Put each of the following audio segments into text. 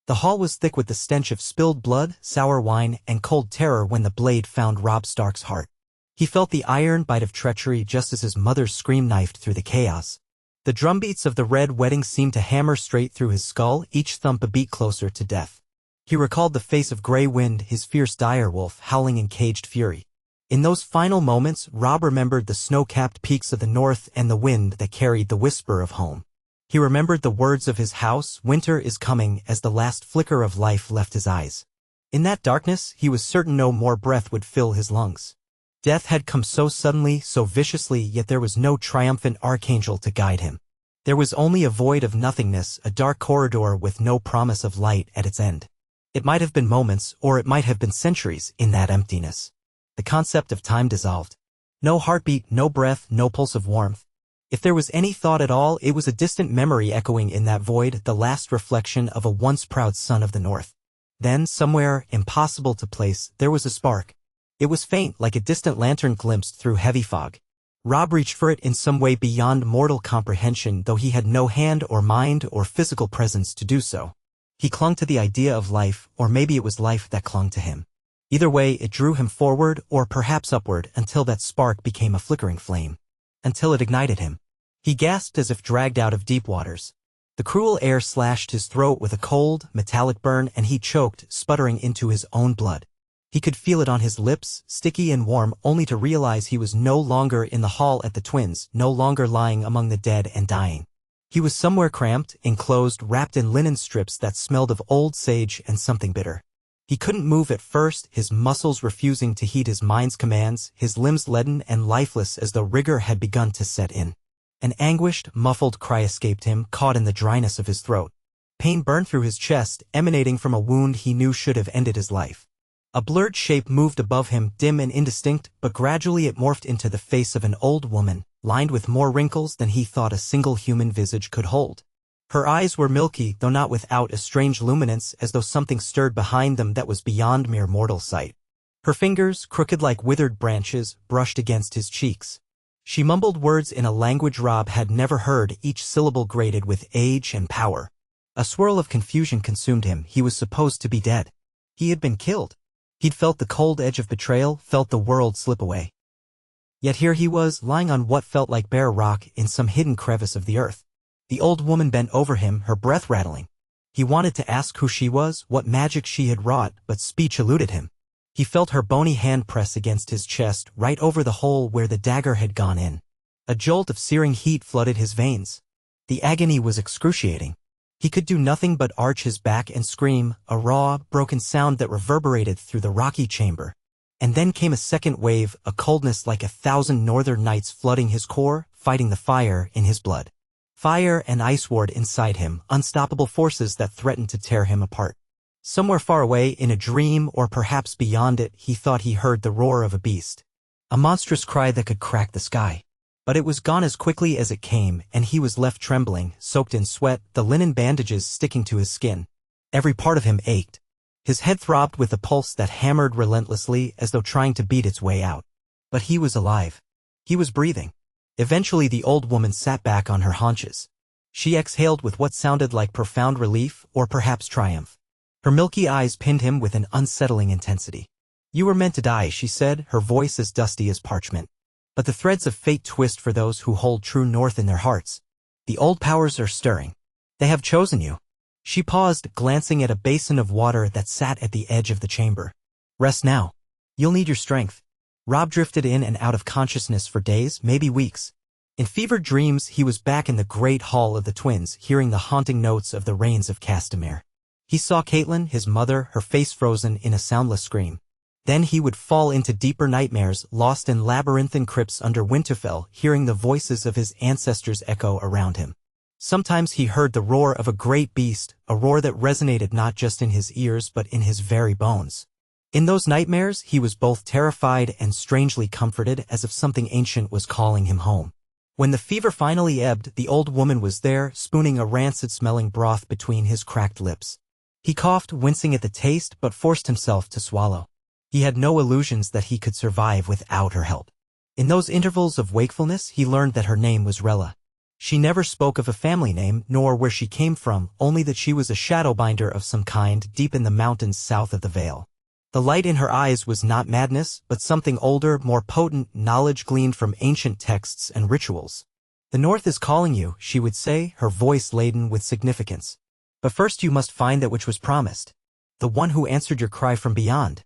The hall was thick with the stench of spilled blood, sour wine, and cold terror when the blade found Robb Stark's heart. He felt the iron bite of treachery just as his mother's scream knifed through the chaos. The drumbeats of the Red Wedding seemed to hammer straight through his skull, each thump a beat closer to death. He recalled the face of Grey Wind, his fierce direwolf, howling in caged fury. In those final moments, Robb remembered the snow-capped peaks of the north and the wind that carried the whisper of home. He remembered the words of his house, "Winter is coming," as the last flicker of life left his eyes. In that darkness, he was certain no more breath would fill his lungs. Death had come so suddenly, so viciously, yet there was no triumphant archangel to guide him. There was only a void of nothingness, a dark corridor with no promise of light at its end. It might have been moments, or it might have been centuries, in that emptiness. The concept of time dissolved. No heartbeat, no breath, no pulse of warmth. If there was any thought at all, it was a distant memory echoing in that void, the last reflection of a once proud son of the North. Then, somewhere, impossible to place, there was a spark. It was faint, like a distant lantern glimpsed through heavy fog. Robb reached for it in some way beyond mortal comprehension, though he had no hand or mind or physical presence to do so. He clung to the idea of life, or maybe it was life that clung to him. Either way, it drew him forward, or perhaps upward, until that spark became a flickering flame. Until it ignited him. He gasped as if dragged out of deep waters. The cruel air slashed his throat with a cold, metallic burn, and he choked, sputtering into his own blood. He could feel it on his lips, sticky and warm, only to realize he was no longer in the hall at the Twins, no longer lying among the dead and dying. He was somewhere cramped, enclosed, wrapped in linen strips that smelled of old sage and something bitter. He couldn't move at first, his muscles refusing to heed his mind's commands, his limbs leaden and lifeless as though rigor had begun to set in. An anguished, muffled cry escaped him, caught in the dryness of his throat. Pain burned through his chest, emanating from a wound he knew should have ended his life. A blurred shape moved above him, dim and indistinct, but gradually it morphed into the face of an old woman, lined with more wrinkles than he thought a single human visage could hold. Her eyes were milky, though not without a strange luminance, as though something stirred behind them that was beyond mere mortal sight. Her fingers, crooked like withered branches, brushed against his cheeks. She mumbled words in a language Robb had never heard, each syllable grated with age and power. A swirl of confusion consumed him. He was supposed to be dead. He had been killed. He'd felt the cold edge of betrayal, felt the world slip away. Yet here he was, lying on what felt like bare rock in some hidden crevice of the earth. The old woman bent over him, her breath rattling. He wanted to ask who she was, what magic she had wrought, but speech eluded him. He felt her bony hand press against his chest, right over the hole where the dagger had gone in. A jolt of searing heat flooded his veins. The agony was excruciating. He could do nothing but arch his back and scream, a raw, broken sound that reverberated through the rocky chamber. And then came a second wave, a coldness like 1,000 northern nights flooding his core, fighting the fire in his blood. Fire and ice warred inside him, unstoppable forces that threatened to tear him apart. Somewhere far away, in a dream or perhaps beyond it, he thought he heard the roar of a beast. A monstrous cry that could crack the sky. But it was gone as quickly as it came, and he was left trembling, soaked in sweat, the linen bandages sticking to his skin. Every part of him ached. His head throbbed with a pulse that hammered relentlessly as though trying to beat its way out. But he was alive. He was breathing. Eventually the old woman sat back on her haunches. She exhaled with what sounded like profound relief, or perhaps triumph. Her milky eyes pinned him with an unsettling intensity. "You were meant to die," she said, her voice as dusty as parchment. But the threads of fate twist for those who hold true north in their hearts. The old powers are stirring. They have chosen you. She paused, glancing at a basin of water that sat at the edge of the chamber. "Rest now. You'll need your strength." Robb drifted in and out of consciousness for days, maybe weeks. In fevered dreams, he was back in the great hall of the Twins, hearing the haunting notes of the Rains of Castamere. He saw Caitlin, his mother, her face frozen in a soundless scream. Then he would fall into deeper nightmares, lost in labyrinthine crypts under Winterfell, hearing the voices of his ancestors echo around him. Sometimes he heard the roar of a great beast, a roar that resonated not just in his ears but in his very bones. In those nightmares, he was both terrified and strangely comforted, as if something ancient was calling him home. When the fever finally ebbed, the old woman was there, spooning a rancid-smelling broth between his cracked lips. He coughed, wincing at the taste, but forced himself to swallow. He had no illusions that he could survive without her help. In those intervals of wakefulness, he learned that her name was Rella. She never spoke of a family name nor where she came from, only that she was a shadowbinder of some kind deep in the mountains south of the Vale. The light in her eyes was not madness, but something older, more potent, knowledge gleaned from ancient texts and rituals. The North is calling you, she would say, her voice laden with significance. But first you must find that which was promised. The one who answered your cry from beyond.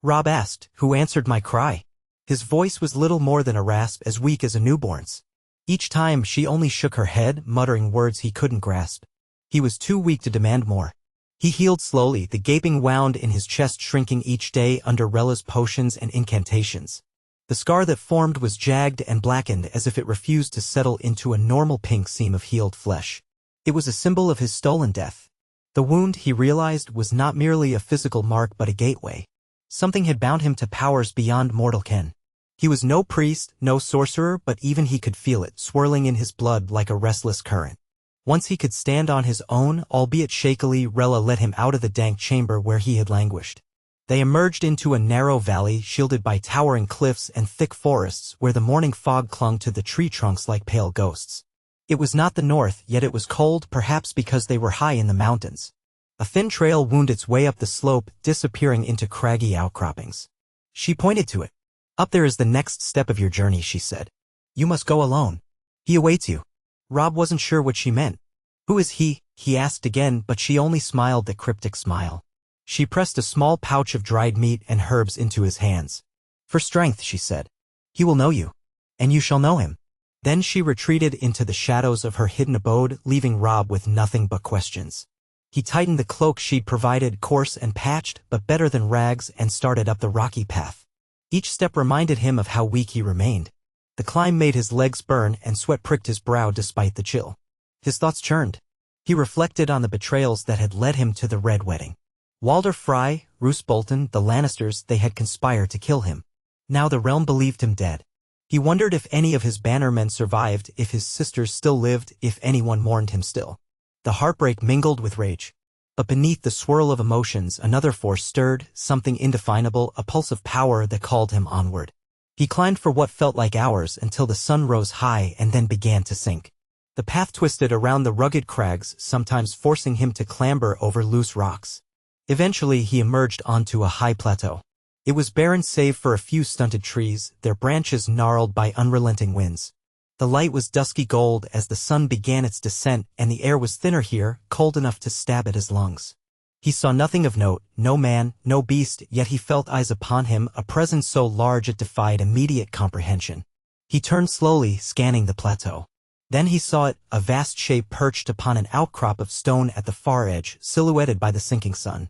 Robb asked, who answered my cry? His voice was little more than a rasp, as weak as a newborn's. Each time she only shook her head, muttering words he couldn't grasp. He was too weak to demand more. He healed slowly, the gaping wound in his chest shrinking each day under Rella's potions and incantations. The scar that formed was jagged and blackened as if it refused to settle into a normal pink seam of healed flesh. It was a symbol of his stolen death. The wound, he realized, was not merely a physical mark but a gateway. Something had bound him to powers beyond mortal ken. He was no priest, no sorcerer, but even he could feel it, swirling in his blood like a restless current. Once he could stand on his own, albeit shakily, Rella led him out of the dank chamber where he had languished. They emerged into a narrow valley shielded by towering cliffs and thick forests where the morning fog clung to the tree trunks like pale ghosts. It was not the north, yet it was cold, perhaps because they were high in the mountains. A thin trail wound its way up the slope, disappearing into craggy outcroppings. She pointed to it. Up there is the next step of your journey, she said. You must go alone. He awaits you. Robb wasn't sure what she meant. Who is he? He asked again, but she only smiled the cryptic smile. She pressed a small pouch of dried meat and herbs into his hands. For strength, she said. He will know you. And you shall know him. Then she retreated into the shadows of her hidden abode, leaving Robb with nothing but questions. He tightened the cloak she'd provided, coarse and patched, but better than rags, and started up the rocky path. Each step reminded him of how weak he remained. The climb made his legs burn and sweat pricked his brow despite the chill. His thoughts churned. He reflected on the betrayals that had led him to the Red Wedding. Walder Frey, Roose Bolton, the Lannisters, they had conspired to kill him. Now the realm believed him dead. He wondered if any of his bannermen survived, if his sisters still lived, if anyone mourned him still. The heartbreak mingled with rage. But beneath the swirl of emotions, another force stirred, something indefinable, a pulse of power that called him onward. He climbed for what felt like hours until the sun rose high and then began to sink. The path twisted around the rugged crags, sometimes forcing him to clamber over loose rocks. Eventually he emerged onto a high plateau. It was barren save for a few stunted trees, their branches gnarled by unrelenting winds. The light was dusky gold as the sun began its descent, and the air was thinner here, cold enough to stab at his lungs. He saw nothing of note, no man, no beast, yet he felt eyes upon him, a presence so large it defied immediate comprehension. He turned slowly, scanning the plateau. Then he saw it, a vast shape perched upon an outcrop of stone at the far edge, silhouetted by the sinking sun.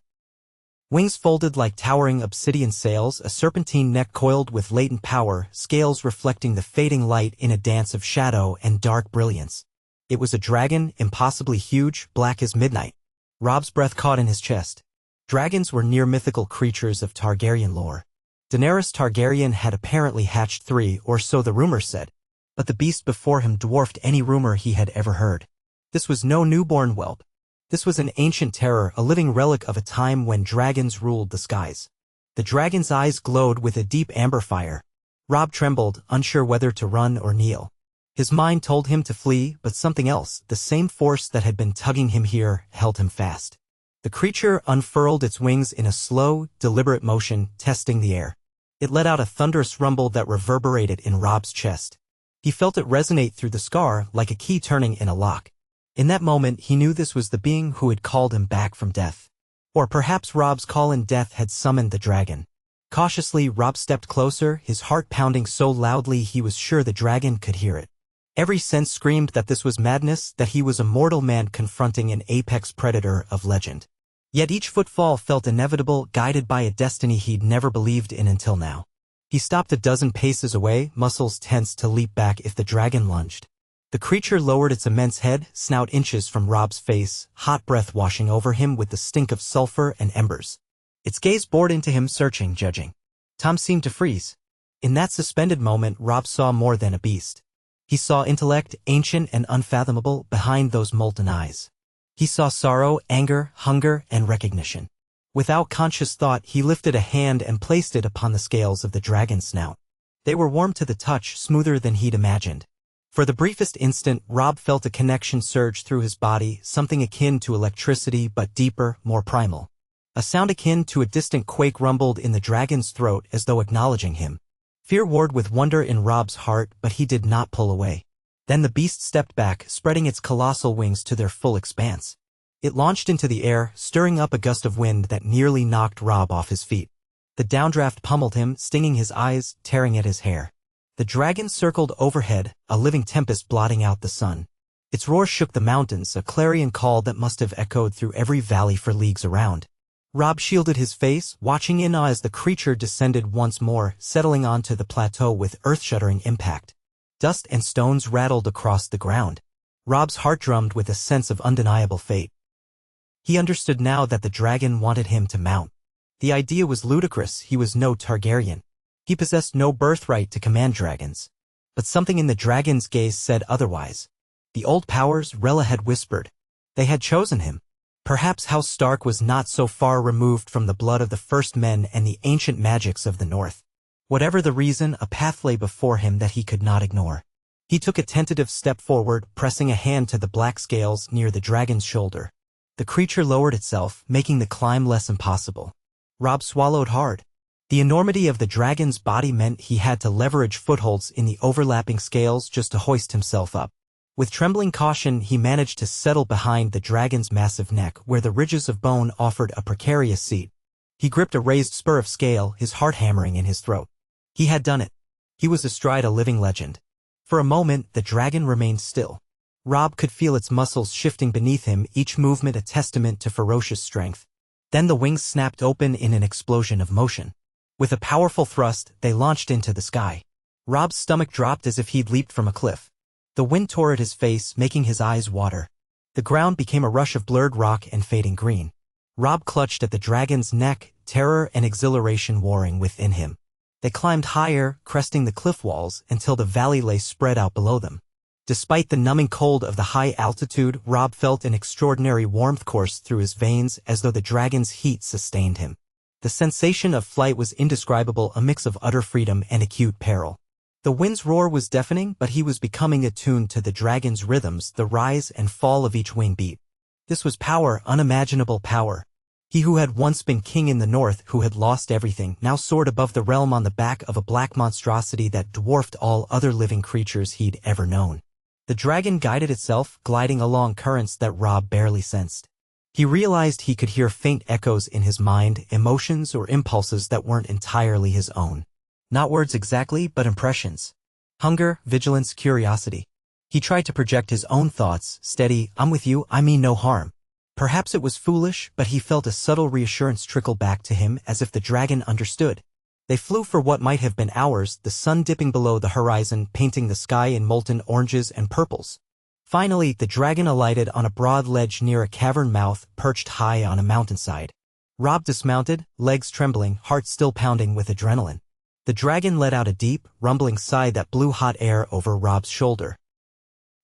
Wings folded like towering obsidian sails, a serpentine neck coiled with latent power, scales reflecting the fading light in a dance of shadow and dark brilliance. It was a dragon, impossibly huge, black as midnight. Robb's breath caught in his chest. Dragons were near-mythical creatures of Targaryen lore. Daenerys Targaryen had apparently hatched 3, or so the rumor said, but the beast before him dwarfed any rumor he had ever heard. This was no newborn whelp. This was an ancient terror, a living relic of a time when dragons ruled the skies. The dragon's eyes glowed with a deep amber fire. Robb trembled, unsure whether to run or kneel. His mind told him to flee, but something else, the same force that had been tugging him here, held him fast. The creature unfurled its wings in a slow, deliberate motion, testing the air. It let out a thunderous rumble that reverberated in Robb's chest. He felt it resonate through the scar, like a key turning in a lock. In that moment he knew this was the being who had called him back from death. Or perhaps Robb's call in death had summoned the dragon. Cautiously Robb stepped closer, his heart pounding so loudly he was sure the dragon could hear it. Every sense screamed that this was madness, that he was a mortal man confronting an apex predator of legend. Yet each footfall felt inevitable, guided by a destiny he'd never believed in until now. He stopped a dozen paces away, muscles tense to leap back if the dragon lunged. The creature lowered its immense head, snout inches from Robb's face, hot breath washing over him with the stink of sulfur and embers. Its gaze bored into him, searching, judging. Tom seemed to freeze. In that suspended moment Robb saw more than a beast. He saw intellect, ancient and unfathomable, behind those molten eyes. He saw sorrow, anger, hunger, and recognition. Without conscious thought he lifted a hand and placed it upon the scales of the dragon's snout. They were warm to the touch, smoother than he'd imagined. For the briefest instant, Robb felt a connection surge through his body, something akin to electricity but deeper, more primal. A sound akin to a distant quake rumbled in the dragon's throat as though acknowledging him. Fear warred with wonder in Robb's heart, but he did not pull away. Then the beast stepped back, spreading its colossal wings to their full expanse. It launched into the air, stirring up a gust of wind that nearly knocked Robb off his feet. The downdraft pummeled him, stinging his eyes, tearing at his hair. The dragon circled overhead, a living tempest blotting out the sun. Its roar shook the mountains, a clarion call that must have echoed through every valley for leagues around. Robb shielded his face, watching in awe as the creature descended once more, settling onto the plateau with earth-shuddering impact. Dust and stones rattled across the ground. Robb's heart drummed with a sense of undeniable fate. He understood now that the dragon wanted him to mount. The idea was ludicrous. He was no Targaryen. He possessed no birthright to command dragons. But something in the dragon's gaze said otherwise. The old powers, Rella had whispered. They had chosen him. Perhaps House Stark was not so far removed from the blood of the first men and the ancient magics of the north. Whatever the reason, a path lay before him that he could not ignore. He took a tentative step forward, pressing a hand to the black scales near the dragon's shoulder. The creature lowered itself, making the climb less impossible. Robb swallowed hard. The enormity of the dragon's body meant he had to leverage footholds in the overlapping scales just to hoist himself up. With trembling caution, he managed to settle behind the dragon's massive neck, where the ridges of bone offered a precarious seat. He gripped a raised spur of scale, his heart hammering in his throat. He had done it. He was astride a living legend. For a moment, the dragon remained still. Robb could feel its muscles shifting beneath him, each movement a testament to ferocious strength. Then the wings snapped open in an explosion of motion. With a powerful thrust, they launched into the sky. Robb's stomach dropped as if he'd leaped from a cliff. The wind tore at his face, making his eyes water. The ground became a rush of blurred rock and fading green. Robb clutched at the dragon's neck, terror and exhilaration warring within him. They climbed higher, cresting the cliff walls, until the valley lay spread out below them. Despite the numbing cold of the high altitude, Robb felt an extraordinary warmth course through his veins, as though the dragon's heat sustained him. The sensation of flight was indescribable, a mix of utter freedom and acute peril. The wind's roar was deafening, but he was becoming attuned to the dragon's rhythms, the rise and fall of each wing beat. This was power, unimaginable power. He who had once been king in the north, who had lost everything, now soared above the realm on the back of a black monstrosity that dwarfed all other living creatures he'd ever known. The dragon guided itself, gliding along currents that Robb barely sensed. He realized he could hear faint echoes in his mind, emotions or impulses that weren't entirely his own. Not words exactly, but impressions. Hunger, vigilance, curiosity. He tried to project his own thoughts, steady, I'm with you, I mean no harm. Perhaps it was foolish, but he felt a subtle reassurance trickle back to him as if the dragon understood. They flew for what might have been hours, the sun dipping below the horizon, painting the sky in molten oranges and purples. Finally, the dragon alighted on a broad ledge near a cavern mouth, perched high on a mountainside. Robb dismounted, legs trembling, heart still pounding with adrenaline. The dragon let out a deep, rumbling sigh that blew hot air over Robb's shoulder.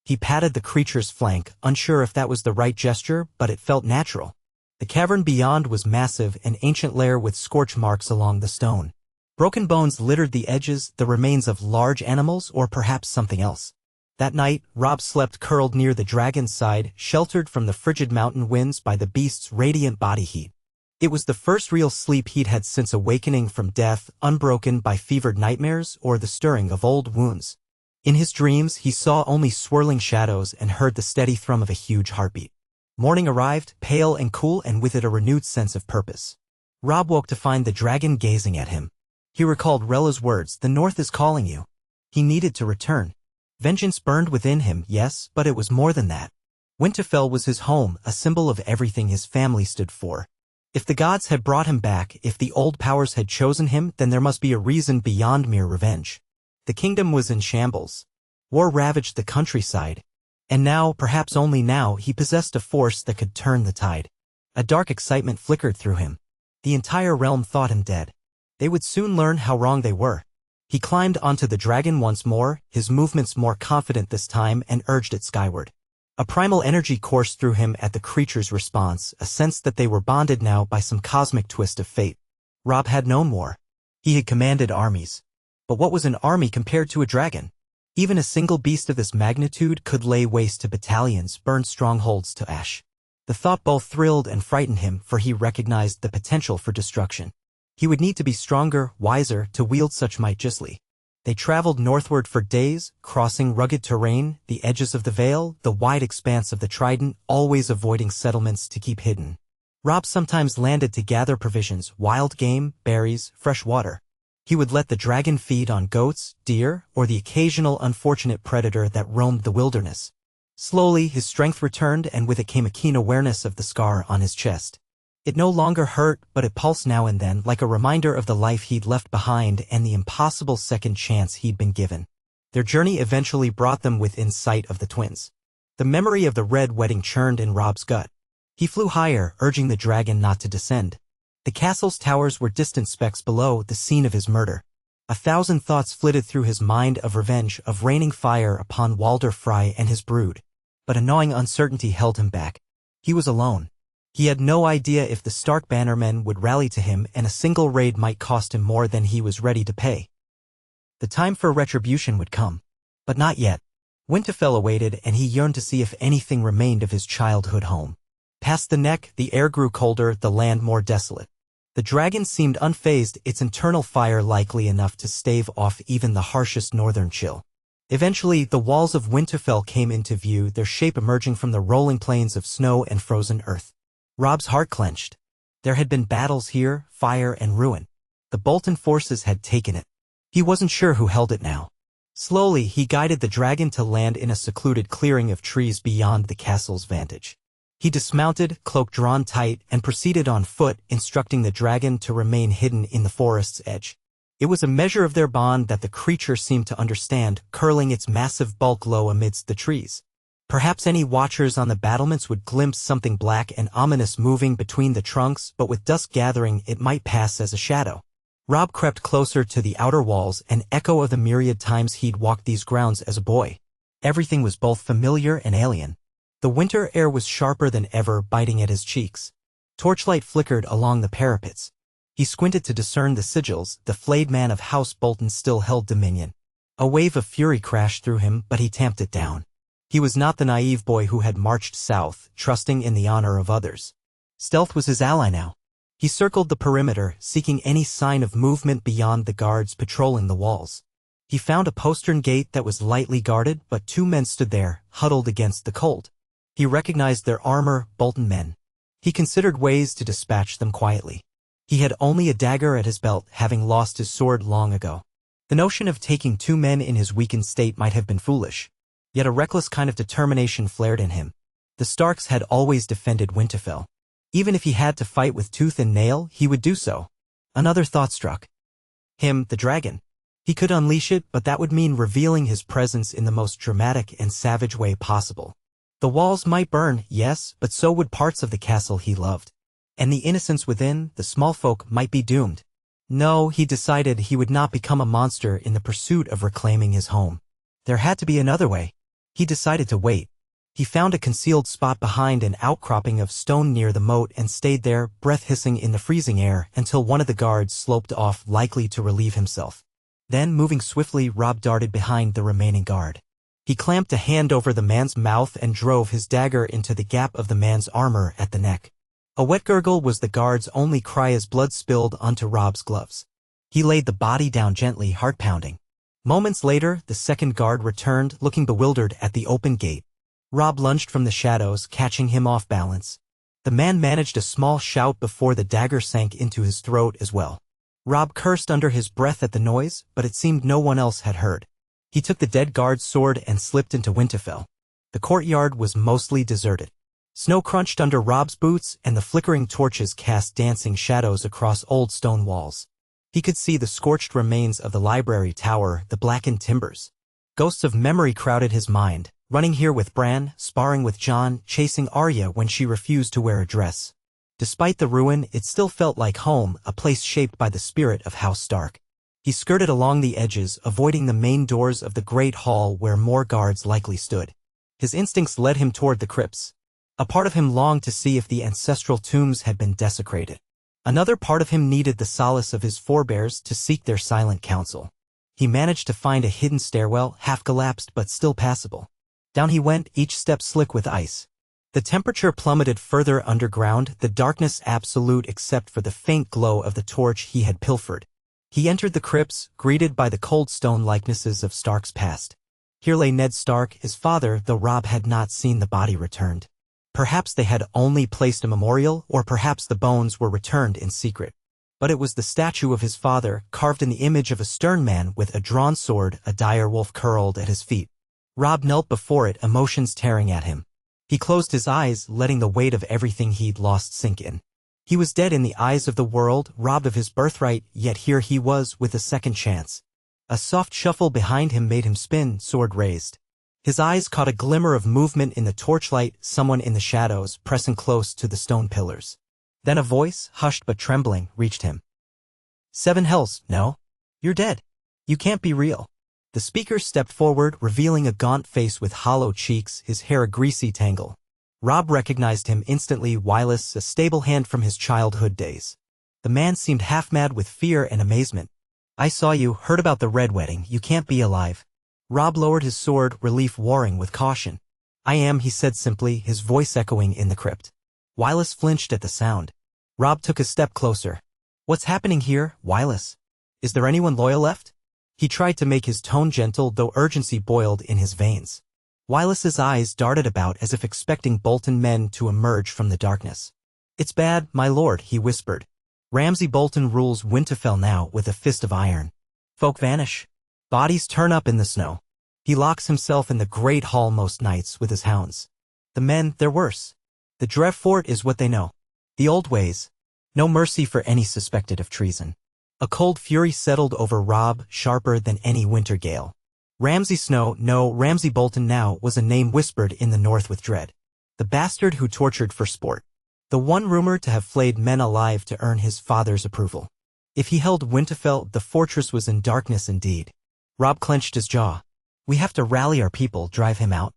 He patted the creature's flank, unsure if that was the right gesture, but it felt natural. The cavern beyond was massive, an ancient lair with scorch marks along the stone. Broken bones littered the edges, the remains of large animals or perhaps something else. That night, Robb slept curled near the dragon's side, sheltered from the frigid mountain winds by the beast's radiant body heat. It was the first real sleep he'd had since awakening from death, unbroken by fevered nightmares or the stirring of old wounds. In his dreams, he saw only swirling shadows and heard the steady thrum of a huge heartbeat. Morning arrived, pale and cool, and with it a renewed sense of purpose. Robb woke to find the dragon gazing at him. He recalled Rella's words, "The North is calling you." He needed to return. Vengeance burned within him, yes, but it was more than that. Winterfell was his home, a symbol of everything his family stood for. If the gods had brought him back, if the old powers had chosen him, then there must be a reason beyond mere revenge. The kingdom was in shambles. War ravaged the countryside. And now, perhaps only now, he possessed a force that could turn the tide. A dark excitement flickered through him. The entire realm thought him dead. They would soon learn how wrong they were. He climbed onto the dragon once more, his movements more confident this time, and urged it skyward. A primal energy coursed through him at the creature's response, a sense that they were bonded now by some cosmic twist of fate. Robb had known war. He had commanded armies. But what was an army compared to a dragon? Even a single beast of this magnitude could lay waste to battalions, burn strongholds to ash. The thought both thrilled and frightened him, for he recognized the potential for destruction. He would need to be stronger, wiser, to wield such might justly. They traveled northward for days, crossing rugged terrain, the edges of the Vale, the wide expanse of the Trident, always avoiding settlements to keep hidden. Robb sometimes landed to gather provisions, wild game, berries, fresh water. He would let the dragon feed on goats, deer, or the occasional unfortunate predator that roamed the wilderness. Slowly, his strength returned, and with it came a keen awareness of the scar on his chest. It no longer hurt, but it pulsed now and then, like a reminder of the life he'd left behind and the impossible second chance he'd been given. Their journey eventually brought them within sight of the twins. The memory of the red wedding churned in Robb's gut. He flew higher, urging the dragon not to descend. The castle's towers were distant specks below, the scene of his murder. 1,000 thoughts flitted through his mind of revenge, of raining fire upon Walder Frey and his brood. But a gnawing uncertainty held him back. He was alone. He had no idea if the Stark bannermen would rally to him, and a single raid might cost him more than he was ready to pay. The time for retribution would come. But not yet. Winterfell awaited, and he yearned to see if anything remained of his childhood home. Past the neck, the air grew colder, the land more desolate. The dragon seemed unfazed, its internal fire likely enough to stave off even the harshest northern chill. Eventually, the walls of Winterfell came into view, their shape emerging from the rolling plains of snow and frozen earth. Robb's heart clenched. There had been battles here, fire and ruin. The Bolton forces had taken it. He wasn't sure who held it now. Slowly, he guided the dragon to land in a secluded clearing of trees beyond the castle's vantage. He dismounted, cloak drawn tight, and proceeded on foot, instructing the dragon to remain hidden in the forest's edge. It was a measure of their bond that the creature seemed to understand, curling its massive bulk low amidst the trees. Perhaps any watchers on the battlements would glimpse something black and ominous moving between the trunks, but with dusk gathering it might pass as a shadow. Robb crept closer to the outer walls, an echo of the myriad times he'd walked these grounds as a boy. Everything was both familiar and alien. The winter air was sharper than ever, biting at his cheeks. Torchlight flickered along the parapets. He squinted to discern the sigils. The flayed man of House Bolton still held dominion. A wave of fury crashed through him, but he tamped it down. He was not the naive boy who had marched south, trusting in the honor of others. Stealth was his ally now. He circled the perimeter, seeking any sign of movement beyond the guards patrolling the walls. He found a postern gate that was lightly guarded, but 2 men stood there, huddled against the cold. He recognized their armor, Bolton men. He considered ways to dispatch them quietly. He had only a dagger at his belt, having lost his sword long ago. The notion of taking 2 men in his weakened state might have been foolish. Yet a reckless kind of determination flared in him. The Starks had always defended Winterfell. Even if he had to fight with tooth and nail, he would do so. Another thought struck him, the dragon. He could unleash it, but that would mean revealing his presence in the most dramatic and savage way possible. The walls might burn, yes, but so would parts of the castle he loved. And the innocents within, the small folk, might be doomed. No, he decided he would not become a monster in the pursuit of reclaiming his home. There had to be another way. He decided to wait. He found a concealed spot behind an outcropping of stone near the moat and stayed there, breath hissing in the freezing air, until one of the guards sloped off, likely to relieve himself. Then, moving swiftly, Robb darted behind the remaining guard. He clamped a hand over the man's mouth and drove his dagger into the gap of the man's armor at the neck. A wet gurgle was the guard's only cry as blood spilled onto Robb's gloves. He laid the body down gently, heart pounding. Moments later, the second guard returned, looking bewildered at the open gate. Robb lunged from the shadows, catching him off balance. The man managed a small shout before the dagger sank into his throat as well. Robb cursed under his breath at the noise, but it seemed no one else had heard. He took the dead guard's sword and slipped into Winterfell. The courtyard was mostly deserted. Snow crunched under Robb's boots, and the flickering torches cast dancing shadows across old stone walls. He could see the scorched remains of the library tower, the blackened timbers. Ghosts of memory crowded his mind, running here with Bran, sparring with Jon, chasing Arya when she refused to wear a dress. Despite the ruin, it still felt like home, a place shaped by the spirit of House Stark. He skirted along the edges, avoiding the main doors of the great hall where more guards likely stood. His instincts led him toward the crypts. A part of him longed to see if the ancestral tombs had been desecrated. Another part of him needed the solace of his forebears to seek their silent counsel. He managed to find a hidden stairwell, half-collapsed but still passable. Down he went, each step slick with ice. The temperature plummeted further underground, the darkness absolute except for the faint glow of the torch he had pilfered. He entered the crypts, greeted by the cold stone likenesses of Stark's past. Here lay Ned Stark, his father, though Robb had not seen the body returned. Perhaps they had only placed a memorial, or perhaps the bones were returned in secret. But it was the statue of his father, carved in the image of a stern man with a drawn sword, a dire wolf curled at his feet. Robb knelt before it, emotions tearing at him. He closed his eyes, letting the weight of everything he'd lost sink in. He was dead in the eyes of the world, robbed of his birthright, yet here he was with a second chance. A soft shuffle behind him made him spin, sword raised. His eyes caught a glimmer of movement in the torchlight, someone in the shadows, pressing close to the stone pillars. Then a voice, hushed but trembling, reached him. "Seven hells, no? You're dead. You can't be real." The speaker stepped forward, revealing a gaunt face with hollow cheeks, his hair a greasy tangle. Robb recognized him instantly, Wylus, a stable hand from his childhood days. The man seemed half-mad with fear and amazement. "I saw you, heard about the Red Wedding, you can't be alive." Robb lowered his sword, relief warring with caution. "I am," he said simply, his voice echoing in the crypt. Wylus flinched at the sound. Robb took a step closer. "What's happening here, Wylus? Is there anyone loyal left?" He tried to make his tone gentle, though urgency boiled in his veins. Wylus's eyes darted about as if expecting Bolton men to emerge from the darkness. "It's bad, my lord," he whispered. "Ramsay Bolton rules Winterfell now with a fist of iron. Folk vanish. Bodies turn up in the snow. He locks himself in the great hall most nights with his hounds. The men, they're worse. The Drev Fort is what they know. The old ways. No mercy for any suspected of treason." A cold fury settled over Robb, sharper than any winter gale. Ramsay Snow, no, Ramsay Bolton now, was a name whispered in the north with dread. The bastard who tortured for sport. The one rumored to have flayed men alive to earn his father's approval. If he held Winterfell, the fortress was in darkness indeed. Robb clenched his jaw. "We have to rally our people, drive him out."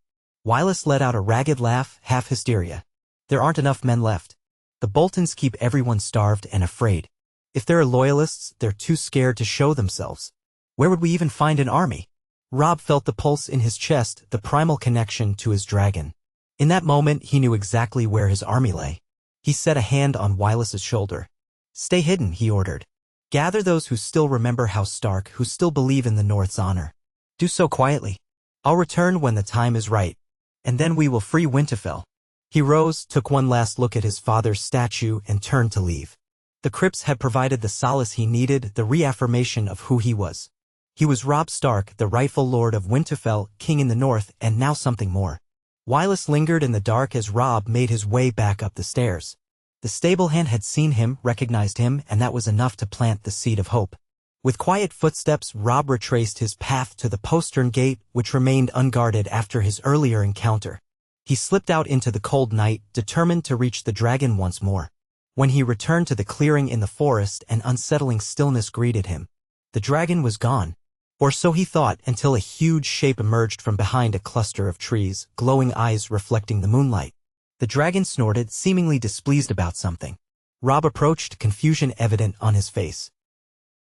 Wylus let out a ragged laugh, half hysteria. "There aren't enough men left. The Boltons keep everyone starved and afraid. If there are loyalists, they're too scared to show themselves. Where would we even find an army?" Robb felt the pulse in his chest, the primal connection to his dragon. In that moment, he knew exactly where his army lay. He set a hand on Wylus's shoulder. "Stay hidden," he ordered. "Gather those who still remember House Stark, who still believe in the North's honor. Do so quietly. I'll return when the time is right. And then we will free Winterfell." He rose, took one last look at his father's statue, and turned to leave. The crypts had provided the solace he needed, the reaffirmation of who he was. He was Robb Stark, the rightful lord of Winterfell, king in the north, and now something more. Wylus lingered in the dark as Robb made his way back up the stairs. The stable hand had seen him, recognized him, and that was enough to plant the seed of hope. With quiet footsteps, Robb retraced his path to the postern gate, which remained unguarded after his earlier encounter. He slipped out into the cold night, determined to reach the dragon once more. When he returned to the clearing in the forest, an unsettling stillness greeted him. The dragon was gone. Or so he thought, until a huge shape emerged from behind a cluster of trees, glowing eyes reflecting the moonlight. The dragon snorted, seemingly displeased about something. Robb approached, confusion evident on his face.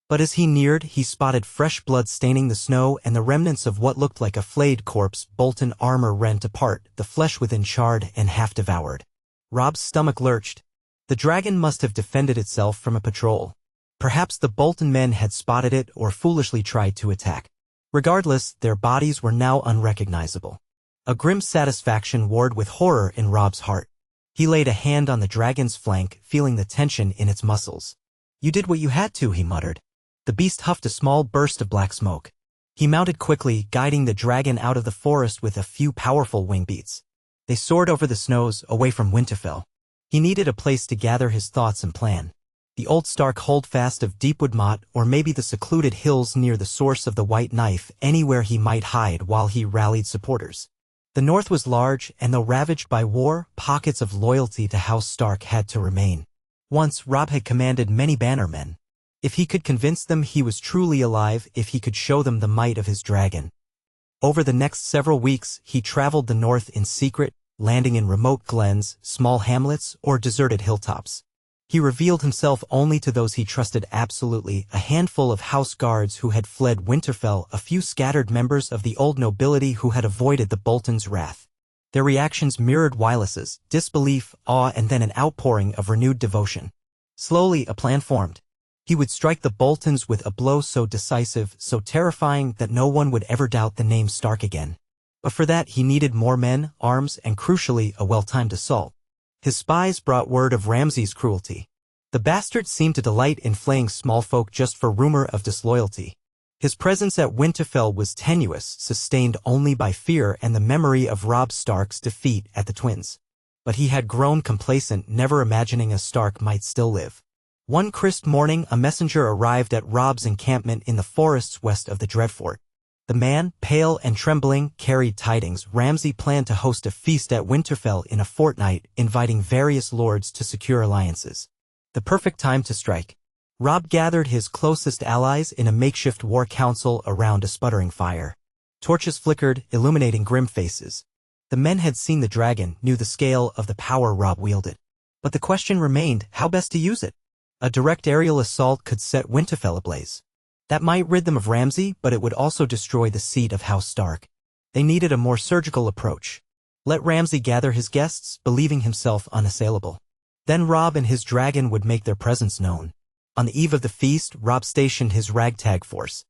But as he neared, he spotted fresh blood staining the snow and the remnants of what looked like a flayed corpse, Bolton armor rent apart, the flesh within charred and half devoured. Robb's stomach lurched. The dragon must have defended itself from a patrol. Perhaps the Bolton men had spotted it or foolishly tried to attack. Regardless, their bodies were now unrecognizable. A grim satisfaction warred with horror in Robb's heart. He laid a hand on the dragon's flank, feeling the tension in its muscles. "You did what you had to," he muttered. The beast huffed a small burst of black smoke. He mounted quickly, guiding the dragon out of the forest with a few powerful wing beats. They soared over the snows, away from Winterfell. He needed a place to gather his thoughts and plan. The old Stark holdfast of Deepwood Motte, or maybe the secluded hills near the source of the White Knife, anywhere he might hide while he rallied supporters. The North was large, and though ravaged by war, pockets of loyalty to House Stark had to remain. Once, Robb had commanded many bannermen. If he could convince them he was truly alive, if he could show them the might of his dragon. Over the next several weeks, he traveled the North in secret, landing in remote glens, small hamlets, or deserted hilltops. He revealed himself only to those he trusted absolutely, a handful of house guards who had fled Winterfell, a few scattered members of the old nobility who had avoided the Bolton's wrath. Their reactions mirrored Wylis's: disbelief, awe, and then an outpouring of renewed devotion. Slowly, a plan formed. He would strike the Boltons with a blow so decisive, so terrifying that no one would ever doubt the name Stark again. But for that he needed more men, arms, and crucially, a well-timed assault. His spies brought word of Ramsay's cruelty. The bastard seemed to delight in flaying small folk just for rumor of disloyalty. His presence at Winterfell was tenuous, sustained only by fear and the memory of Robb Stark's defeat at the Twins. But he had grown complacent, never imagining a Stark might still live. One crisp morning, a messenger arrived at Robb's encampment in the forests west of the Dreadfort. The man, pale and trembling, carried tidings. Ramsay planned to host a feast at Winterfell in a fortnight, inviting various lords to secure alliances. The perfect time to strike. Robb gathered his closest allies in a makeshift war council around a sputtering fire. Torches flickered, illuminating grim faces. The men had seen the dragon, knew the scale of the power Robb wielded. But the question remained, how best to use it? A direct aerial assault could set Winterfell ablaze. That might rid them of Ramsay, but it would also destroy the seat of House Stark. They needed a more surgical approach. Let Ramsay gather his guests, believing himself unassailable. Then Robb and his dragon would make their presence known. On the eve of the feast, Robb stationed his ragtag force.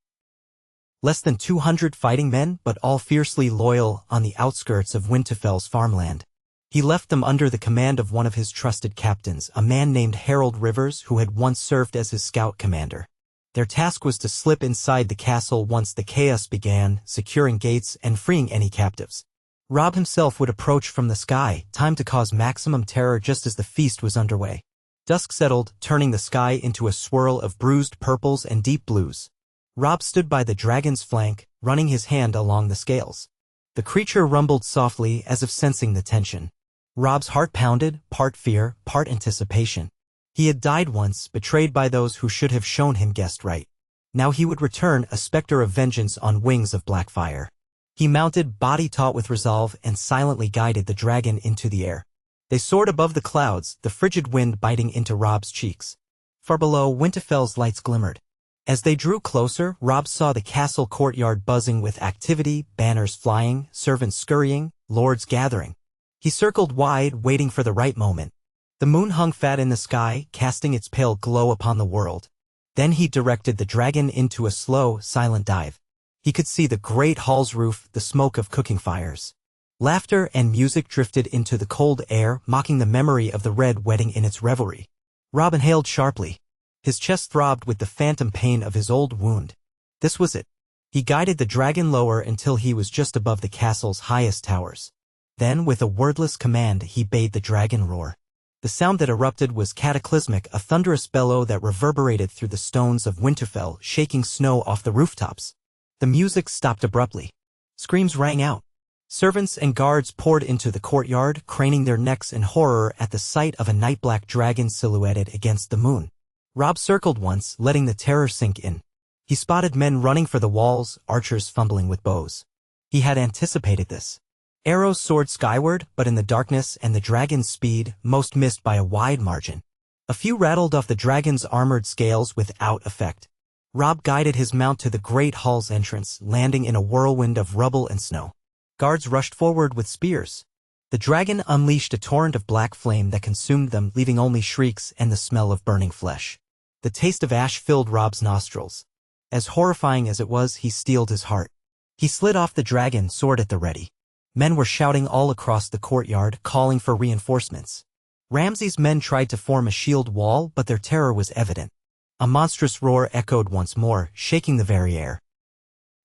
Less than 200 fighting men, but all fiercely loyal, on the outskirts of Winterfell's farmland. He left them under the command of one of his trusted captains, a man named Harold Rivers who had once served as his scout commander. Their task was to slip inside the castle once the chaos began, securing gates and freeing any captives. Robb himself would approach from the sky, timed to cause maximum terror just as the feast was underway. Dusk settled, turning the sky into a swirl of bruised purples and deep blues. Robb stood by the dragon's flank, running his hand along the scales. The creature rumbled softly as if sensing the tension. Robb's heart pounded, part fear, part anticipation. He had died once, betrayed by those who should have shown him guessed right. Now he would return, a specter of vengeance on wings of black fire. He mounted, body taut with resolve, and silently guided the dragon into the air. They soared above the clouds, the frigid wind biting into Robb's cheeks. Far below, Winterfell's lights glimmered. As they drew closer, Robb saw the castle courtyard buzzing with activity, banners flying, servants scurrying, lords gathering. He circled wide, waiting for the right moment. The moon hung fat in the sky, casting its pale glow upon the world. Then he directed the dragon into a slow, silent dive. He could see the great hall's roof, the smoke of cooking fires. Laughter and music drifted into the cold air, mocking the memory of the red wedding in its revelry. Robb inhaled sharply. His chest throbbed with the phantom pain of his old wound. This was it. He guided the dragon lower until he was just above the castle's highest towers. Then, with a wordless command, he bade the dragon roar. The sound that erupted was cataclysmic, a thunderous bellow that reverberated through the stones of Winterfell, shaking snow off the rooftops. The music stopped abruptly. Screams rang out. Servants and guards poured into the courtyard, craning their necks in horror at the sight of a night-black dragon silhouetted against the moon. Robb circled once, letting the terror sink in. He spotted men running for the walls, archers fumbling with bows. He had anticipated this. Arrows soared skyward, but in the darkness and the dragon's speed, most missed by a wide margin. A few rattled off the dragon's armored scales without effect. Robb guided his mount to the great hall's entrance, landing in a whirlwind of rubble and snow. Guards rushed forward with spears. The dragon unleashed a torrent of black flame that consumed them, leaving only shrieks and the smell of burning flesh. The taste of ash filled Robb's nostrils. As horrifying as it was, he steeled his heart. He slid off the dragon, sword at the ready. Men were shouting all across the courtyard, calling for reinforcements. Ramsay's men tried to form a shield wall, but their terror was evident. A monstrous roar echoed once more, shaking the very air.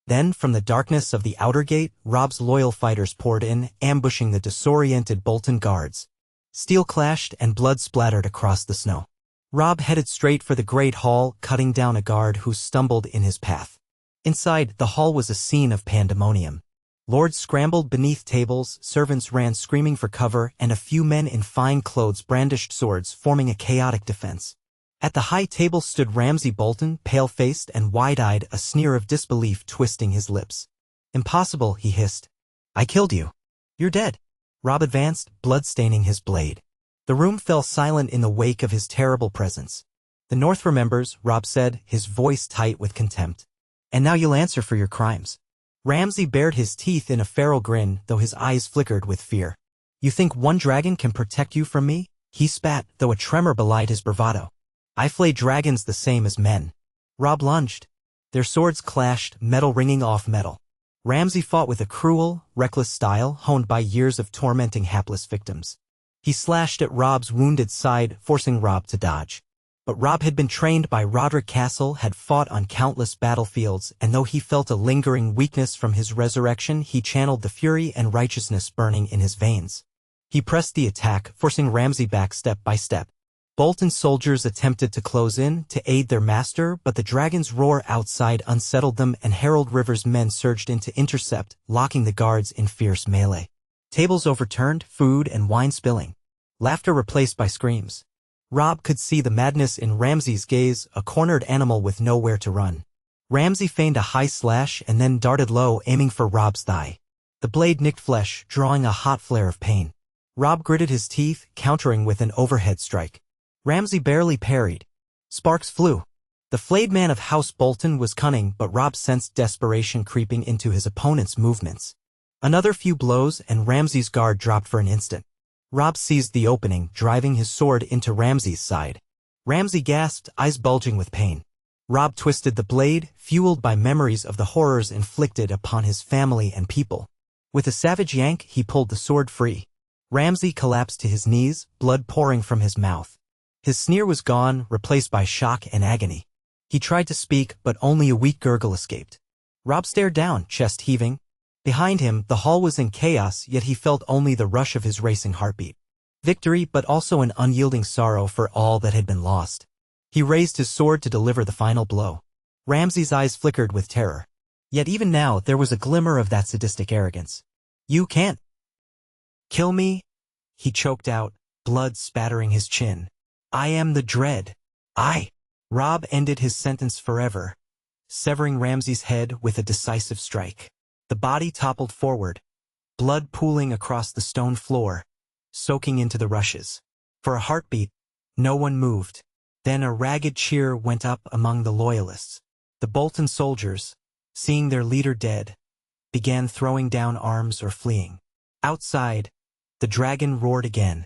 Then, from the darkness of the outer gate, Robb's loyal fighters poured in, ambushing the disoriented Bolton guards. Steel clashed and blood splattered across the snow. Robb headed straight for the great hall, cutting down a guard who stumbled in his path. Inside, the hall was a scene of pandemonium. Lords scrambled beneath tables, servants ran screaming for cover, and a few men in fine clothes brandished swords, forming a chaotic defense. At the high table stood Ramsay Bolton, pale-faced and wide-eyed, a sneer of disbelief twisting his lips. "Impossible," he hissed. "I killed you. You're dead." Robb advanced, blood staining his blade. The room fell silent in the wake of his terrible presence. "The North remembers," Robb said, his voice tight with contempt. "And now you'll answer for your crimes." Ramsay bared his teeth in a feral grin, though his eyes flickered with fear. "You think one dragon can protect you from me?" He spat, though a tremor belied his bravado. "I flay dragons the same as men." Robb lunged. Their swords clashed, metal ringing off metal. Ramsay fought with a cruel, reckless style honed by years of tormenting hapless victims. He slashed at Robb's wounded side, forcing Robb to dodge. But Robb had been trained by Roderick Castle, had fought on countless battlefields, and though he felt a lingering weakness from his resurrection, he channeled the fury and righteousness burning in his veins. He pressed the attack, forcing Ramsay back step by step. Bolton's soldiers attempted to close in, to aid their master, but the dragon's roar outside unsettled them, and Harold Rivers' men surged in to intercept, locking the guards in fierce melee. Tables overturned, food and wine spilling. Laughter replaced by screams. Robb could see the madness in Ramsay's gaze, a cornered animal with nowhere to run. Ramsay feigned a high slash and then darted low, aiming for Robb's thigh. The blade nicked flesh, drawing a hot flare of pain. Robb gritted his teeth, countering with an overhead strike. Ramsay barely parried. Sparks flew. The flayed man of House Bolton was cunning, but Robb sensed desperation creeping into his opponent's movements. Another few blows and Ramsay's guard dropped for an instant. Robb seized the opening, driving his sword into Ramsay's side. Ramsay gasped, eyes bulging with pain. Robb twisted the blade, fueled by memories of the horrors inflicted upon his family and people. With a savage yank, he pulled the sword free. Ramsay collapsed to his knees, blood pouring from his mouth. His sneer was gone, replaced by shock and agony. He tried to speak, but only a weak gurgle escaped. Robb stared down, chest heaving. Behind him, the hall was in chaos, yet he felt only the rush of his racing heartbeat. Victory, but also an unyielding sorrow for all that had been lost. He raised his sword to deliver the final blow. Ramsay's eyes flickered with terror. Yet even now, there was a glimmer of that sadistic arrogance. "You can't kill me," he choked out, blood spattering his chin. "I am the dread. Robb ended his sentence forever, severing Ramsay's head with a decisive strike. The body toppled forward, blood pooling across the stone floor, soaking into the rushes. For a heartbeat, no one moved. Then a ragged cheer went up among the loyalists. The Bolton soldiers, seeing their leader dead, began throwing down arms or fleeing. Outside, the dragon roared again,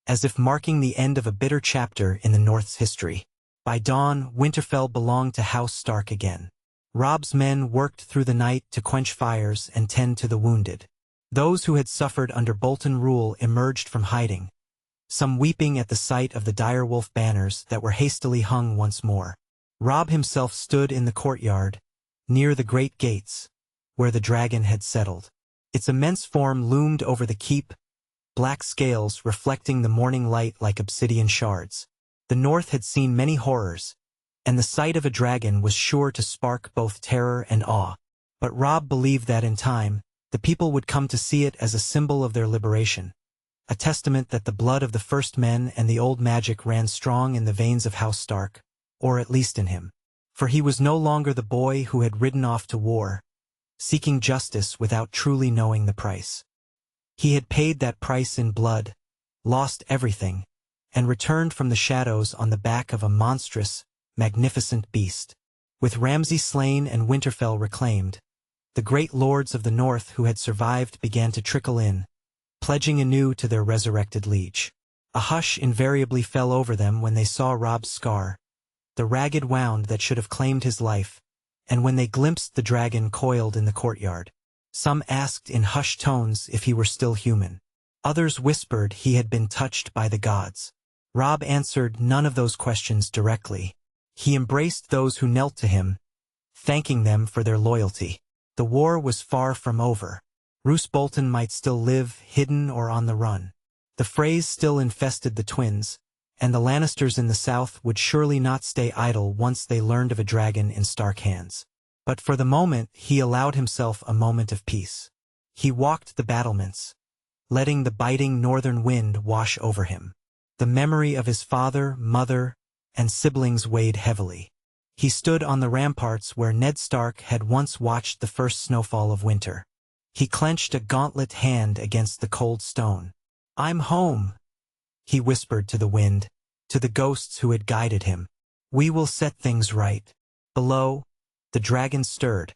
as if marking the end of a bitter chapter in the North's history. By dawn, Winterfell belonged to House Stark again. Robb's men worked through the night to quench fires and tend to the wounded. Those who had suffered under Bolton rule emerged from hiding, some weeping at the sight of the direwolf banners that were hastily hung once more. Robb himself stood in the courtyard, near the great gates, where the dragon had settled. Its immense form loomed over the keep, black scales reflecting the morning light like obsidian shards. The North had seen many horrors, and the sight of a dragon was sure to spark both terror and awe. But Robb believed that in time, the people would come to see it as a symbol of their liberation, a testament that the blood of the first men and the old magic ran strong in the veins of House Stark, or at least in him. For he was no longer the boy who had ridden off to war, seeking justice without truly knowing the price. He had paid that price in blood, lost everything, and returned from the shadows on the back of a monstrous, magnificent beast. With Ramsay slain and Winterfell reclaimed, the great lords of the North who had survived began to trickle in, pledging anew to their resurrected liege. A hush invariably fell over them when they saw Robb's scar, the ragged wound that should have claimed his life, and when they glimpsed the dragon coiled in the courtyard. Some asked in hushed tones if he were still human. Others whispered he had been touched by the gods. Robb answered none of those questions directly. He embraced those who knelt to him, thanking them for their loyalty. The war was far from over. Roose Bolton might still live, hidden or on the run. The Freys still infested the twins, and the Lannisters in the south would surely not stay idle once they learned of a dragon in Stark hands. But for the moment, he allowed himself a moment of peace. He walked the battlements, letting the biting northern wind wash over him. The memory of his father, mother, and siblings weighed heavily. He stood on the ramparts where Ned Stark had once watched the first snowfall of winter. He clenched a gauntlet hand against the cold stone. "I'm home," he whispered to the wind, to the ghosts who had guided him. "We will set things right." Below, the dragon stirred,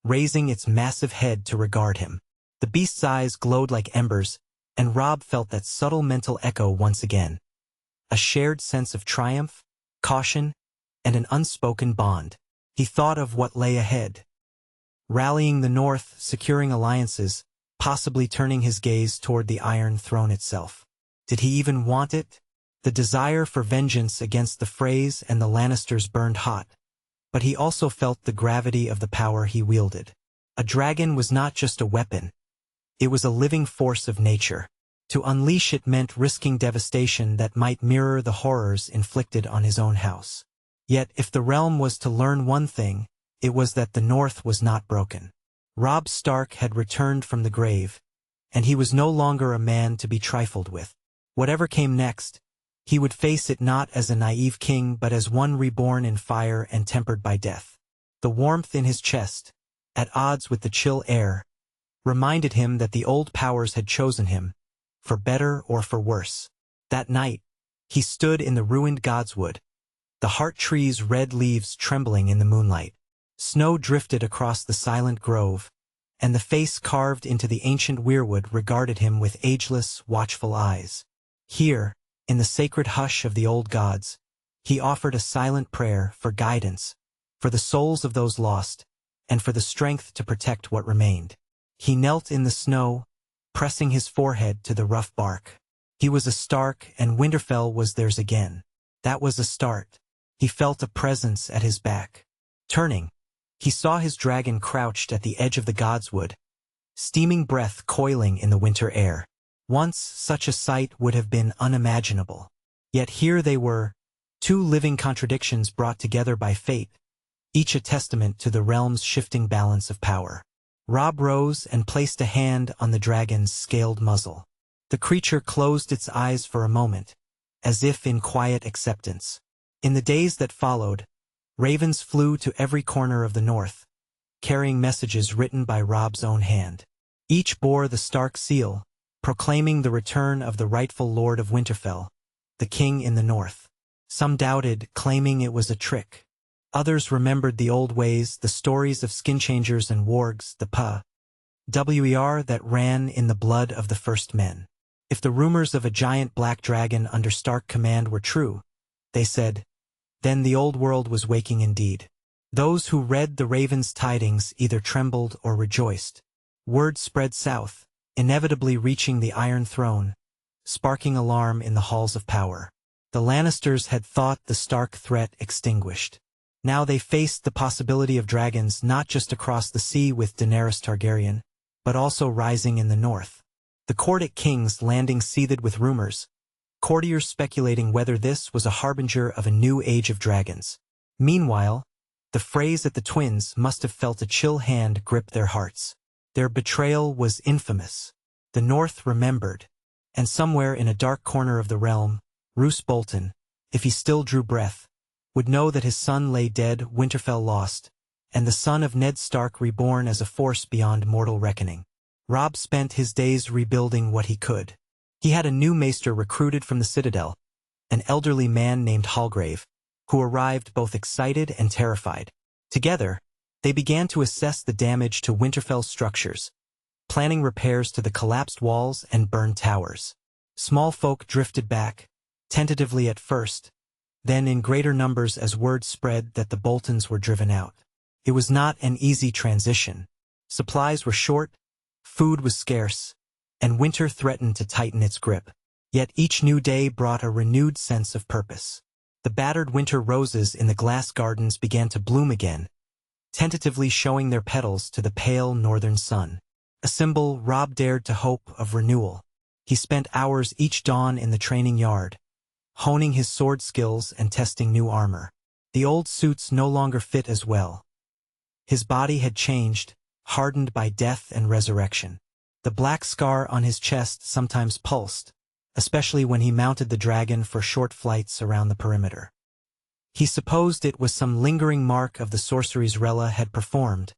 raising its massive head to regard him. The beast's eyes glowed like embers, and Robb felt that subtle mental echo once again. A shared sense of triumph, caution, and an unspoken bond. He thought of what lay ahead. Rallying the North, securing alliances, possibly turning his gaze toward the Iron Throne itself. Did he even want it? The desire for vengeance against the Freys and the Lannisters burned hot, but he also felt the gravity of the power he wielded. A dragon was not just a weapon. It was a living force of nature. To unleash it meant risking devastation that might mirror the horrors inflicted on his own house. Yet if the realm was to learn one thing, it was that the North was not broken. Robb Stark had returned from the grave, and he was no longer a man to be trifled with. Whatever came next, he would face it not as a naive king but as one reborn in fire and tempered by death. The warmth in his chest, at odds with the chill air, reminded him that the old powers had chosen him, for better or for worse. That night, he stood in the ruined Godswood, the heart tree's red leaves trembling in the moonlight. Snow drifted across the silent grove, and the face carved into the ancient weirwood regarded him with ageless, watchful eyes. Here, in the sacred hush of the old gods, he offered a silent prayer for guidance, for the souls of those lost, and for the strength to protect what remained. He knelt in the snow, pressing his forehead to the rough bark. He was a Stark, and Winterfell was theirs again. That was a start. He felt a presence at his back. Turning, he saw his dragon crouched at the edge of the Godswood, steaming breath coiling in the winter air. Once such a sight would have been unimaginable. Yet here they were, two living contradictions brought together by fate, each a testament to the realm's shifting balance of power. Robb rose and placed a hand on the dragon's scaled muzzle. The creature closed its eyes for a moment, as if in quiet acceptance. In the days that followed, ravens flew to every corner of the North, carrying messages written by Robb's own hand. Each bore the Stark seal, proclaiming the return of the rightful Lord of Winterfell, the king in the North. Some doubted, claiming it was a trick. Others remembered the old ways, the stories of skin changers and wargs, the PWER that ran in the blood of the first men. If the rumors of a giant black dragon under Stark command were true, they said, then the old world was waking indeed. Those who read the raven's tidings either trembled or rejoiced. Word spread south, inevitably reaching the Iron Throne, sparking alarm in the halls of power. The Lannisters had thought the Stark threat extinguished. Now they faced the possibility of dragons not just across the sea with Daenerys Targaryen, but also rising in the north. The court at King's Landing seethed with rumors, courtiers speculating whether this was a harbinger of a new age of dragons. Meanwhile, the Freys at the Twins must have felt a chill hand grip their hearts. Their betrayal was infamous. The North remembered, and somewhere in a dark corner of the realm, Roose Bolton, if he still drew breath, would know that his son lay dead, Winterfell lost, and the son of Ned Stark reborn as a force beyond mortal reckoning. Robb spent his days rebuilding what he could. He had a new maester recruited from the Citadel, an elderly man named Hallgrave, who arrived both excited and terrified. Together, they began to assess the damage to Winterfell's structures, planning repairs to the collapsed walls and burned towers. Small folk drifted back, tentatively at first, then in greater numbers as word spread that the Boltons were driven out. It was not an easy transition. Supplies were short, food was scarce, and winter threatened to tighten its grip. Yet each new day brought a renewed sense of purpose. The battered winter roses in the glass gardens began to bloom again, tentatively showing their petals to the pale northern sun. A symbol Robb dared to hope of renewal. He spent hours each dawn in the training yard, honing his sword skills and testing new armor. The old suits no longer fit as well. His body had changed, hardened by death and resurrection. The black scar on his chest sometimes pulsed, especially when he mounted the dragon for short flights around the perimeter. He supposed it was some lingering mark of the sorceries Rella had performed,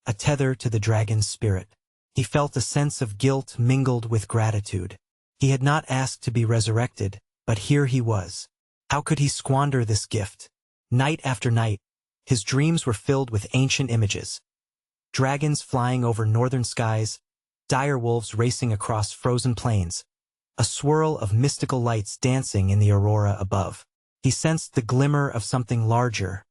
a tether to the dragon's spirit. He felt a sense of guilt mingled with gratitude. He had not asked to be resurrected, but here he was. How could he squander this gift? Night after night, his dreams were filled with ancient images. Dragons flying over northern skies, dire wolves racing across frozen plains, a swirl of mystical lights dancing in the aurora above. He sensed the glimmer of something larger,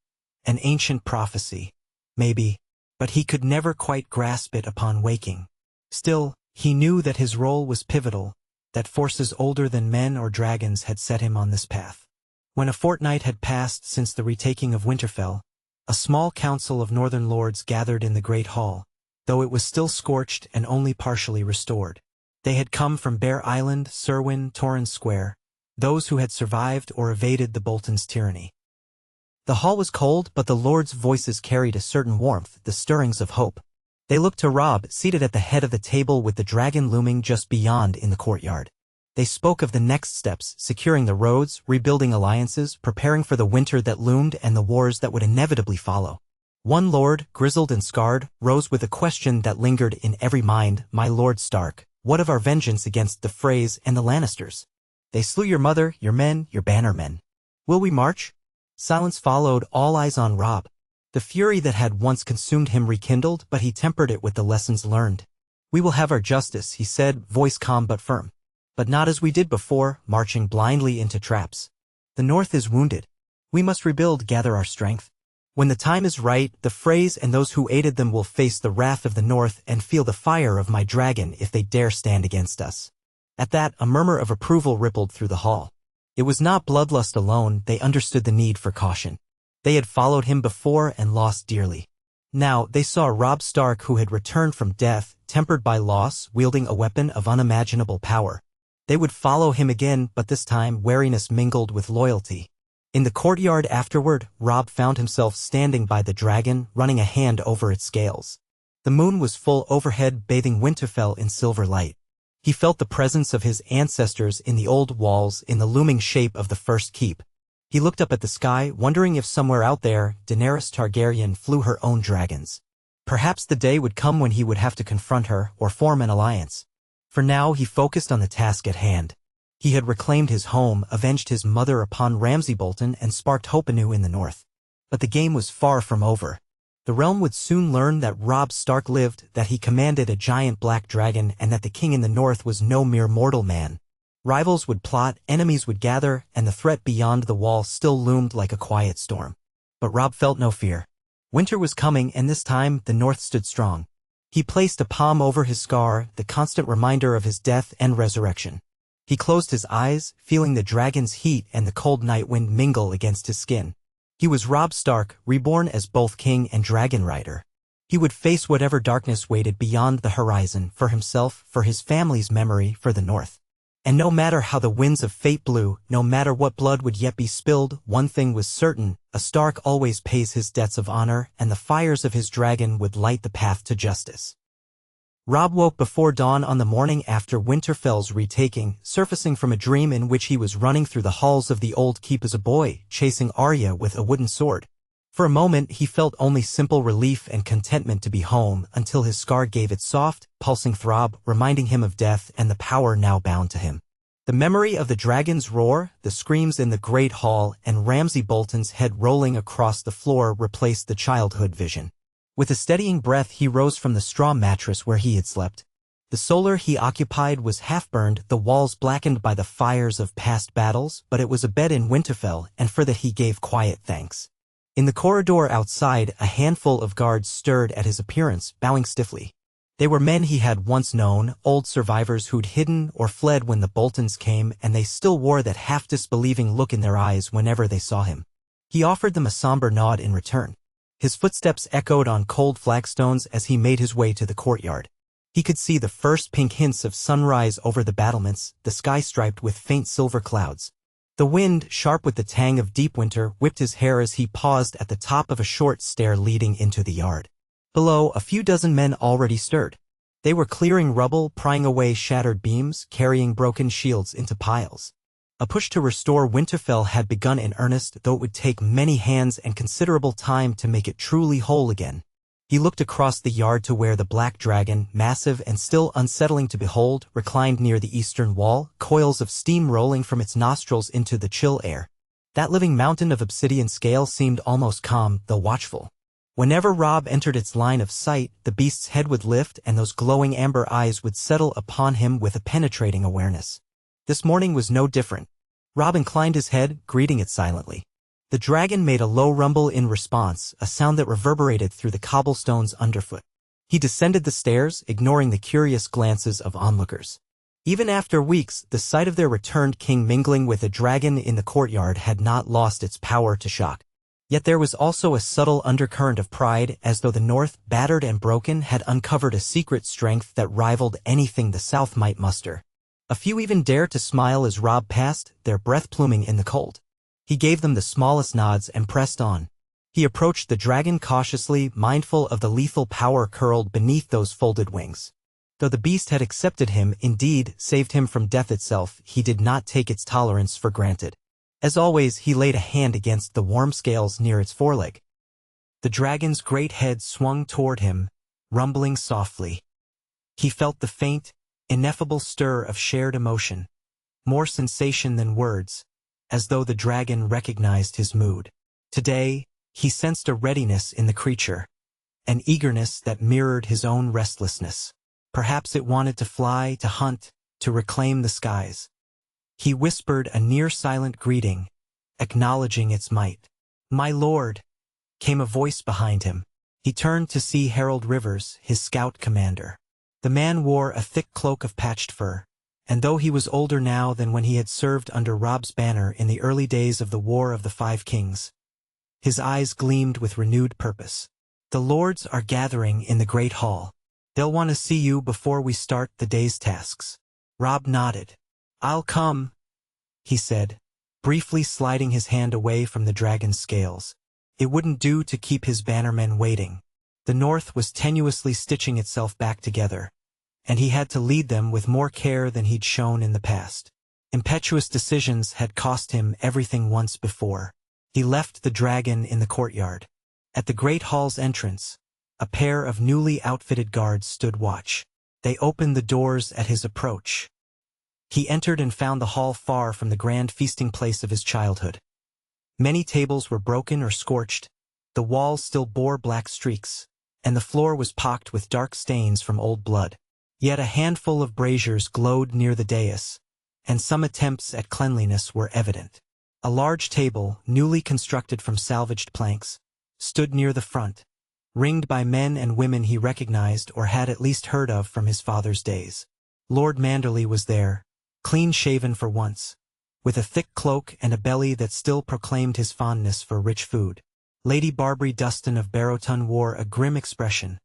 an ancient prophecy, maybe, but he could never quite grasp it upon waking. Still, he knew that his role was pivotal, that forces older than men or dragons had set him on this path. When a fortnight had passed since the retaking of Winterfell, a small council of northern lords gathered in the great hall, though it was still scorched and only partially restored. They had come from Bear Island, Serwyn, Torrhen Square, those who had survived or evaded the Boltons' tyranny. The hall was cold, but the lords' voices carried a certain warmth, the stirrings of hope. They looked to Robb, seated at the head of the table with the dragon looming just beyond in the courtyard. They spoke of the next steps, securing the roads, rebuilding alliances, preparing for the winter that loomed and the wars that would inevitably follow. One lord, grizzled and scarred, rose with a question that lingered in every mind. "My Lord Stark, what of our vengeance against the Freys and the Lannisters? They slew your mother, your men, your bannermen. Will we march?" Silence followed, all eyes on Robb. The fury that had once consumed him rekindled, but he tempered it with the lessons learned. "We will have our justice," he said, voice calm but firm. "But not as we did before, marching blindly into traps. The North is wounded. We must rebuild, gather our strength. When the time is right, the Freys and those who aided them will face the wrath of the North and feel the fire of my dragon if they dare stand against us." At that, a murmur of approval rippled through the hall. It was not bloodlust alone, they understood the need for caution. They had followed him before and lost dearly. Now, they saw Robb Stark, who had returned from death, tempered by loss, wielding a weapon of unimaginable power. They would follow him again, but this time wariness mingled with loyalty. In the courtyard afterward, Robb found himself standing by the dragon, running a hand over its scales. The moon was full overhead, bathing Winterfell in silver light. He felt the presence of his ancestors in the old walls, in the looming shape of the first keep. He looked up at the sky, wondering if somewhere out there, Daenerys Targaryen flew her own dragons. Perhaps the day would come when he would have to confront her, or form an alliance. For now, he focused on the task at hand. He had reclaimed his home, avenged his mother upon Ramsay Bolton, and sparked hope anew in the north. But the game was far from over. The realm would soon learn that Robb Stark lived, that he commanded a giant black dragon, and that the king in the north was no mere mortal man. Rivals would plot, enemies would gather, and the threat beyond the wall still loomed like a quiet storm. But Robb felt no fear. Winter was coming, and this time the north stood strong. He placed a palm over his scar, the constant reminder of his death and resurrection. He closed his eyes, feeling the dragon's heat and the cold night wind mingle against his skin. He was Robb Stark, reborn as both king and Dragonrider. He would face whatever darkness waited beyond the horizon, for himself, for his family's memory, for the north. And no matter how the winds of fate blew, no matter what blood would yet be spilled, one thing was certain: a Stark always pays his debts of honor, and the fires of his dragon would light the path to justice. Robb woke before dawn on the morning after Winterfell's retaking, surfacing from a dream in which he was running through the halls of the old keep as a boy, chasing Arya with a wooden sword. For a moment he felt only simple relief and contentment to be home, until his scar gave its soft, pulsing throb, reminding him of death and the power now bound to him. The memory of the dragon's roar, the screams in the great hall, and Ramsay Bolton's head rolling across the floor replaced the childhood vision. With a steadying breath he rose from the straw mattress where he had slept. The solar he occupied was half-burned, the walls blackened by the fires of past battles, but it was a bed in Winterfell, and for that he gave quiet thanks. In the corridor outside, a handful of guards stirred at his appearance, bowing stiffly. They were men he had once known, old survivors who'd hidden or fled when the Boltons came, and they still wore that half-disbelieving look in their eyes whenever they saw him. He offered them a somber nod in return. His footsteps echoed on cold flagstones as he made his way to the courtyard. He could see the first pink hints of sunrise over the battlements, the sky striped with faint silver clouds. The wind, sharp with the tang of deep winter, whipped his hair as he paused at the top of a short stair leading into the yard. Below, a few dozen men already stirred. They were clearing rubble, prying away shattered beams, carrying broken shields into piles. A push to restore Winterfell had begun in earnest, though it would take many hands and considerable time to make it truly whole again. He looked across the yard to where the black dragon, massive and still unsettling to behold, reclined near the eastern wall, coils of steam rolling from its nostrils into the chill air. That living mountain of obsidian scale seemed almost calm, though watchful. Whenever Robb entered its line of sight, the beast's head would lift and those glowing amber eyes would settle upon him with a penetrating awareness. This morning was no different. Robb inclined his head, greeting it silently. The dragon made a low rumble in response, a sound that reverberated through the cobblestones underfoot. He descended the stairs, ignoring the curious glances of onlookers. Even after weeks, the sight of their returned king mingling with a dragon in the courtyard had not lost its power to shock. Yet there was also a subtle undercurrent of pride, as though the North, battered and broken, had uncovered a secret strength that rivaled anything the South might muster. A few even dared to smile as Robb passed, their breath pluming in the cold. He gave them the smallest nods and pressed on. He approached the dragon cautiously, mindful of the lethal power curled beneath those folded wings. Though the beast had accepted him, indeed, saved him from death itself, he did not take its tolerance for granted. As always, he laid a hand against the warm scales near its foreleg. The dragon's great head swung toward him, rumbling softly. He felt the faint, ineffable stir of shared emotion, more sensation than words, as though the dragon recognized his mood. Today, he sensed a readiness in the creature, an eagerness that mirrored his own restlessness. Perhaps it wanted to fly, to hunt, to reclaim the skies. He whispered a near-silent greeting, acknowledging its might. "My lord," came a voice behind him. He turned to see Harold Rivers, his scout commander. The man wore a thick cloak of patched fur, and though he was older now than when he had served under Robb's banner in the early days of the War of the Five Kings, his eyes gleamed with renewed purpose. "The lords are gathering in the great hall. They'll want to see you before we start the day's tasks." Robb nodded. "I'll come," he said, briefly sliding his hand away from the dragon's scales. It wouldn't do to keep his bannermen waiting. The North was tenuously stitching itself back together, and he had to lead them with more care than he'd shown in the past. Impetuous decisions had cost him everything once before. He left the dragon in the courtyard. At the great hall's entrance, a pair of newly outfitted guards stood watch. They opened the doors at his approach. He entered and found the hall far from the grand feasting place of his childhood. Many tables were broken or scorched, the walls still bore black streaks, and the floor was pocked with dark stains from old blood. Yet a handful of braziers glowed near the dais, and some attempts at cleanliness were evident. A large table, newly constructed from salvaged planks, stood near the front, ringed by men and women he recognized or had at least heard of from his father's days. Lord Manderley was there, clean-shaven for once, with a thick cloak and a belly that still proclaimed his fondness for rich food. Lady Barbary Dustin of Barrowton wore a grim expression,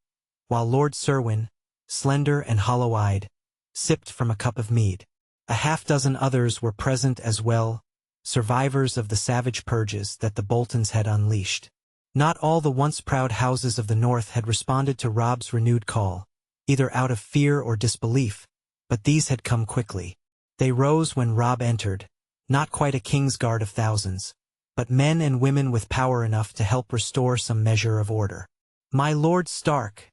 while Lord Serwyn, slender and hollow-eyed, sipped from a cup of mead. A half-dozen others were present as well, survivors of the savage purges that the Boltons had unleashed. Not all the once proud houses of the North had responded to Robb's renewed call, either out of fear or disbelief, but these had come quickly. They rose when Robb entered, not quite a king's guard of thousands, but men and women with power enough to help restore some measure of order. "My Lord Stark,"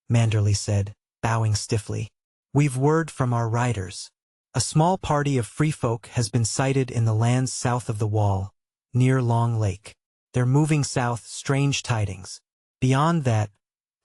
Manderley said, bowing stiffly, "we've word from our riders. A small party of free folk has been sighted in the lands south of the Wall, near Long Lake. They're moving south, strange tidings. Beyond that,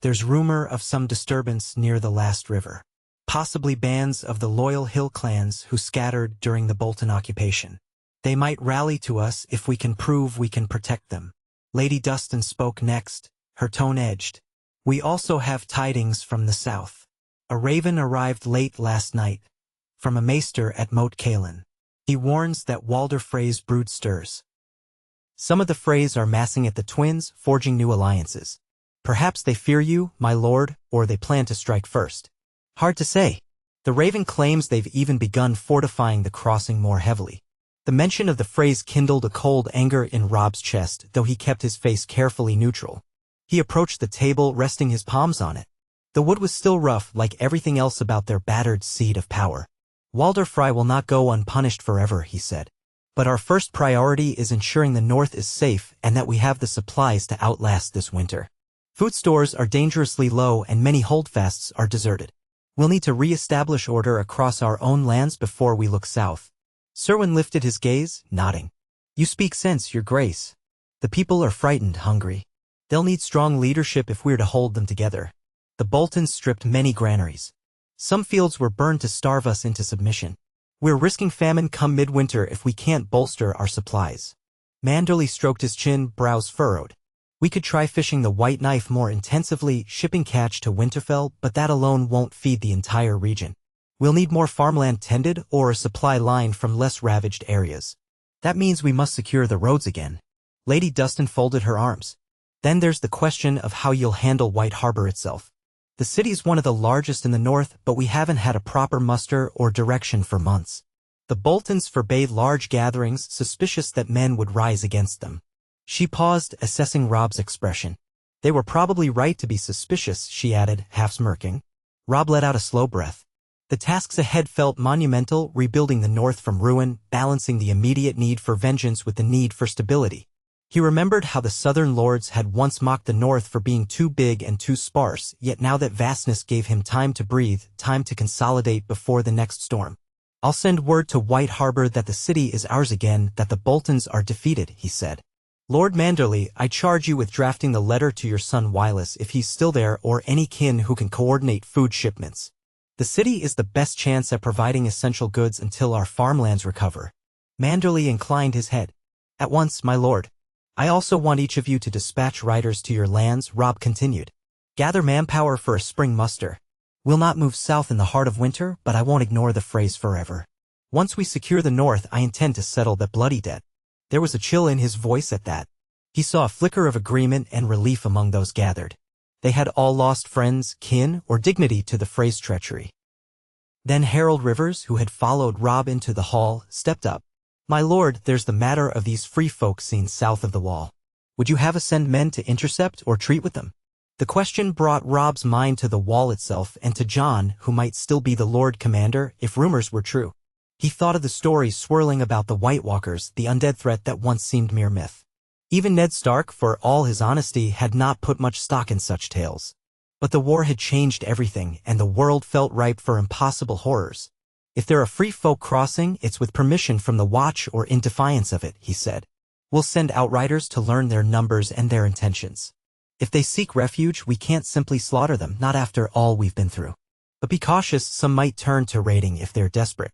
there's rumor of some disturbance near the last river. Possibly bands of the loyal hill clans who scattered during the Bolton occupation. They might rally to us if we can prove we can protect them." Lady Dustin spoke next, her tone edged. "We also have tidings from the south. A raven arrived late last night, from a maester at Moat Cailin. He warns that Walder Frey's brood stirs. Some of the Freys are massing at the Twins, forging new alliances. Perhaps they fear you, my lord, or they plan to strike first. Hard to say. The raven claims they've even begun fortifying the crossing more heavily." The mention of the phrase kindled a cold anger in Robb's chest, though he kept his face carefully neutral. He approached the table, resting his palms on it. The wood was still rough, like everything else about their battered seat of power. "Walder Frey will not go unpunished forever," he said. "But our first priority is ensuring the North is safe and that we have the supplies to outlast this winter." Food stores are dangerously low and many holdfasts are deserted. We'll need to re-establish order across our own lands before we look south. Serwyn lifted his gaze, nodding. You speak sense, your grace. The people are frightened, hungry. They'll need strong leadership if we're to hold them together. The Boltons stripped many granaries. Some fields were burned to starve us into submission. We're risking famine come midwinter if we can't bolster our supplies. Manderley stroked his chin, brows furrowed. We could try fishing the White Knife more intensively, shipping catch to Winterfell, but that alone won't feed the entire region. We'll need more farmland tended or a supply line from less ravaged areas. That means we must secure the roads again. Lady Dustin folded her arms. Then there's the question of how you'll handle White Harbor itself. The city's one of the largest in the north, but we haven't had a proper muster or direction for months. The Boltons forbade large gatherings, suspicious that men would rise against them. She paused, assessing Robb's expression. They were probably right to be suspicious, she added, half smirking. Robb let out a slow breath. The tasks ahead felt monumental, rebuilding the north from ruin, balancing the immediate need for vengeance with the need for stability. He remembered how the southern lords had once mocked the north for being too big and too sparse, yet now that vastness gave him time to breathe, time to consolidate before the next storm. I'll send word to White Harbor that the city is ours again, that the Boltons are defeated, he said. Lord Manderley, I charge you with drafting the letter to your son Wylis if he's still there or any kin who can coordinate food shipments. The city is the best chance at providing essential goods until our farmlands recover. Manderley inclined his head. At once, my lord. I also want each of you to dispatch riders to your lands, Robb continued. Gather manpower for a spring muster. We'll not move south in the heart of winter, but I won't ignore the phrase forever. Once we secure the north, I intend to settle that bloody debt. There was a chill in his voice at that. He saw a flicker of agreement and relief among those gathered. They had all lost friends, kin, or dignity to the phrase treachery. Then Harold Rivers, who had followed Robb into the hall, stepped up. My lord, there's the matter of these free folk seen south of the wall. Would you have us send men to intercept or treat with them? The question brought Robb's mind to the wall itself and to Jon, who might still be the Lord Commander if rumors were true. He thought of the stories swirling about the White Walkers, the undead threat that once seemed mere myth. Even Ned Stark, for all his honesty, had not put much stock in such tales. But the war had changed everything, and the world felt ripe for impossible horrors. If there are free folk crossing, it's with permission from the Watch or in defiance of it, he said. We'll send outriders to learn their numbers and their intentions. If they seek refuge, we can't simply slaughter them, not after all we've been through. But be cautious, some might turn to raiding if they're desperate.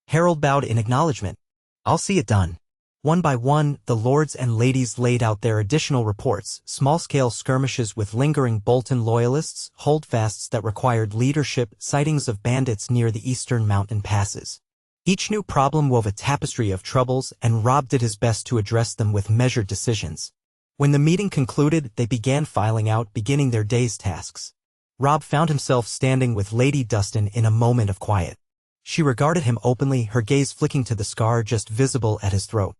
Harold bowed in acknowledgement. I'll see it done. One by one, the lords and ladies laid out their additional reports, small-scale skirmishes with lingering Bolton loyalists, holdfasts that required leadership, sightings of bandits near the eastern mountain passes. Each new problem wove a tapestry of troubles, and Robb did his best to address them with measured decisions. When the meeting concluded, they began filing out, beginning their day's tasks. Robb found himself standing with Lady Dustin in a moment of quiet. She regarded him openly, her gaze flicking to the scar just visible at his throat.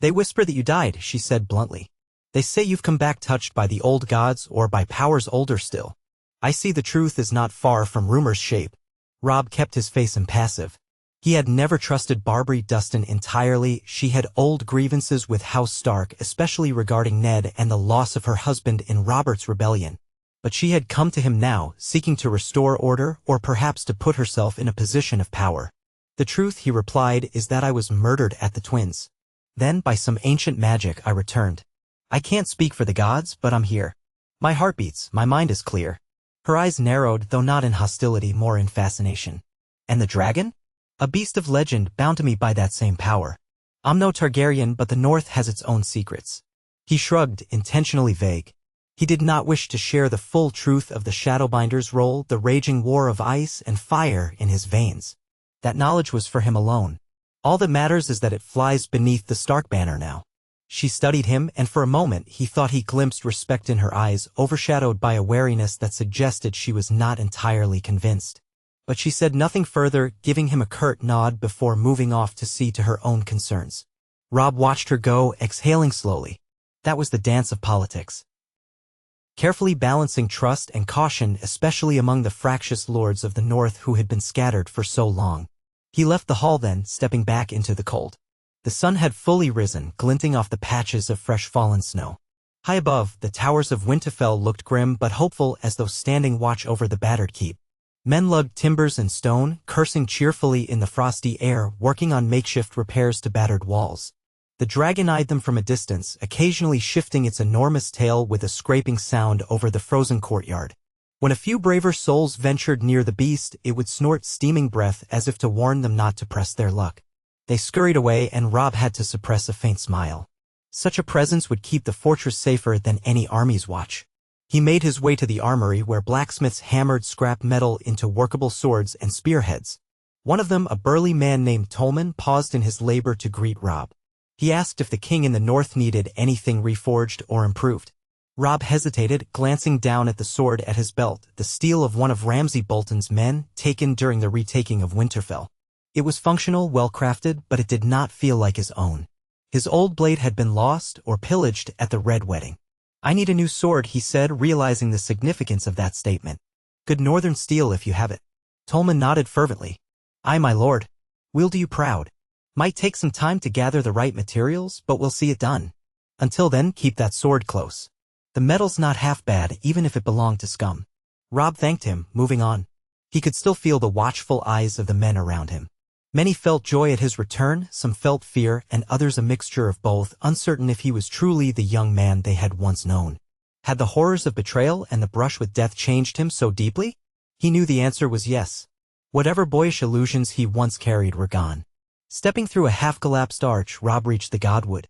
They whisper that you died, she said bluntly. They say you've come back touched by the old gods or by powers older still. I see the truth is not far from rumor's shape. Robb kept his face impassive. He had never trusted Barbary Dustin entirely. She had old grievances with House Stark, especially regarding Ned and the loss of her husband in Robert's rebellion. But she had come to him now, seeking to restore order or perhaps to put herself in a position of power. The truth, he replied, is that I was murdered at the Twins. Then, by some ancient magic, I returned. I can't speak for the gods, but I'm here. My heart beats, my mind is clear. Her eyes narrowed, though not in hostility, more in fascination. And the dragon? A beast of legend, bound to me by that same power. I'm no Targaryen, but the North has its own secrets. He shrugged, intentionally vague. He did not wish to share the full truth of the Shadowbinder's role, the raging war of ice and fire in his veins. That knowledge was for him alone. All that matters is that it flies beneath the Stark banner now. She studied him, and for a moment he thought he glimpsed respect in her eyes, overshadowed by a wariness that suggested she was not entirely convinced. But she said nothing further, giving him a curt nod before moving off to see to her own concerns. Robb watched her go, exhaling slowly. That was the dance of politics. Carefully balancing trust and caution, especially among the fractious lords of the North who had been scattered for so long. He left the hall then, stepping back into the cold. The sun had fully risen, glinting off the patches of fresh fallen snow. High above, the towers of Winterfell looked grim but hopeful as though standing watch over the battered keep. Men lugged timbers and stone, cursing cheerfully in the frosty air, working on makeshift repairs to battered walls. The dragon eyed them from a distance, occasionally shifting its enormous tail with a scraping sound over the frozen courtyard. When a few braver souls ventured near the beast, it would snort steaming breath as if to warn them not to press their luck. They scurried away and Robb had to suppress a faint smile. Such a presence would keep the fortress safer than any army's watch. He made his way to the armory where blacksmiths hammered scrap metal into workable swords and spearheads. One of them, a burly man named Tolman, paused in his labor to greet Robb. He asked if the king in the north needed anything reforged or improved. Robb hesitated, glancing down at the sword at his belt, the steel of one of Ramsay Bolton's men, taken during the retaking of Winterfell. It was functional, well-crafted, but it did not feel like his own. His old blade had been lost or pillaged at the Red Wedding. "I need a new sword," he said, realizing the significance of that statement. "Good northern steel if you have it." Tolman nodded fervently. "Aye, my lord. We'll do you proud. Might take some time to gather the right materials, but we'll see it done. Until then, keep that sword close. The metal's not half bad, even if it belonged to scum." Robb thanked him, moving on. He could still feel the watchful eyes of the men around him. Many felt joy at his return, some felt fear, and others a mixture of both, uncertain if he was truly the young man they had once known. Had the horrors of betrayal and the brush with death changed him so deeply? He knew the answer was yes. Whatever boyish illusions he once carried were gone. Stepping through a half-collapsed arch, Robb reached the godwood.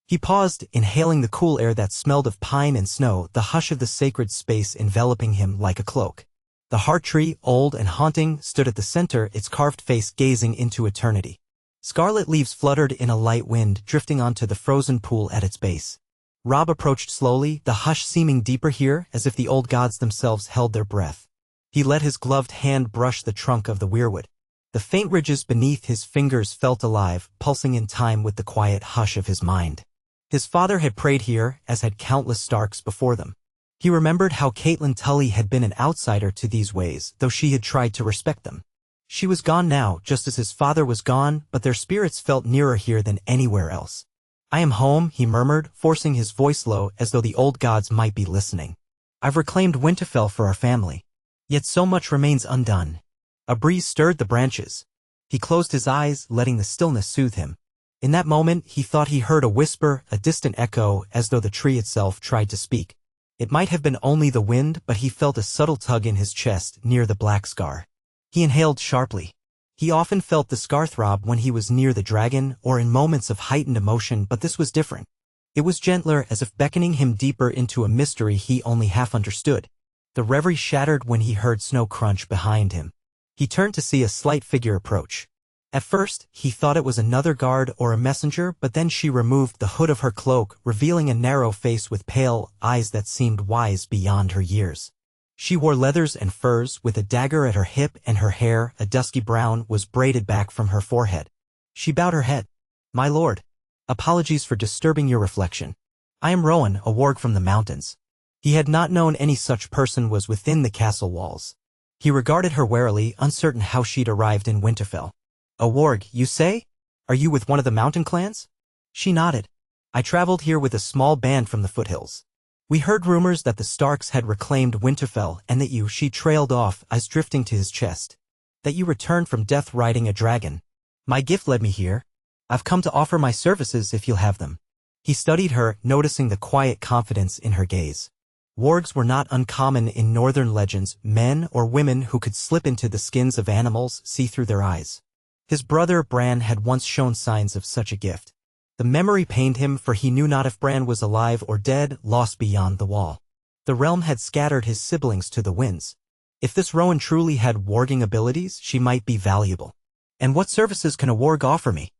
He paused, inhaling the cool air that smelled of pine and snow, the hush of the sacred space enveloping him like a cloak. The heart tree, old and haunting, stood at the center, its carved face gazing into eternity. Scarlet leaves fluttered in a light wind, drifting onto the frozen pool at its base. Robb approached slowly, the hush seeming deeper here, as if the old gods themselves held their breath. He let his gloved hand brush the trunk of the weirwood. The faint ridges beneath his fingers felt alive, pulsing in time with the quiet hush of his mind. His father had prayed here, as had countless Starks before them. He remembered how Catelyn Tully had been an outsider to these ways, though she had tried to respect them. She was gone now, just as his father was gone, but their spirits felt nearer here than anywhere else. "I am home," he murmured, forcing his voice low as though the old gods might be listening. "I've reclaimed Winterfell for our family. Yet so much remains undone." A breeze stirred the branches. He closed his eyes, letting the stillness soothe him. In that moment, he thought he heard a whisper, a distant echo, as though the tree itself tried to speak. It might have been only the wind, but he felt a subtle tug in his chest, near the black scar. He inhaled sharply. He often felt the scar throb when he was near the dragon, or in moments of heightened emotion, but this was different. It was gentler, as if beckoning him deeper into a mystery he only half understood. The reverie shattered when he heard snow crunch behind him. He turned to see a slight figure approach. At first, he thought it was another guard or a messenger, but then she removed the hood of her cloak, revealing a narrow face with pale eyes that seemed wise beyond her years. She wore leathers and furs, with a dagger at her hip, and her hair, a dusky brown, was braided back from her forehead. She bowed her head. "My lord. Apologies for disturbing your reflection. I am Rowan, a warg from the mountains." He had not known any such person was within the castle walls. He regarded her warily, uncertain how she'd arrived in Winterfell. "A warg, you say? Are you with one of the mountain clans?" She nodded. "I traveled here with a small band from the foothills. We heard rumors that the Starks had reclaimed Winterfell and that she trailed off, eyes drifting to his chest. That you returned from death riding a dragon. My gift led me here. I've come to offer my services if you'll have them." He studied her, noticing the quiet confidence in her gaze. Wargs were not uncommon in northern legends, men or women who could slip into the skins of animals, see through their eyes. His brother Bran had once shown signs of such a gift. The memory pained him, for he knew not if Bran was alive or dead, lost beyond the wall. The realm had scattered his siblings to the winds. If this Rowan truly had warging abilities, she might be valuable. "And what services can a warg offer me?"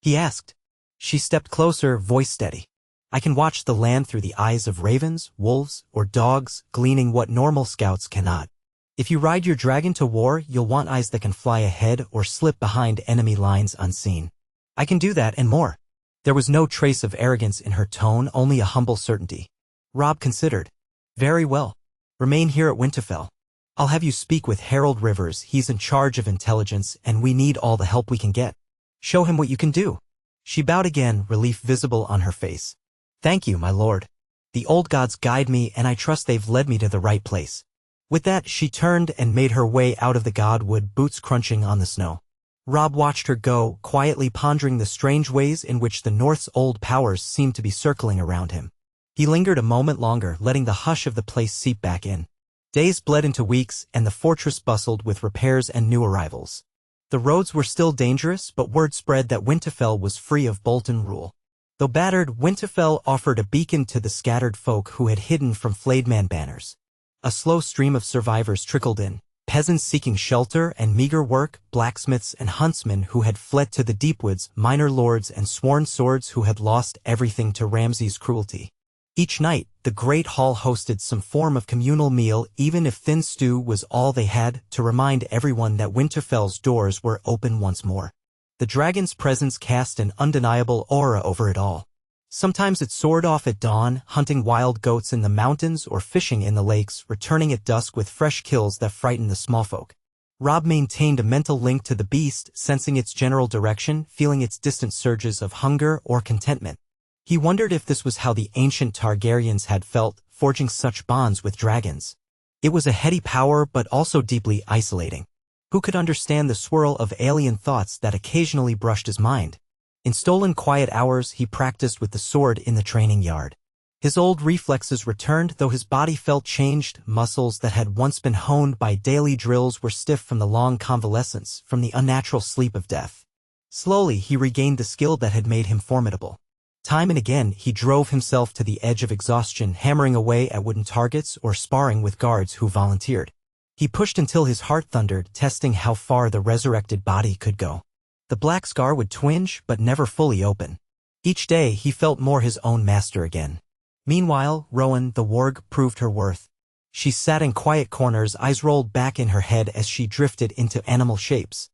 he asked. She stepped closer, voice steady. "I can watch the land through the eyes of ravens, wolves, or dogs, gleaning what normal scouts cannot. If you ride your dragon to war, you'll want eyes that can fly ahead or slip behind enemy lines unseen. I can do that and more." There was no trace of arrogance in her tone, only a humble certainty. Robb considered. "Very well. Remain here at Winterfell. I'll have you speak with Harold Rivers. He's in charge of intelligence, and we need all the help we can get. Show him what you can do." She bowed again, relief visible on her face. "Thank you, my lord." The old gods guide me and I trust they've led me to the right place. With that, she turned and made her way out of the godwood, boots crunching on the snow. Robb watched her go, quietly pondering the strange ways in which the North's old powers seemed to be circling around him. He lingered a moment longer, letting the hush of the place seep back in. Days bled into weeks, and the fortress bustled with repairs and new arrivals. The roads were still dangerous, but word spread that Winterfell was free of Bolton rule. Though battered, Winterfell offered a beacon to the scattered folk who had hidden from flayed-man banners. A slow stream of survivors trickled in, peasants seeking shelter and meager work, blacksmiths and huntsmen who had fled to the deep woods, minor lords and sworn swords who had lost everything to Ramsay's cruelty. Each night, the great hall hosted some form of communal meal, even if thin stew was all they had, to remind everyone that Winterfell's doors were open once more. The dragon's presence cast an undeniable aura over it all. Sometimes it soared off at dawn, hunting wild goats in the mountains or fishing in the lakes, returning at dusk with fresh kills that frightened the small folk. Robb maintained a mental link to the beast, sensing its general direction, feeling its distant surges of hunger or contentment. He wondered if this was how the ancient Targaryens had felt, forging such bonds with dragons. It was a heady power but also deeply isolating. Who could understand the swirl of alien thoughts that occasionally brushed his mind? In stolen quiet hours, he practiced with the sword in the training yard. His old reflexes returned, though his body felt changed. Muscles that had once been honed by daily drills were stiff from the long convalescence, from the unnatural sleep of death. Slowly, he regained the skill that had made him formidable. Time and again, he drove himself to the edge of exhaustion, hammering away at wooden targets or sparring with guards who volunteered. He pushed until his heart thundered, testing how far the resurrected body could go. The black scar would twinge, but never fully open. Each day, he felt more his own master again. Meanwhile, Rowan, the warg, proved her worth. She sat in quiet corners, eyes rolled back in her head as she drifted into animal shapes.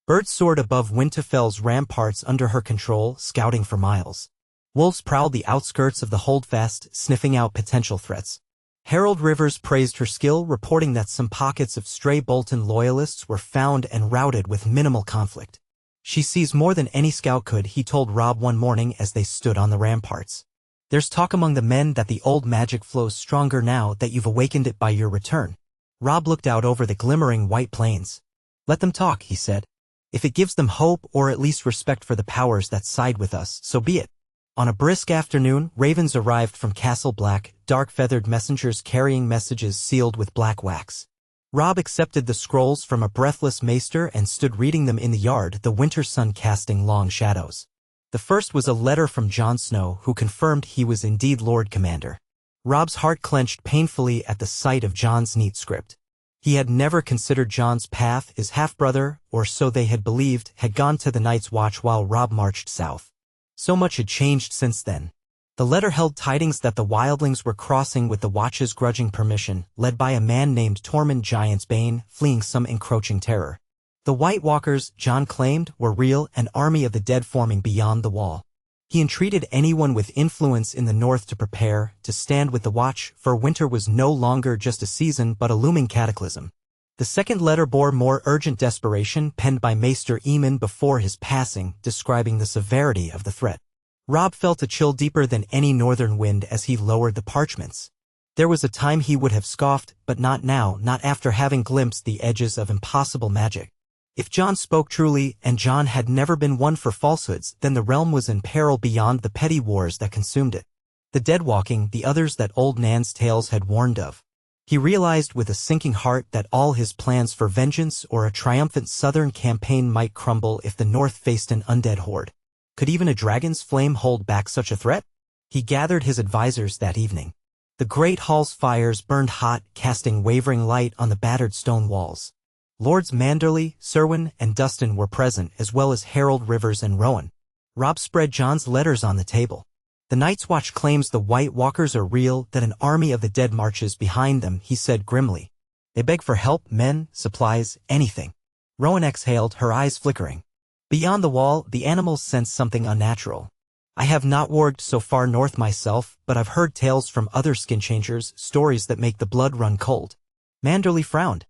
Birds soared above Winterfell's ramparts under her control, scouting for miles. Wolves prowled the outskirts of the holdfast, sniffing out potential threats. Herald Rivers praised her skill, reporting that some pockets of stray Bolton loyalists were found and routed with minimal conflict. She sees more than any scout could, he told Robb one morning as they stood on the ramparts. There's talk among the men that the old magic flows stronger now that you've awakened it by your return. Robb looked out over the glimmering white plains. Let them talk, he said. If it gives them hope or at least respect for the powers that side with us, so be it. On a brisk afternoon, ravens arrived from Castle Black, dark-feathered messengers carrying messages sealed with black wax. Robb accepted the scrolls from a breathless maester and stood reading them in the yard, the winter sun casting long shadows. The first was a letter from Jon Snow, who confirmed he was indeed Lord Commander. Robb's heart clenched painfully at the sight of Jon's neat script. He had never considered Jon's path. His half-brother, or so they had believed, had gone to the Night's Watch while Robb marched south. So much had changed since then. The letter held tidings that the wildlings were crossing with the Watch's grudging permission, led by a man named Tormund Giantsbane, fleeing some encroaching terror. The White Walkers, Jon claimed, were real, an army of the dead forming beyond the wall. He entreated anyone with influence in the north to prepare, to stand with the Watch, for winter was no longer just a season but a looming cataclysm. The second letter bore more urgent desperation, penned by Maester Aemon before his passing, describing the severity of the threat. Robb felt a chill deeper than any northern wind as he lowered the parchments. There was a time he would have scoffed, but not now, not after having glimpsed the edges of impossible magic. If Jon spoke truly, and Jon had never been one for falsehoods, then the realm was in peril beyond the petty wars that consumed it. The dead walking, the others that old Nan's tales had warned of. He realized with a sinking heart that all his plans for vengeance or a triumphant southern campaign might crumble if the north faced an undead horde. Could even a dragon's flame hold back such a threat? He gathered his advisors that evening. The great hall's fires burned hot, casting wavering light on the battered stone walls. Lords Manderly, Serwyn, and Dustin were present, as well as Herald Rivers and Rowan. Robb spread Jon's letters on the table. The Night's Watch claims the White Walkers are real, that an army of the dead marches behind them, he said grimly. They beg for help, men, supplies, anything. Rowan exhaled, her eyes flickering. Beyond the wall, the animals sensed something unnatural. I have not warged so far north myself, but I've heard tales from other skin changers, stories that make the blood run cold. Manderly frowned.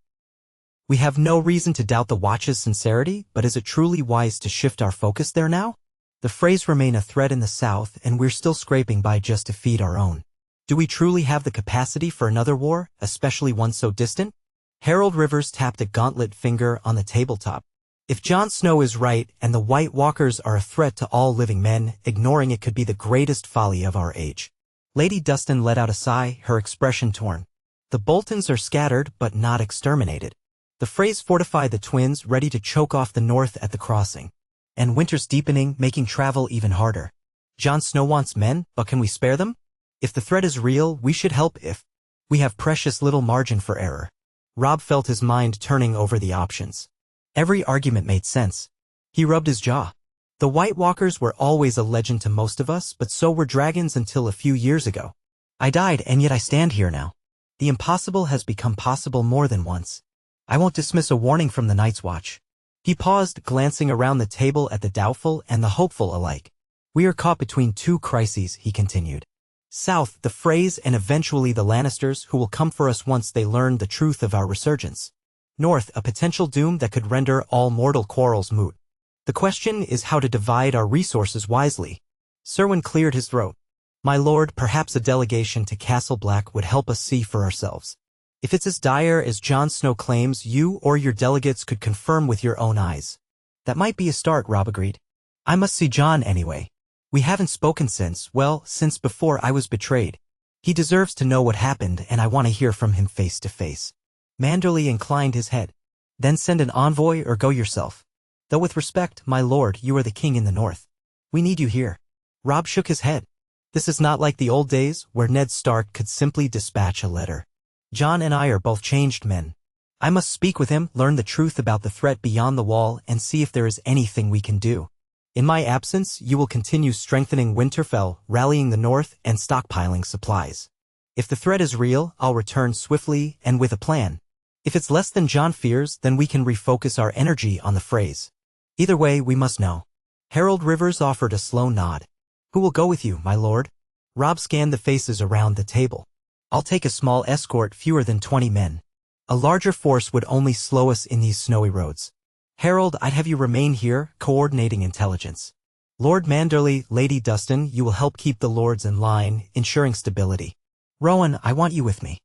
We have no reason to doubt the Watch's sincerity, but is it truly wise to shift our focus there now? The Freys remain a threat in the south, and we're still scraping by just to feed our own. Do we truly have the capacity for another war, especially one so distant? Harold Rivers tapped a gauntlet finger on the tabletop. If Jon Snow is right and the White Walkers are a threat to all living men, ignoring it could be the greatest folly of our age. Lady Dustin let out a sigh, her expression torn. The Boltons are scattered but not exterminated. The Freys fortify the twins, ready to choke off the North at the crossing. And winter's deepening, making travel even harder. Jon Snow wants men, but can we spare them? If the threat is real, we should help. If we have precious little margin for error. Robb felt his mind turning over the options. Every argument made sense. He rubbed his jaw. The White Walkers were always a legend to most of us, but so were dragons until a few years ago. I died, and yet I stand here now. The impossible has become possible more than once. I won't dismiss a warning from the Night's Watch. He paused, glancing around the table at the doubtful and the hopeful alike. We are caught between two crises, he continued. South, the Freys and eventually the Lannisters, who will come for us once they learn the truth of our resurgence. North, a potential doom that could render all mortal quarrels moot. The question is how to divide our resources wisely. Serwyn cleared his throat. My lord, perhaps a delegation to Castle Black would help us see for ourselves. If it's as dire as Jon Snow claims, you or your delegates could confirm with your own eyes. That might be a start, Robb agreed. I must see Jon anyway. We haven't spoken since before I was betrayed. He deserves to know what happened, and I want to hear from him face to face. Manderley inclined his head. Then send an envoy or go yourself. Though with respect, my lord, you are the king in the north. We need you here. Robb shook his head. This is not like the old days, where Ned Stark could simply dispatch a letter. Jon and I are both changed men. I must speak with him, learn the truth about the threat beyond the wall, and see if there is anything we can do. In my absence, you will continue strengthening Winterfell, rallying the north, and stockpiling supplies. If the threat is real, I'll return swiftly and with a plan. If it's less than Jon fears, then we can refocus our energy on the Freys. Either way, we must know. Harold Rivers offered a slow nod. Who will go with you, my lord? Robb scanned the faces around the table. I'll take a small escort, fewer than 20 men. A larger force would only slow us in these snowy roads. Harold, I'd have you remain here, coordinating intelligence. Lord Manderley, Lady Dustin, you will help keep the lords in line, ensuring stability. Rowan, I want you with me.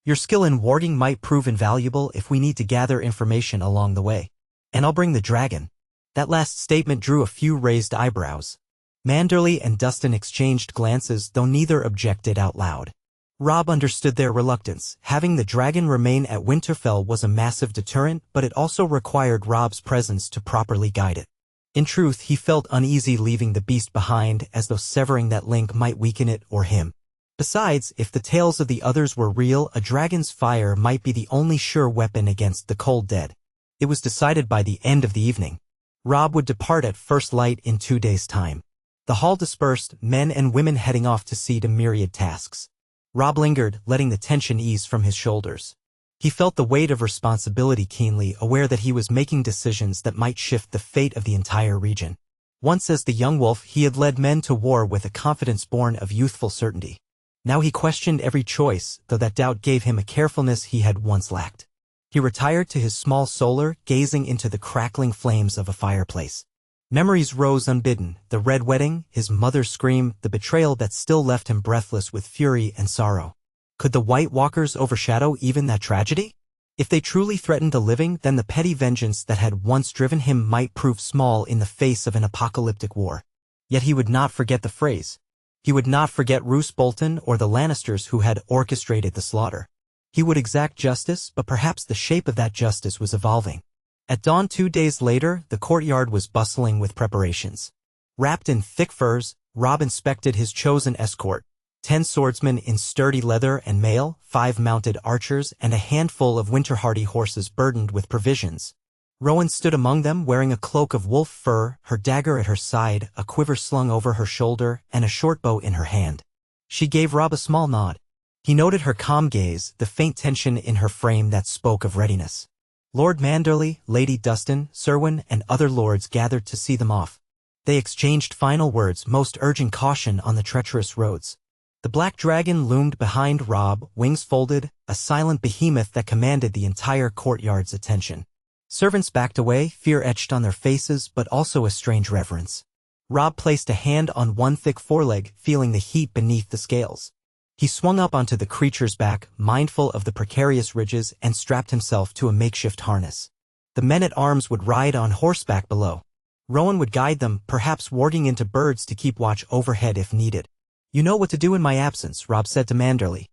Your skill in warding might prove invaluable if we need to gather information along the way. And I'll bring the dragon. That last statement drew a few raised eyebrows. Manderley and Dustin exchanged glances, though neither objected out loud. Robb understood their reluctance. Having the dragon remain at Winterfell was a massive deterrent, but it also required Robb's presence to properly guide it. In truth, he felt uneasy leaving the beast behind, as though severing that link might weaken it or him. Besides, if the tales of the others were real, a dragon's fire might be the only sure weapon against the cold dead. It was decided by the end of the evening. Robb would depart at first light in 2 days' time. The hall dispersed, men and women heading off to see to myriad tasks. Robb lingered, letting the tension ease from his shoulders. He felt the weight of responsibility keenly, aware that he was making decisions that might shift the fate of the entire region. Once as the young wolf, he had led men to war with a confidence born of youthful certainty. Now he questioned every choice, though that doubt gave him a carefulness he had once lacked. He retired to his small solar, gazing into the crackling flames of a fireplace. Memories rose unbidden, the red wedding, his mother's scream, the betrayal that still left him breathless with fury and sorrow. Could the White Walkers overshadow even that tragedy? If they truly threatened the living, then the petty vengeance that had once driven him might prove small in the face of an apocalyptic war. Yet he would not forget the phrase. He would not forget Roose Bolton or the Lannisters who had orchestrated the slaughter. He would exact justice, but perhaps the shape of that justice was evolving. At dawn 2 days later, the courtyard was bustling with preparations. Wrapped in thick furs, Robb inspected his chosen escort, 10 swordsmen in sturdy leather and mail, 5 mounted archers, and a handful of winter-hardy horses burdened with provisions. Rowan stood among them wearing a cloak of wolf fur, her dagger at her side, a quiver slung over her shoulder, and a short bow in her hand. She gave Robb a small nod. He noted her calm gaze, the faint tension in her frame that spoke of readiness. Lord Manderley, Lady Dustin, Serwyn, and other lords gathered to see them off. They exchanged final words, most urging caution on the treacherous roads. The black dragon loomed behind Robb, wings folded, a silent behemoth that commanded the entire courtyard's attention. Servants backed away, fear etched on their faces, but also a strange reverence. Robb placed a hand on one thick foreleg, feeling the heat beneath the scales. He swung up onto the creature's back, mindful of the precarious ridges, and strapped himself to a makeshift harness. The men-at-arms would ride on horseback below. Rowan would guide them, perhaps warging into birds to keep watch overhead if needed. "You know what to do in my absence," Robb said to Manderley.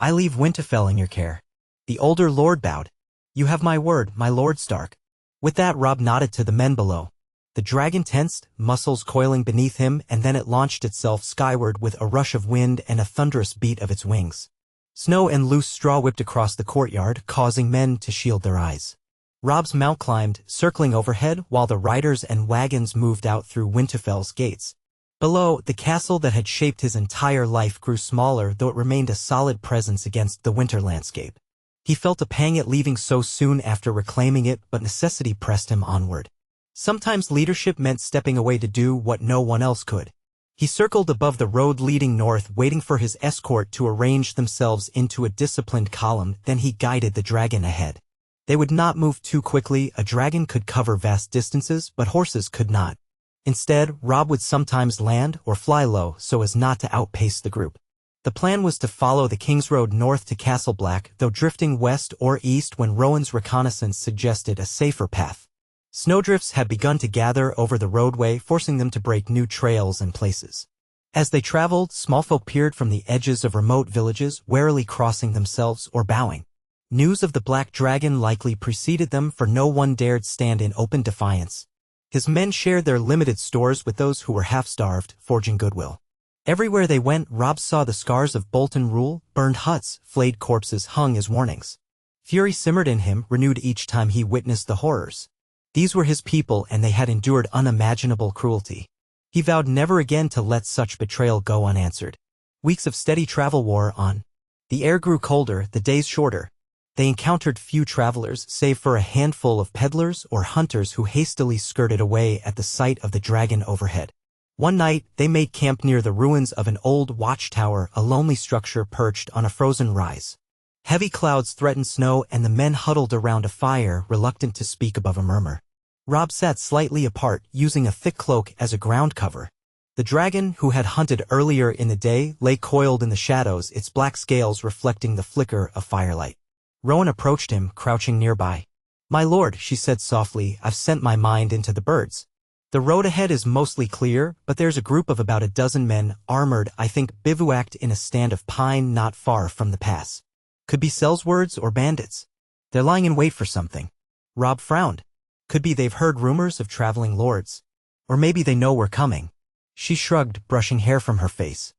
"I leave Winterfell in your care." The older lord bowed. "You have my word, my Lord Stark." With that, Robb nodded to the men below. The dragon tensed, muscles coiling beneath him, and then it launched itself skyward with a rush of wind and a thunderous beat of its wings. Snow and loose straw whipped across the courtyard, causing men to shield their eyes. Robb's mount climbed, circling overhead, while the riders and wagons moved out through Winterfell's gates. Below, the castle that had shaped his entire life grew smaller, though it remained a solid presence against the winter landscape. He felt a pang at leaving so soon after reclaiming it, but necessity pressed him onward. Sometimes leadership meant stepping away to do what no one else could. He circled above the road leading north, waiting for his escort to arrange themselves into a disciplined column, then he guided the dragon ahead. They would not move too quickly. A dragon could cover vast distances, but horses could not. Instead, Robb would sometimes land or fly low so as not to outpace the group. The plan was to follow the King's Road north to Castle Black, though drifting west or east when Rowan's reconnaissance suggested a safer path. Snowdrifts had begun to gather over the roadway, forcing them to break new trails and places. As they traveled, small folk peered from the edges of remote villages, warily crossing themselves or bowing. News of the Black Dragon likely preceded them, for no one dared stand in open defiance. His men shared their limited stores with those who were half-starved, forging goodwill. Everywhere they went, Robb saw the scars of Bolton rule, burned huts, flayed corpses hung as warnings. Fury simmered in him, renewed each time he witnessed the horrors. These were his people, and they had endured unimaginable cruelty. He vowed never again to let such betrayal go unanswered. Weeks of steady travel wore on. The air grew colder, the days shorter. They encountered few travelers, save for a handful of peddlers or hunters who hastily skirted away at the sight of the dragon overhead. One night, they made camp near the ruins of an old watchtower, a lonely structure perched on a frozen rise. Heavy clouds threatened snow, and the men huddled around a fire, reluctant to speak above a murmur. Robb sat slightly apart, using a thick cloak as a ground cover. The dragon, who had hunted earlier in the day, lay coiled in the shadows, its black scales reflecting the flicker of firelight. Rowan approached him, crouching nearby. "My lord," she said softly, "I've sent my mind into the birds. The road ahead is mostly clear, but there's a group of about a dozen men, armored, I think, bivouacked in a stand of pine not far from the pass. Could be Sellswords or bandits. They're lying in wait for something." Robb frowned. "Could be they've heard rumors of traveling lords. Or maybe they know we're coming." She shrugged, brushing hair from her face.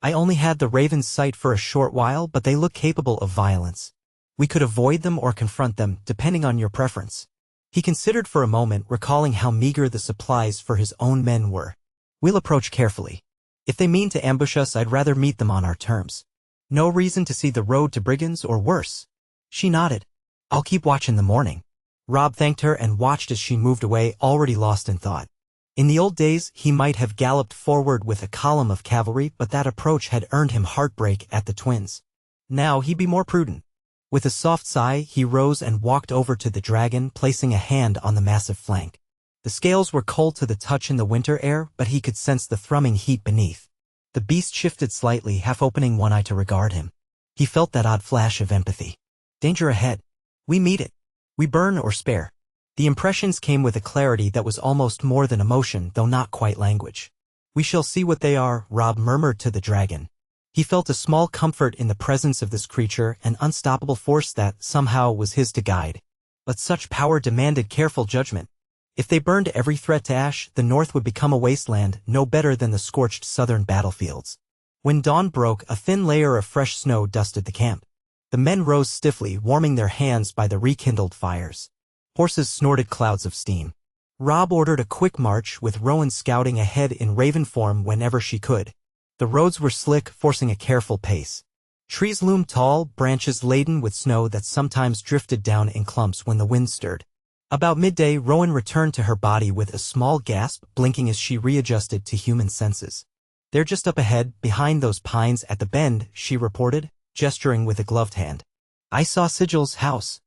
"I only had the Raven's sight for a short while, but they look capable of violence. We could avoid them or confront them, depending on your preference." He considered for a moment, recalling how meager the supplies for his own men were. "We'll approach carefully. If they mean to ambush us, I'd rather meet them on our terms. No reason to see the road to brigands or worse." She nodded. "I'll keep watch in the morning." Robb thanked her and watched as she moved away, already lost in thought. In the old days, he might have galloped forward with a column of cavalry, but that approach had earned him heartbreak at the twins. Now he'd be more prudent. With a soft sigh, he rose and walked over to the dragon, placing a hand on the massive flank. The scales were cold to the touch in the winter air, but he could sense the thrumming heat beneath. The beast shifted slightly, half opening one eye to regard him. He felt that odd flash of empathy. "Danger ahead. We meet it. We burn or spare." The impressions came with a clarity that was almost more than emotion, though not quite language. "We shall see what they are," Robb murmured to the dragon. He felt a small comfort in the presence of this creature, an unstoppable force that, somehow, was his to guide. But such power demanded careful judgment. If they burned every threat to ash, the north would become a wasteland, no better than the scorched southern battlefields. When dawn broke, a thin layer of fresh snow dusted the camp. The men rose stiffly, warming their hands by the rekindled fires. Horses snorted clouds of steam. Robb ordered a quick march, with Rowan scouting ahead in raven form whenever she could. The roads were slick, forcing a careful pace. Trees loomed tall, branches laden with snow that sometimes drifted down in clumps when the wind stirred. About midday, Rowan returned to her body with a small gasp, blinking as she readjusted to human senses. "They're just up ahead, behind those pines at the bend," she reported, gesturing with a gloved hand. "I saw Sigil's house.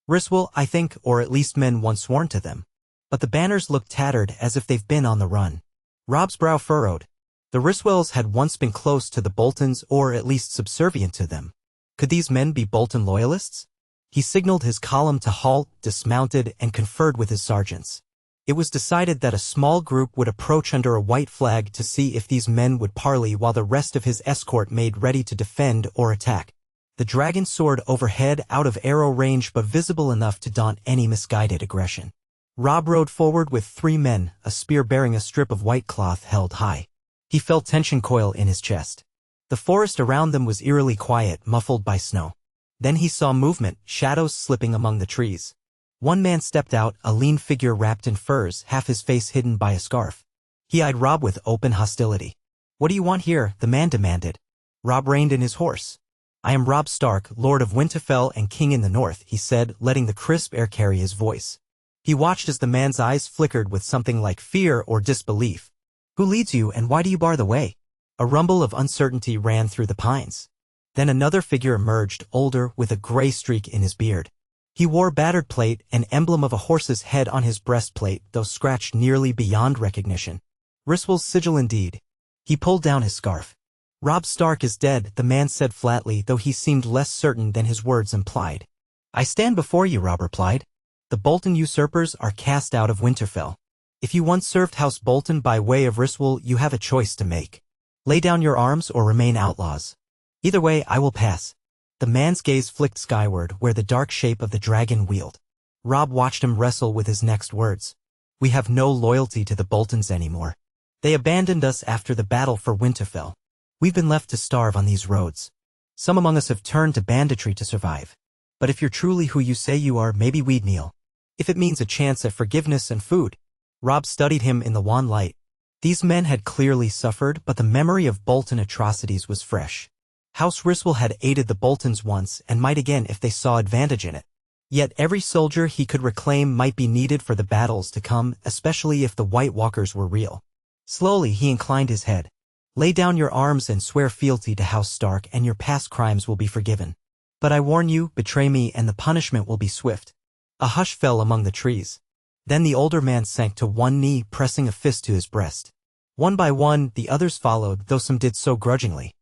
Riswell, I think, or at least men once sworn to them. But the banners look tattered, as if they've been on the run." Robb's brow furrowed. The Riswells had once been close to the Boltons or at least subservient to them. Could these men be Bolton loyalists? He signaled his column to halt, dismounted, and conferred with his sergeants. It was decided that a small group would approach under a white flag to see if these men would parley while the rest of his escort made ready to defend or attack. The dragon soared overhead out of arrow range but visible enough to daunt any misguided aggression. Robb rode forward with 3 men, a spear bearing a strip of white cloth held high. He felt tension coil in his chest. The forest around them was eerily quiet, muffled by snow. Then he saw movement, shadows slipping among the trees. One man stepped out, a lean figure wrapped in furs, half his face hidden by a scarf. He eyed Robb with open hostility. "What do you want here?" the man demanded. Robb reined in his horse. "I am Robb Stark, Lord of Winterfell and King in the North," he said, letting the crisp air carry his voice. He watched as the man's eyes flickered with something like fear or disbelief. "Who leads you and why do you bar the way?" A rumble of uncertainty ran through the pines. Then another figure emerged, older, with a gray streak in his beard. He wore battered plate, an emblem of a horse's head on his breastplate, though scratched nearly beyond recognition. Riswell's sigil indeed. He pulled down his scarf. "Robb Stark is dead," the man said flatly, though he seemed less certain than his words implied. "I stand before you," Robb replied. "The Bolton usurpers are cast out of Winterfell. If you once served House Bolton by way of Riswell, you have a choice to make. Lay down your arms or remain outlaws. Either way, I will pass." The man's gaze flicked skyward, where the dark shape of the dragon wheeled. Robb watched him wrestle with his next words. "We have no loyalty to the Boltons anymore. They abandoned us after the battle for Winterfell. We've been left to starve on these roads. Some among us have turned to banditry to survive. But if you're truly who you say you are, maybe we'd kneel. If it means a chance at forgiveness and food." Robb studied him in the wan light. These men had clearly suffered, but the memory of Bolton atrocities was fresh. House Riswell had aided the Boltons once and might again if they saw advantage in it. Yet every soldier he could reclaim might be needed for the battles to come, especially if the White Walkers were real. Slowly he inclined his head. "Lay down your arms and swear fealty to House Stark, and your past crimes will be forgiven. But I warn you, betray me and the punishment will be swift." A hush fell among the trees. Then the older man sank to one knee, pressing a fist to his breast. One by one, the others followed, though some did so grudgingly.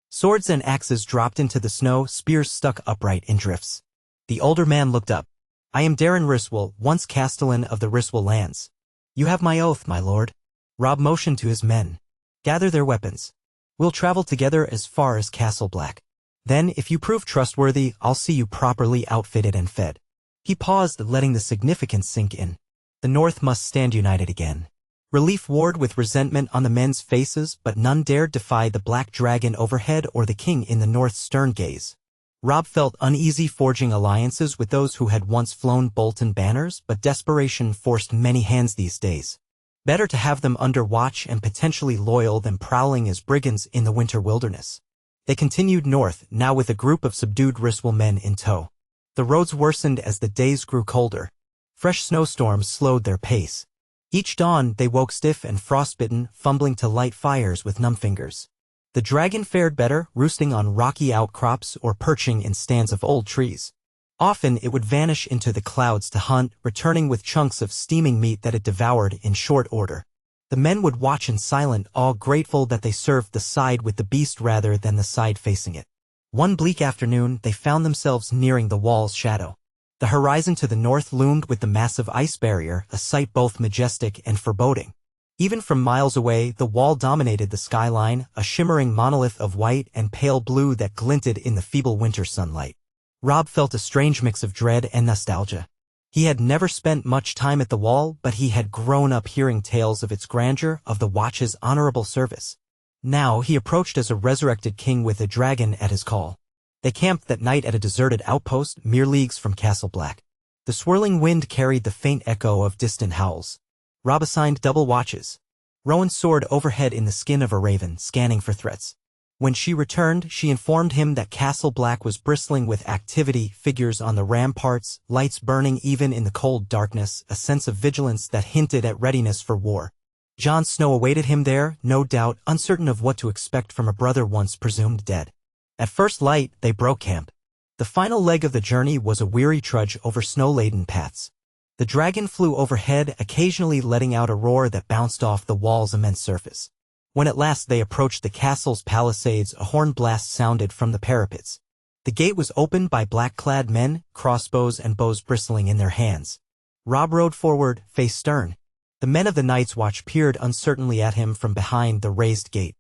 Swords and axes dropped into the snow, spears stuck upright in drifts. The older man looked up. "I am Darren Riswell, once castellan of the Riswell lands. You have my oath, my lord." Robb motioned to his men. "Gather their weapons. We'll travel together as far as Castle Black. Then, if you prove trustworthy, I'll see you properly outfitted and fed." He paused, letting the significance sink in. The North must stand united again. Relief warred with resentment on the men's faces, but none dared defy the black dragon overhead or the king in the North's stern gaze. Robb felt uneasy forging alliances with those who had once flown Bolton banners, but desperation forced many hands these days. Better to have them under watch and potentially loyal than prowling as brigands in the winter wilderness. They continued north, now with a group of subdued Riswell men in tow. The roads worsened as the days grew colder. Fresh snowstorms slowed their pace. Each dawn, they woke stiff and frostbitten, fumbling to light fires with numb fingers. The dragon fared better, roosting on rocky outcrops or perching in stands of old trees. Often it would vanish into the clouds to hunt, returning with chunks of steaming meat that it devoured in short order. The men would watch in silent awe, grateful that they served the side with the beast rather than the side facing it. One bleak afternoon, they found themselves nearing the wall's shadow. The horizon to the north loomed with the massive ice barrier, a sight both majestic and foreboding. Even from miles away, the wall dominated the skyline, a shimmering monolith of white and pale blue that glinted in the feeble winter sunlight. Robb felt a strange mix of dread and nostalgia. He had never spent much time at the wall, but he had grown up hearing tales of its grandeur, of the Watch's honorable service. Now he approached as a resurrected king with a dragon at his call. They camped that night at a deserted outpost, mere leagues from Castle Black. The swirling wind carried the faint echo of distant howls. Robb assigned double watches. Rowan soared overhead in the skin of a raven, scanning for threats. When she returned, she informed him that Castle Black was bristling with activity, figures on the ramparts, lights burning even in the cold darkness, a sense of vigilance that hinted at readiness for war. Jon Snow awaited him there, no doubt, uncertain of what to expect from a brother once presumed dead. At first light, they broke camp. The final leg of the journey was a weary trudge over snow-laden paths. The dragon flew overhead, occasionally letting out a roar that bounced off the wall's immense surface. When at last they approached the castle's palisades, a horn blast sounded from the parapets. The gate was opened by black-clad men, crossbows and bows bristling in their hands. Robb rode forward, face stern. The men of the Night's Watch peered uncertainly at him from behind the raised gate.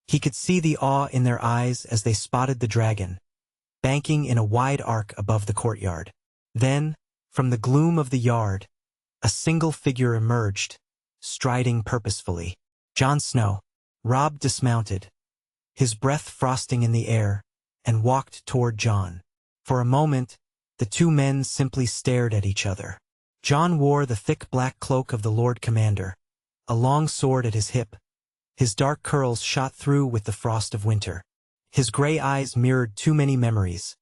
He could see the awe in their eyes as they spotted the dragon, banking in a wide arc above the courtyard. Then, from the gloom of the yard, a single figure emerged, striding purposefully. Jon Snow. Robb dismounted, his breath frosting in the air, and walked toward Jon. For a moment, the two men simply stared at each other. Jon wore the thick black cloak of the Lord Commander, a long sword at his hip. His dark curls shot through with the frost of winter. His gray eyes mirrored too many memories,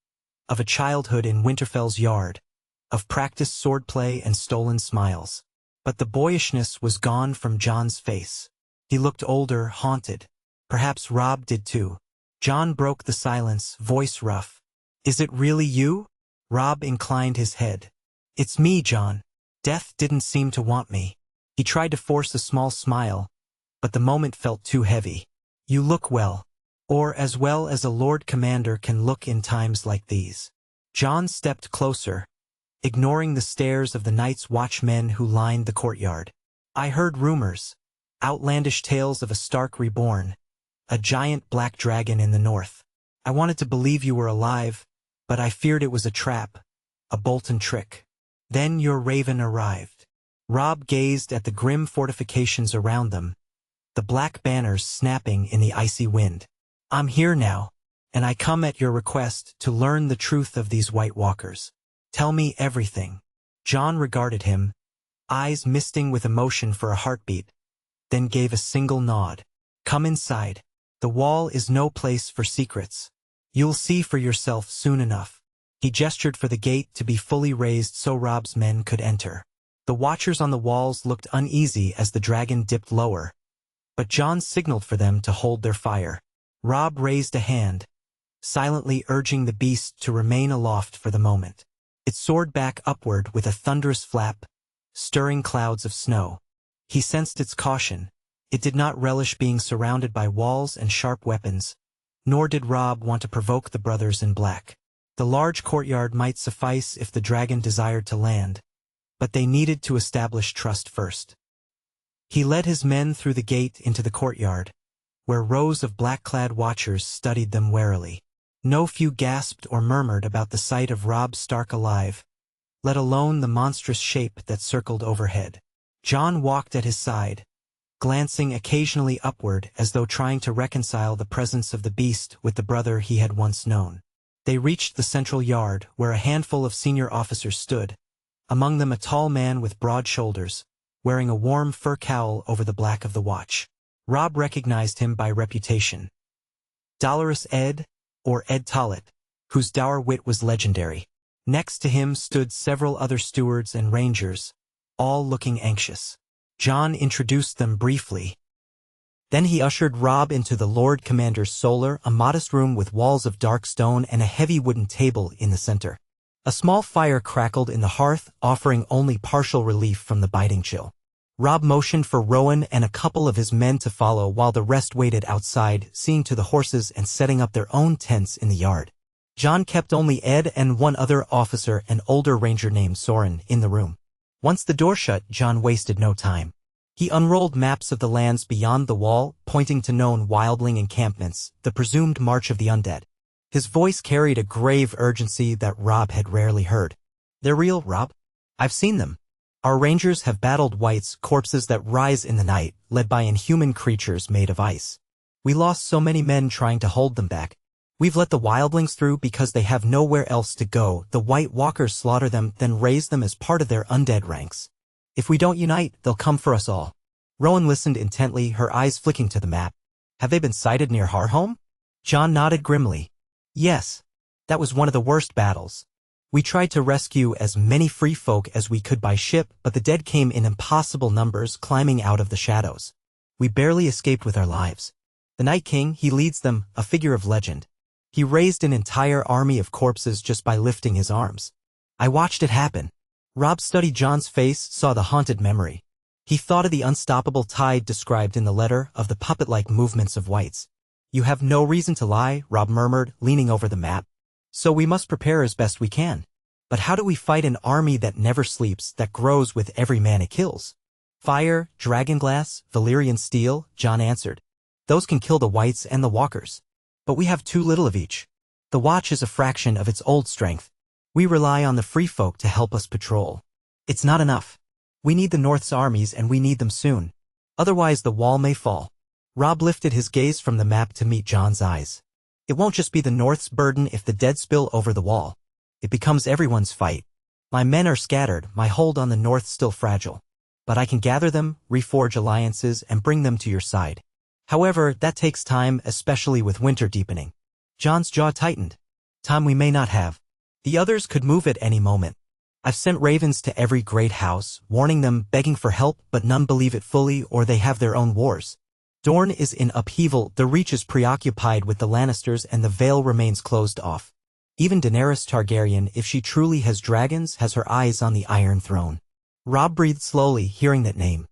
of a childhood in Winterfell's yard, of practiced swordplay and stolen smiles. But the boyishness was gone from Jon's face. He looked older, haunted. Perhaps Robb did too. Jon broke the silence, voice rough. "Is it really you?" Robb inclined his head. "It's me, Jon. Death didn't seem to want me." He tried to force a small smile, but the moment felt too heavy. "You look well. Or as well as a Lord Commander can look in times like these." Jon stepped closer, ignoring the stares of the Night's Watch men who lined the courtyard. "I heard rumors, outlandish tales of a Stark reborn, a giant black dragon in the north. I wanted to believe you were alive, but I feared it was a trap, a Bolton trick. Then your raven arrived." Robb gazed at the grim fortifications around them, the black banners snapping in the icy wind. "I'm here now, and I come at your request to learn the truth of these White Walkers. Tell me everything." Jon regarded him, eyes misting with emotion for a heartbeat, then gave a single nod. "Come inside. The wall is no place for secrets. You'll see for yourself soon enough." He gestured for the gate to be fully raised so Robb's men could enter. The watchers on the walls looked uneasy as the dragon dipped lower, but Jon signaled for them to hold their fire. Robb raised a hand, silently urging the beast to remain aloft for the moment. It soared back upward with a thunderous flap, stirring clouds of snow. He sensed its caution. It did not relish being surrounded by walls and sharp weapons, nor did Robb want to provoke the brothers in black. The large courtyard might suffice if the dragon desired to land, but they needed to establish trust first. He led his men through the gate into the courtyard, where rows of black-clad watchers studied them warily. No few gasped or murmured about the sight of Robb Stark alive, let alone the monstrous shape that circled overhead. Jon walked at his side, glancing occasionally upward as though trying to reconcile the presence of the beast with the brother he had once known. They reached the central yard, where a handful of senior officers stood, among them a tall man with broad shoulders, wearing a warm fur cowl over the black of the watch. Robb recognized him by reputation. Dolorous Ed, or Ed Tollett, whose dour wit was legendary. Next to him stood several other stewards and rangers, all looking anxious. Jon introduced them briefly. Then he ushered Robb into the Lord Commander's solar, a modest room with walls of dark stone and a heavy wooden table in the center. A small fire crackled in the hearth, offering only partial relief from the biting chill. Robb motioned for Rowan and a couple of his men to follow while the rest waited outside, seeing to the horses and setting up their own tents in the yard. Jon kept only Ed and one other officer, an older ranger named Soren, in the room. Once the door shut, Jon wasted no time. He unrolled maps of the lands beyond the wall, pointing to known wildling encampments, the presumed march of the undead. His voice carried a grave urgency that Robb had rarely heard. "They're real, Robb. I've seen them. Our rangers have battled wights, corpses that rise in the night, led by inhuman creatures made of ice. We lost so many men trying to hold them back. We've let the wildlings through because they have nowhere else to go. The White Walkers slaughter them, then raise them as part of their undead ranks. If we don't unite, they'll come for us all." Rowan listened intently, her eyes flicking to the map. "Have they been sighted near Harholm?" Jon nodded grimly. "Yes. That was one of the worst battles. We tried to rescue as many free folk as we could by ship, but the dead came in impossible numbers, climbing out of the shadows. We barely escaped with our lives. The Night King, he leads them, a figure of legend. He raised an entire army of corpses just by lifting his arms. I watched it happen." Robb studied Jon's face, saw the haunted memory. He thought of the unstoppable tide described in the letter, of the puppet-like movements of whites. You have no reason to lie, Robb murmured, leaning over the map. So we must prepare as best we can. But how do we fight an army that never sleeps, that grows with every man it kills? Fire, dragonglass, Valyrian steel, Jon answered. Those can kill the whites and the walkers. But we have too little of each. The watch is a fraction of its old strength. We rely on the free folk to help us patrol. It's not enough. We need the North's armies and we need them soon. Otherwise the wall may fall. Robb lifted his gaze from the map to meet Jon's eyes. It won't just be the North's burden if the dead spill over the wall. It becomes everyone's fight. My men are scattered, my hold on the North still fragile. But I can gather them, reforge alliances, and bring them to your side. However, that takes time, especially with winter deepening. Jon's jaw tightened. Time we may not have. The others could move at any moment. I've sent ravens to every great house, warning them, begging for help, but none believe it fully or they have their own wars. Dorne is in upheaval, the Reach is preoccupied with the Lannisters and the Vale remains closed off. Even Daenerys Targaryen, if she truly has dragons, has her eyes on the Iron Throne. Robb breathed slowly, hearing that name.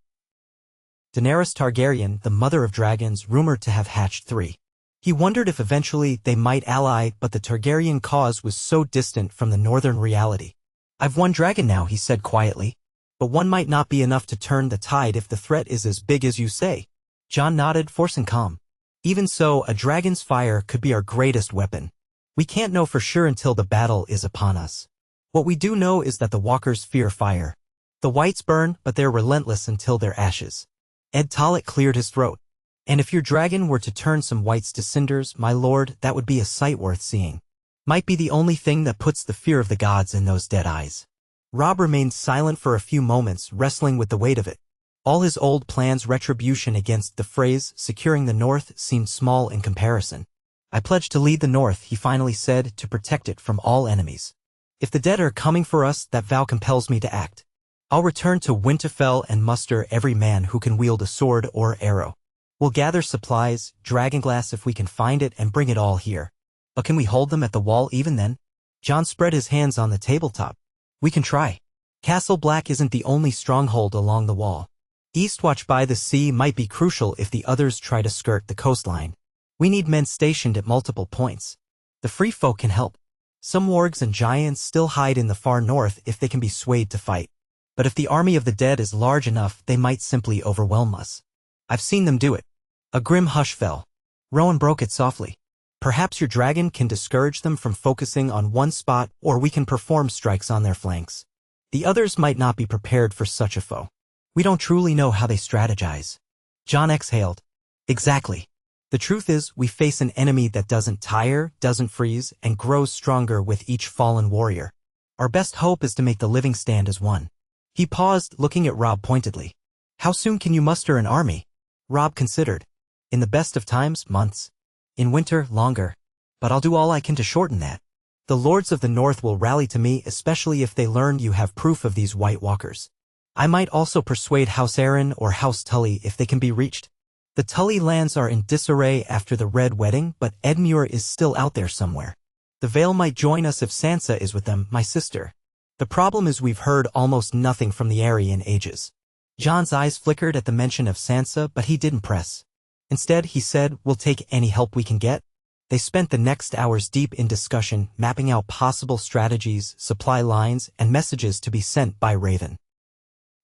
Daenerys Targaryen, the mother of dragons, rumored to have hatched 3. He wondered if eventually they might ally, but the Targaryen cause was so distant from the northern reality. I've one dragon now, he said quietly. But one might not be enough to turn the tide if the threat is as big as you say. Jon nodded, forcing calm. Even so, a dragon's fire could be our greatest weapon. We can't know for sure until the battle is upon us. What we do know is that the walkers fear fire. The whites burn, but they're relentless until they're ashes. Ed Tollett cleared his throat. And if your dragon were to turn some whites to cinders, my lord, that would be a sight worth seeing. Might be the only thing that puts the fear of the gods in those dead eyes. Robb remained silent for a few moments, wrestling with the weight of it. All his old plans' retribution against the phrase, securing the North, seemed small in comparison. I pledge to lead the North, he finally said, to protect it from all enemies. If the dead are coming for us, that vow compels me to act. I'll return to Winterfell and muster every man who can wield a sword or arrow. We'll gather supplies, dragonglass if we can find it, and bring it all here. But can we hold them at the wall even then? Jon spread his hands on the tabletop. We can try. Castle Black isn't the only stronghold along the wall. Eastwatch by the sea might be crucial if the others try to skirt the coastline. We need men stationed at multiple points. The free folk can help. Some wargs and giants still hide in the far north if they can be swayed to fight. But if the army of the dead is large enough, they might simply overwhelm us. I've seen them do it. A grim hush fell. Rowan broke it softly. Perhaps your dragon can discourage them from focusing on one spot, or we can perform strikes on their flanks. The others might not be prepared for such a foe. We don't truly know how they strategize. Jon exhaled. Exactly. The truth is, we face an enemy that doesn't tire, doesn't freeze, and grows stronger with each fallen warrior. Our best hope is to make the living stand as one. He paused, looking at Robb pointedly. How soon can you muster an army? Robb considered. In the best of times, months. In winter, longer. But I'll do all I can to shorten that. The lords of the north will rally to me, especially if they learn you have proof of these white walkers. I might also persuade House Arryn or House Tully if they can be reached. The Tully lands are in disarray after the Red Wedding, but Edmure is still out there somewhere. The Vale might join us if Sansa is with them, my sister. The problem is we've heard almost nothing from the Eyrie in ages. Jon's eyes flickered at the mention of Sansa, but he didn't press. Instead, he said, we'll take any help we can get. They spent the next hours deep in discussion, mapping out possible strategies, supply lines, and messages to be sent by Raven.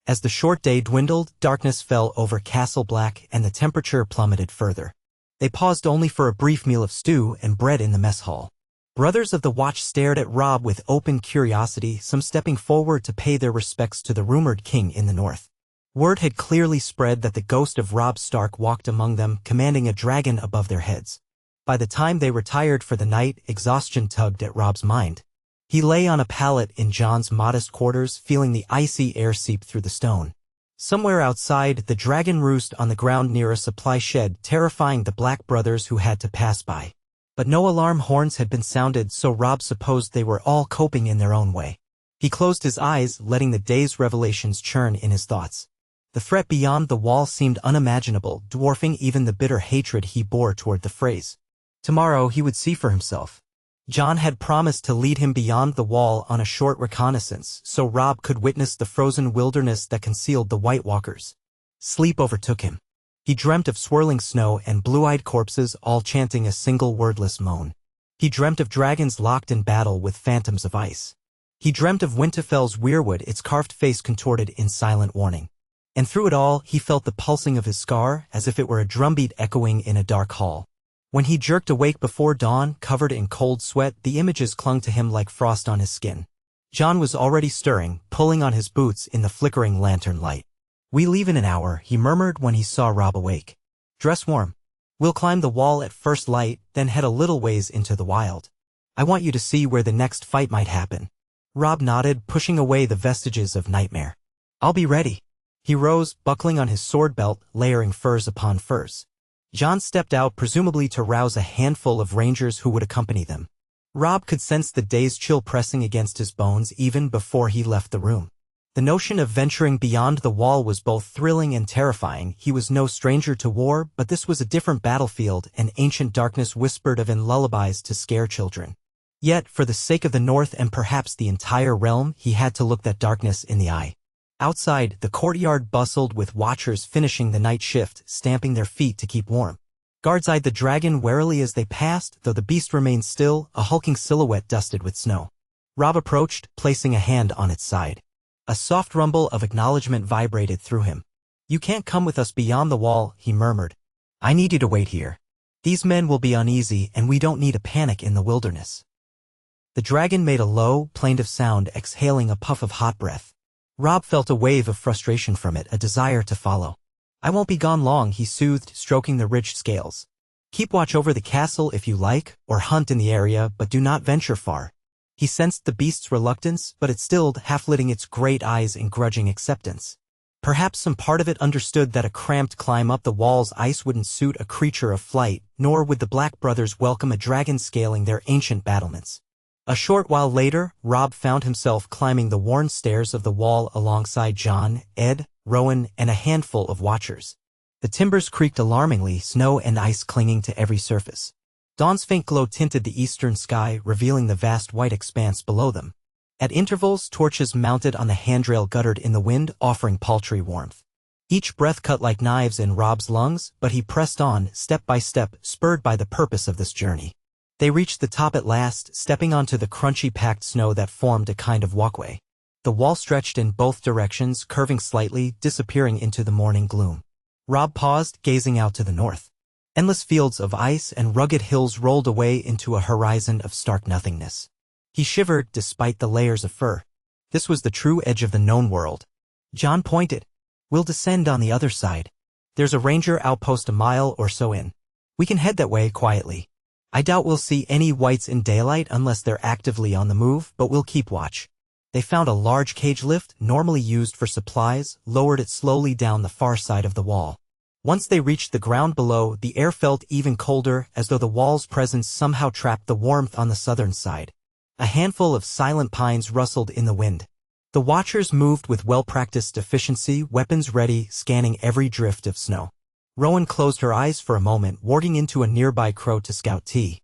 As the short day dwindled, darkness fell over Castle Black and the temperature plummeted further. They paused only for a brief meal of stew and bread in the mess hall. Brothers of the Watch stared at Robb with open curiosity, some stepping forward to pay their respects to the rumored king in the north. Word had clearly spread that the ghost of Robb Stark walked among them, commanding a dragon above their heads. By the time they retired for the night, exhaustion tugged at Robb's mind. He lay on a pallet in Jon's modest quarters, feeling the icy air seep through the stone. Somewhere outside, the dragon roost on the ground near a supply shed, terrifying the Black brothers who had to pass by. But no alarm horns had been sounded, so Robb supposed they were all coping in their own way. He closed his eyes, letting the day's revelations churn in his thoughts. The threat beyond the wall seemed unimaginable, dwarfing even the bitter hatred he bore toward the phrase. Tomorrow he would see for himself. John had promised to lead him beyond the wall on a short reconnaissance so Robb could witness the frozen wilderness that concealed the White Walkers. Sleep overtook him. He dreamt of swirling snow and blue-eyed corpses all chanting a single wordless moan. He dreamt of dragons locked in battle with phantoms of ice. He dreamt of Winterfell's weirwood, its carved face contorted in silent warning. And through it all, he felt the pulsing of his scar as if it were a drumbeat echoing in a dark hall. When he jerked awake before dawn, covered in cold sweat, the images clung to him like frost on his skin. John was already stirring, pulling on his boots in the flickering lantern light. "We leave in an hour," he murmured when he saw Robb awake. "Dress warm. We'll climb the wall at first light, then head a little ways into the wild. I want you to see where the next fight might happen." Robb nodded, pushing away the vestiges of nightmare. "I'll be ready." He rose, buckling on his sword belt, layering furs upon furs. John stepped out, presumably to rouse a handful of rangers who would accompany them. Robb could sense the day's chill pressing against his bones even before he left the room. The notion of venturing beyond the wall was both thrilling and terrifying. He was no stranger to war, but this was a different battlefield, and ancient darkness whispered of in lullabies to scare children. Yet, for the sake of the North and perhaps the entire realm, he had to look that darkness in the eye. Outside, the courtyard bustled with watchers finishing the night shift, stamping their feet to keep warm. Guards eyed the dragon warily as they passed, though the beast remained still, a hulking silhouette dusted with snow. Robb approached, placing a hand on its side. A soft rumble of acknowledgement vibrated through him. "You can't come with us beyond the wall," he murmured. "I need you to wait here. These men will be uneasy, and we don't need a panic in the wilderness." The dragon made a low, plaintive sound, exhaling a puff of hot breath. Robb felt a wave of frustration from it, a desire to follow. "I won't be gone long," he soothed, stroking the ridged scales. "Keep watch over the castle if you like, or hunt in the area, but do not venture far." He sensed the beast's reluctance, but it stilled, half-lidding its great eyes in grudging acceptance. Perhaps some part of it understood that a cramped climb up the wall's ice wouldn't suit a creature of flight, nor would the Black Brothers welcome a dragon scaling their ancient battlements. A short while later, Robb found himself climbing the worn stairs of the wall alongside John, Ed, Rowan, and a handful of watchers. The timbers creaked alarmingly, snow and ice clinging to every surface. Dawn's faint glow tinted the eastern sky, revealing the vast white expanse below them. At intervals, torches mounted on the handrail guttered in the wind, offering paltry warmth. Each breath cut like knives in Robb's lungs, but he pressed on, step by step, spurred by the purpose of this journey. They reached the top at last, stepping onto the crunchy packed snow that formed a kind of walkway. The wall stretched in both directions, curving slightly, disappearing into the morning gloom. Robb paused, gazing out to the north. Endless fields of ice and rugged hills rolled away into a horizon of stark nothingness. He shivered despite the layers of fur. This was the true edge of the known world. John pointed. "We'll descend on the other side. There's a ranger outpost a mile or so in. We can head that way quietly. I doubt we'll see any whites in daylight unless they're actively on the move, but we'll keep watch." They found a large cage lift, normally used for supplies, lowered it slowly down the far side of the wall. Once they reached the ground below, the air felt even colder, as though the wall's presence somehow trapped the warmth on the southern side. A handful of silent pines rustled in the wind. The watchers moved with well-practiced efficiency, weapons ready, scanning every drift of snow. Rowan closed her eyes for a moment, warging into a nearby crow to scout tea.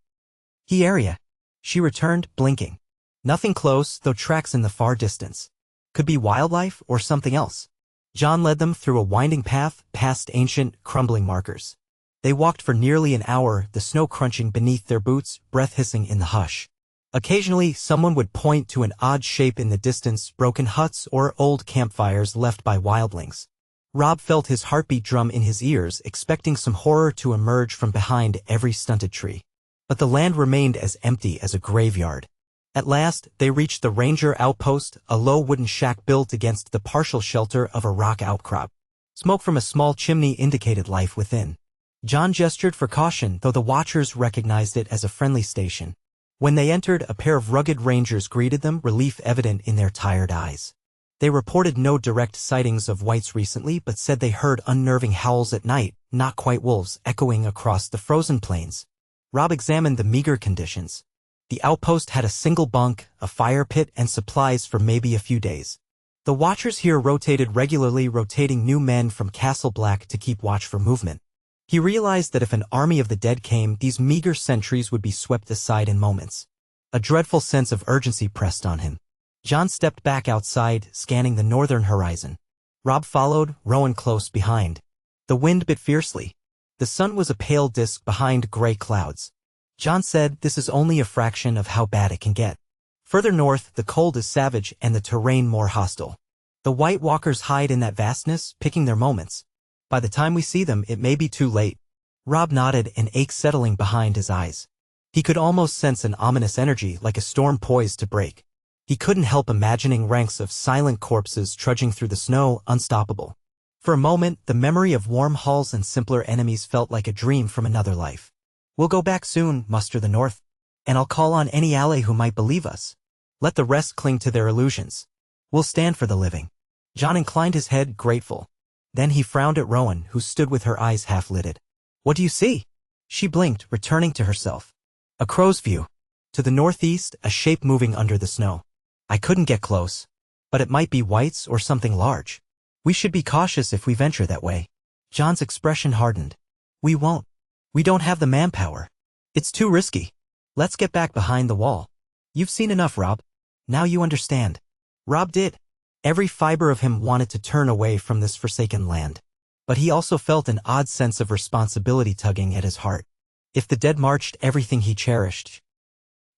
"He area," she returned, blinking. "Nothing close, though tracks in the far distance. Could be wildlife or something else." John led them through a winding path, past ancient, crumbling markers. They walked for nearly an hour, the snow crunching beneath their boots, breath hissing in the hush. Occasionally, someone would point to an odd shape in the distance, broken huts or old campfires left by wildlings. Robb felt his heartbeat drum in his ears, expecting some horror to emerge from behind every stunted tree. But the land remained as empty as a graveyard. At last, they reached the ranger outpost, a low wooden shack built against the partial shelter of a rock outcrop. Smoke from a small chimney indicated life within. John gestured for caution, though the watchers recognized it as a friendly station. When they entered, a pair of rugged rangers greeted them, relief evident in their tired eyes. They reported no direct sightings of whites recently, but said they heard unnerving howls at night, not quite wolves, echoing across the frozen plains. Robb examined the meager conditions. The outpost had a single bunk, a fire pit, and supplies for maybe a few days. The watchers here rotated regularly, rotating new men from Castle Black to keep watch for movement. He realized that if an army of the dead came, these meager sentries would be swept aside in moments. A dreadful sense of urgency pressed on him. Jon stepped back outside, scanning the northern horizon. Robb followed, Rowan close behind. The wind bit fiercely. The sun was a pale disk behind gray clouds. Jon said this is only a fraction of how bad it can get. Further north, the cold is savage and the terrain more hostile. The White Walkers hide in that vastness, picking their moments. By the time we see them, it may be too late. Robb nodded, an ache settling behind his eyes. He could almost sense an ominous energy, like a storm poised to break. He couldn't help imagining ranks of silent corpses trudging through the snow, unstoppable. For a moment, the memory of warm halls and simpler enemies felt like a dream from another life. We'll go back soon, muster the North. And I'll call on any ally who might believe us. Let the rest cling to their illusions. We'll stand for the living. Jon inclined his head, grateful. Then he frowned at Rowan, who stood with her eyes half-lidded. What do you see? She blinked, returning to herself. A crow's view. To the northeast, a shape moving under the snow. I couldn't get close. But it might be whites or something large. We should be cautious if we venture that way. Jon's expression hardened. We won't. We don't have the manpower. It's too risky. Let's get back behind the wall. You've seen enough, Robb. Now you understand. Robb did. Every fiber of him wanted to turn away from this forsaken land. But he also felt an odd sense of responsibility tugging at his heart. If the dead marched everything he cherished,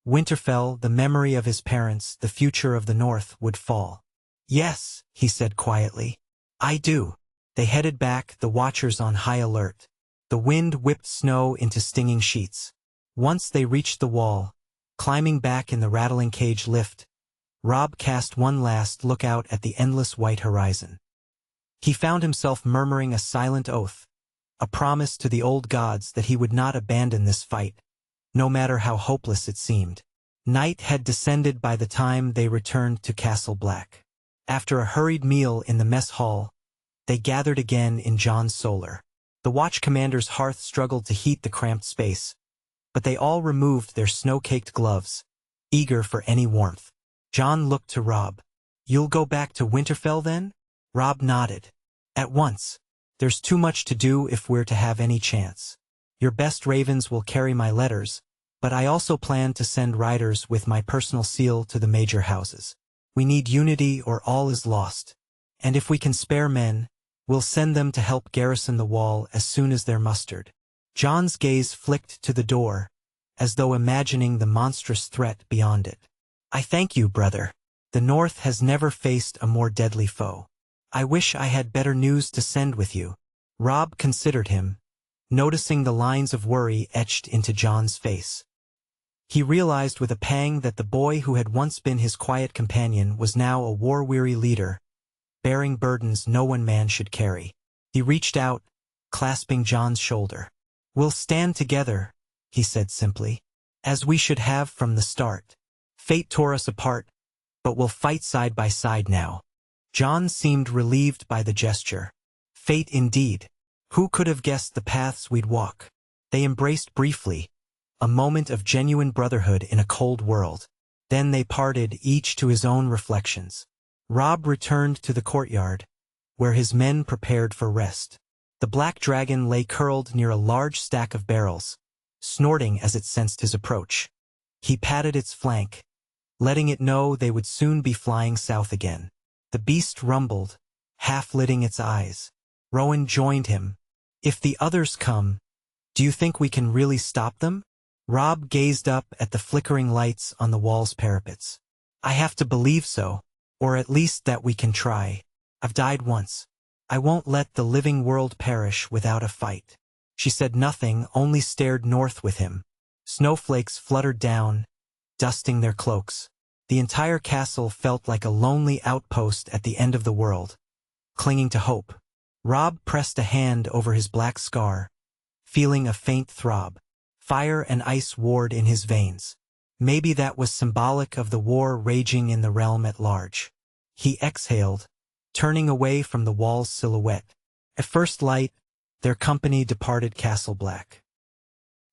Winterfell, the memory of his parents, the future of the North, would fall. Yes, he said quietly. I do. They headed back, the watchers on high alert. The wind whipped snow into stinging sheets. Once they reached the wall, climbing back in the rattling cage lift, Robb cast one last look out at the endless white horizon. He found himself murmuring a silent oath, a promise to the old gods that he would not abandon this fight, no matter how hopeless it seemed. Night had descended by the time they returned to Castle Black. After a hurried meal in the mess hall, they gathered again in Jon's solar. The watch commander's hearth struggled to heat the cramped space, but they all removed their snow-caked gloves, eager for any warmth. Jon looked to Robb. You'll go back to Winterfell then? Robb nodded. At once. There's too much to do if we're to have any chance. Your best ravens will carry my letters, but I also plan to send riders with my personal seal to the major houses. We need unity or all is lost. And if we can spare men, we'll send them to help garrison the wall as soon as they're mustered. Jon's gaze flicked to the door, as though imagining the monstrous threat beyond it. I thank you, brother. The North has never faced a more deadly foe. I wish I had better news to send with you. Robb considered him, noticing the lines of worry etched into Jon's face. He realized with a pang that the boy who had once been his quiet companion was now a war-weary leader, bearing burdens no one man should carry. He reached out, clasping Jon's shoulder. We'll stand together, he said simply, as we should have from the start. Fate tore us apart, but we'll fight side by side now. Jon seemed relieved by the gesture. Fate indeed. Who could have guessed the paths we'd walk? They embraced briefly, a moment of genuine brotherhood in a cold world. Then they parted, each to his own reflections. Robb returned to the courtyard, where his men prepared for rest. The black dragon lay curled near a large stack of barrels, snorting as it sensed his approach. He patted its flank, letting it know they would soon be flying south again. The beast rumbled, half-lidding its eyes. Rowan joined him. If the others come, do you think we can really stop them? Robb gazed up at the flickering lights on the wall's parapets. I have to believe so, or at least that we can try. I've died once. I won't let the living world perish without a fight. She said nothing, only stared north with him. Snowflakes fluttered down, dusting their cloaks. The entire castle felt like a lonely outpost at the end of the world, clinging to hope. Robb pressed a hand over his black scar, feeling a faint throb. Fire and ice warred in his veins. Maybe that was symbolic of the war raging in the realm at large. He exhaled, turning away from the wall's silhouette. At first light, their company departed Castle Black.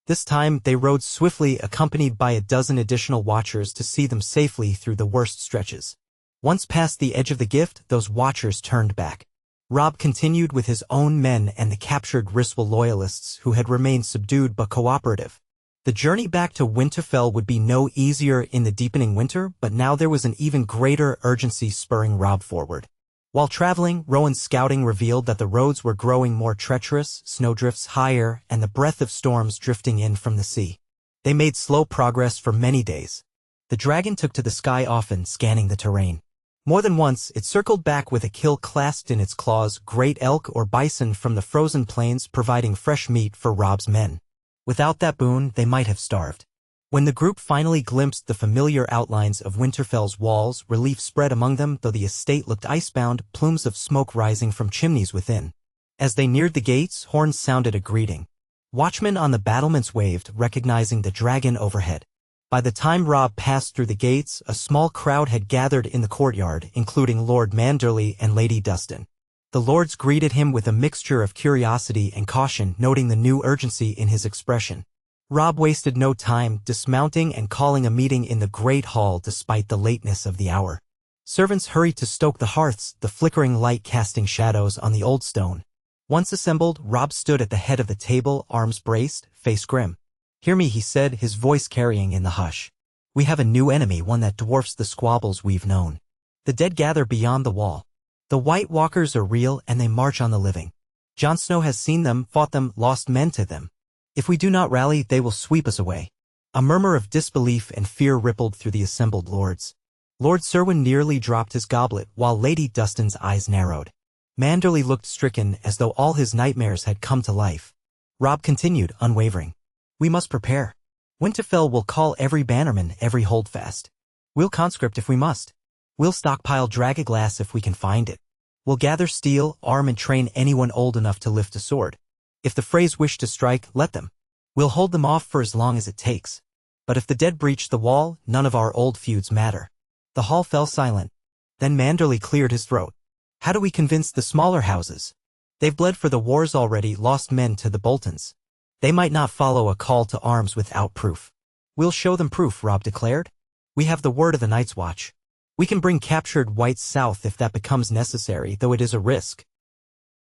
This time, they rode swiftly, accompanied by a dozen additional watchers to see them safely through the worst stretches. Once past the edge of the gift, those watchers turned back. Robb continued with his own men and the captured Griswold loyalists who had remained subdued but cooperative. The journey back to Winterfell would be no easier in the deepening winter, but now there was an even greater urgency spurring Robb forward. While traveling, Rowan's scouting revealed that the roads were growing more treacherous, snowdrifts higher, and the breath of storms drifting in from the sea. They made slow progress for many days. The dragon took to the sky often, scanning the terrain. More than once, it circled back with a kill clasped in its claws, great elk or bison from the frozen plains providing fresh meat for Robb's men. Without that boon, they might have starved. When the group finally glimpsed the familiar outlines of Winterfell's walls, relief spread among them, though the estate looked icebound, plumes of smoke rising from chimneys within. As they neared the gates, horns sounded a greeting. Watchmen on the battlements waved, recognizing the dragon overhead. By the time Robb passed through the gates, a small crowd had gathered in the courtyard, including Lord Manderley and Lady Dustin. The lords greeted him with a mixture of curiosity and caution, noting the new urgency in his expression. Robb wasted no time, dismounting and calling a meeting in the great hall despite the lateness of the hour. Servants hurried to stoke the hearths, the flickering light casting shadows on the old stone. Once assembled, Robb stood at the head of the table, arms braced, face grim. "Hear me," he said, his voice carrying in the hush. "We have a new enemy, one that dwarfs the squabbles we've known. The dead gather beyond the wall. The White Walkers are real, and they march on the living. Jon Snow has seen them, fought them, lost men to them. If we do not rally, they will sweep us away." A murmur of disbelief and fear rippled through the assembled lords. Lord Serwyn nearly dropped his goblet, while Lady Dustin's eyes narrowed. Manderley looked stricken, as though all his nightmares had come to life. Robb continued, unwavering. "We must prepare. Winterfell will call every bannerman, every holdfast. We'll conscript if we must. We'll stockpile dragonglass if we can find it. We'll gather steel, arm and train anyone old enough to lift a sword. If the Freys wish to strike, let them. We'll hold them off for as long as it takes. But if the dead breach the wall, none of our old feuds matter." The hall fell silent. Then Manderley cleared his throat. "How do we convince the smaller houses? They've bled for the wars already, lost men to the Boltons. They might not follow a call to arms without proof." "We'll show them proof," Robb declared. "We have the word of the Night's Watch. We can bring captured whites south if that becomes necessary, though it is a risk.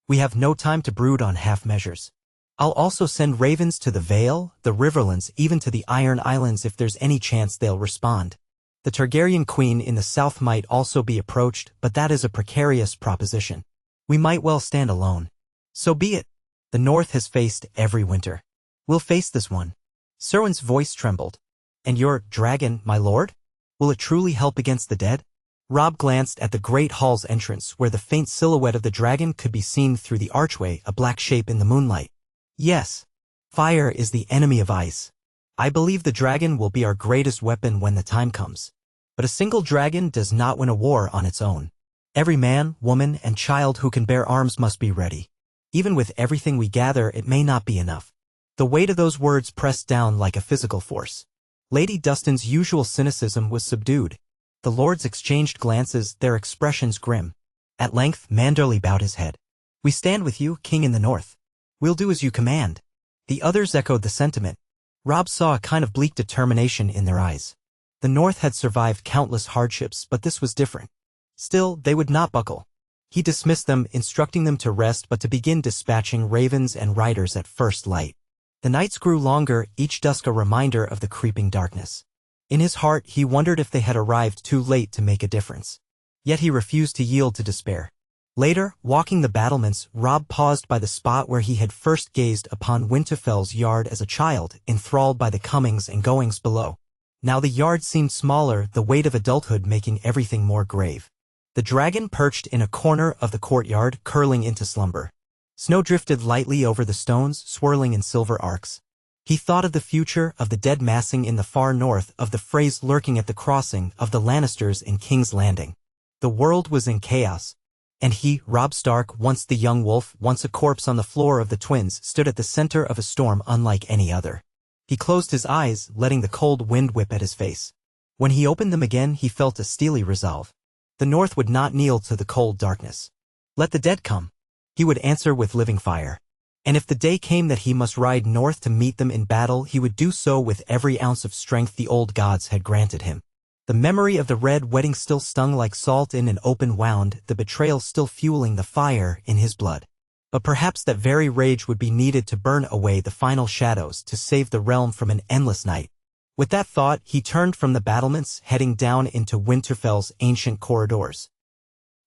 We have no time to brood on half measures. I'll also send ravens to the Vale, the Riverlands, even to the Iron Islands if there's any chance they'll respond. The Targaryen queen in the south might also be approached, but that is a precarious proposition. We might well stand alone. So be it. The north has faced every winter. We'll face this one." Serwyn's voice trembled. "And your dragon, my lord? Will it truly help against the dead?" Robb glanced at the great hall's entrance, where the faint silhouette of the dragon could be seen through the archway, a black shape in the moonlight. "Yes. Fire is the enemy of ice. I believe the dragon will be our greatest weapon when the time comes. But a single dragon does not win a war on its own. Every man, woman, and child who can bear arms must be ready. Even with everything we gather, it may not be enough." The weight of those words pressed down like a physical force. Lady Dustin's usual cynicism was subdued. The lords exchanged glances, their expressions grim. At length, Manderley bowed his head. "We stand with you, King in the North. We'll do as you command." The others echoed the sentiment. Robb saw a kind of bleak determination in their eyes. The North had survived countless hardships, but this was different. Still, they would not buckle. He dismissed them, instructing them to rest but to begin dispatching ravens and riders at first light. The nights grew longer, each dusk a reminder of the creeping darkness. In his heart, he wondered if they had arrived too late to make a difference. Yet he refused to yield to despair. Later, walking the battlements, Robb paused by the spot where he had first gazed upon Winterfell's yard as a child, enthralled by the comings and goings below. Now the yard seemed smaller, the weight of adulthood making everything more grave. The dragon perched in a corner of the courtyard, curling into slumber. Snow drifted lightly over the stones, swirling in silver arcs. He thought of the future, of the dead massing in the far north, of the Freys lurking at the crossing, of the Lannisters in King's Landing. The world was in chaos. And he, Robb Stark, once the young wolf, once a corpse on the floor of the twins, stood at the center of a storm unlike any other. He closed his eyes, letting the cold wind whip at his face. When he opened them again, he felt a steely resolve. The North would not kneel to the cold darkness. Let the dead come. He would answer with living fire. And if the day came that he must ride north to meet them in battle, he would do so with every ounce of strength the old gods had granted him. The memory of the red wedding still stung like salt in an open wound, the betrayal still fueling the fire in his blood. But perhaps that very rage would be needed to burn away the final shadows to save the realm from an endless night. With that thought, he turned from the battlements, heading down into Winterfell's ancient corridors.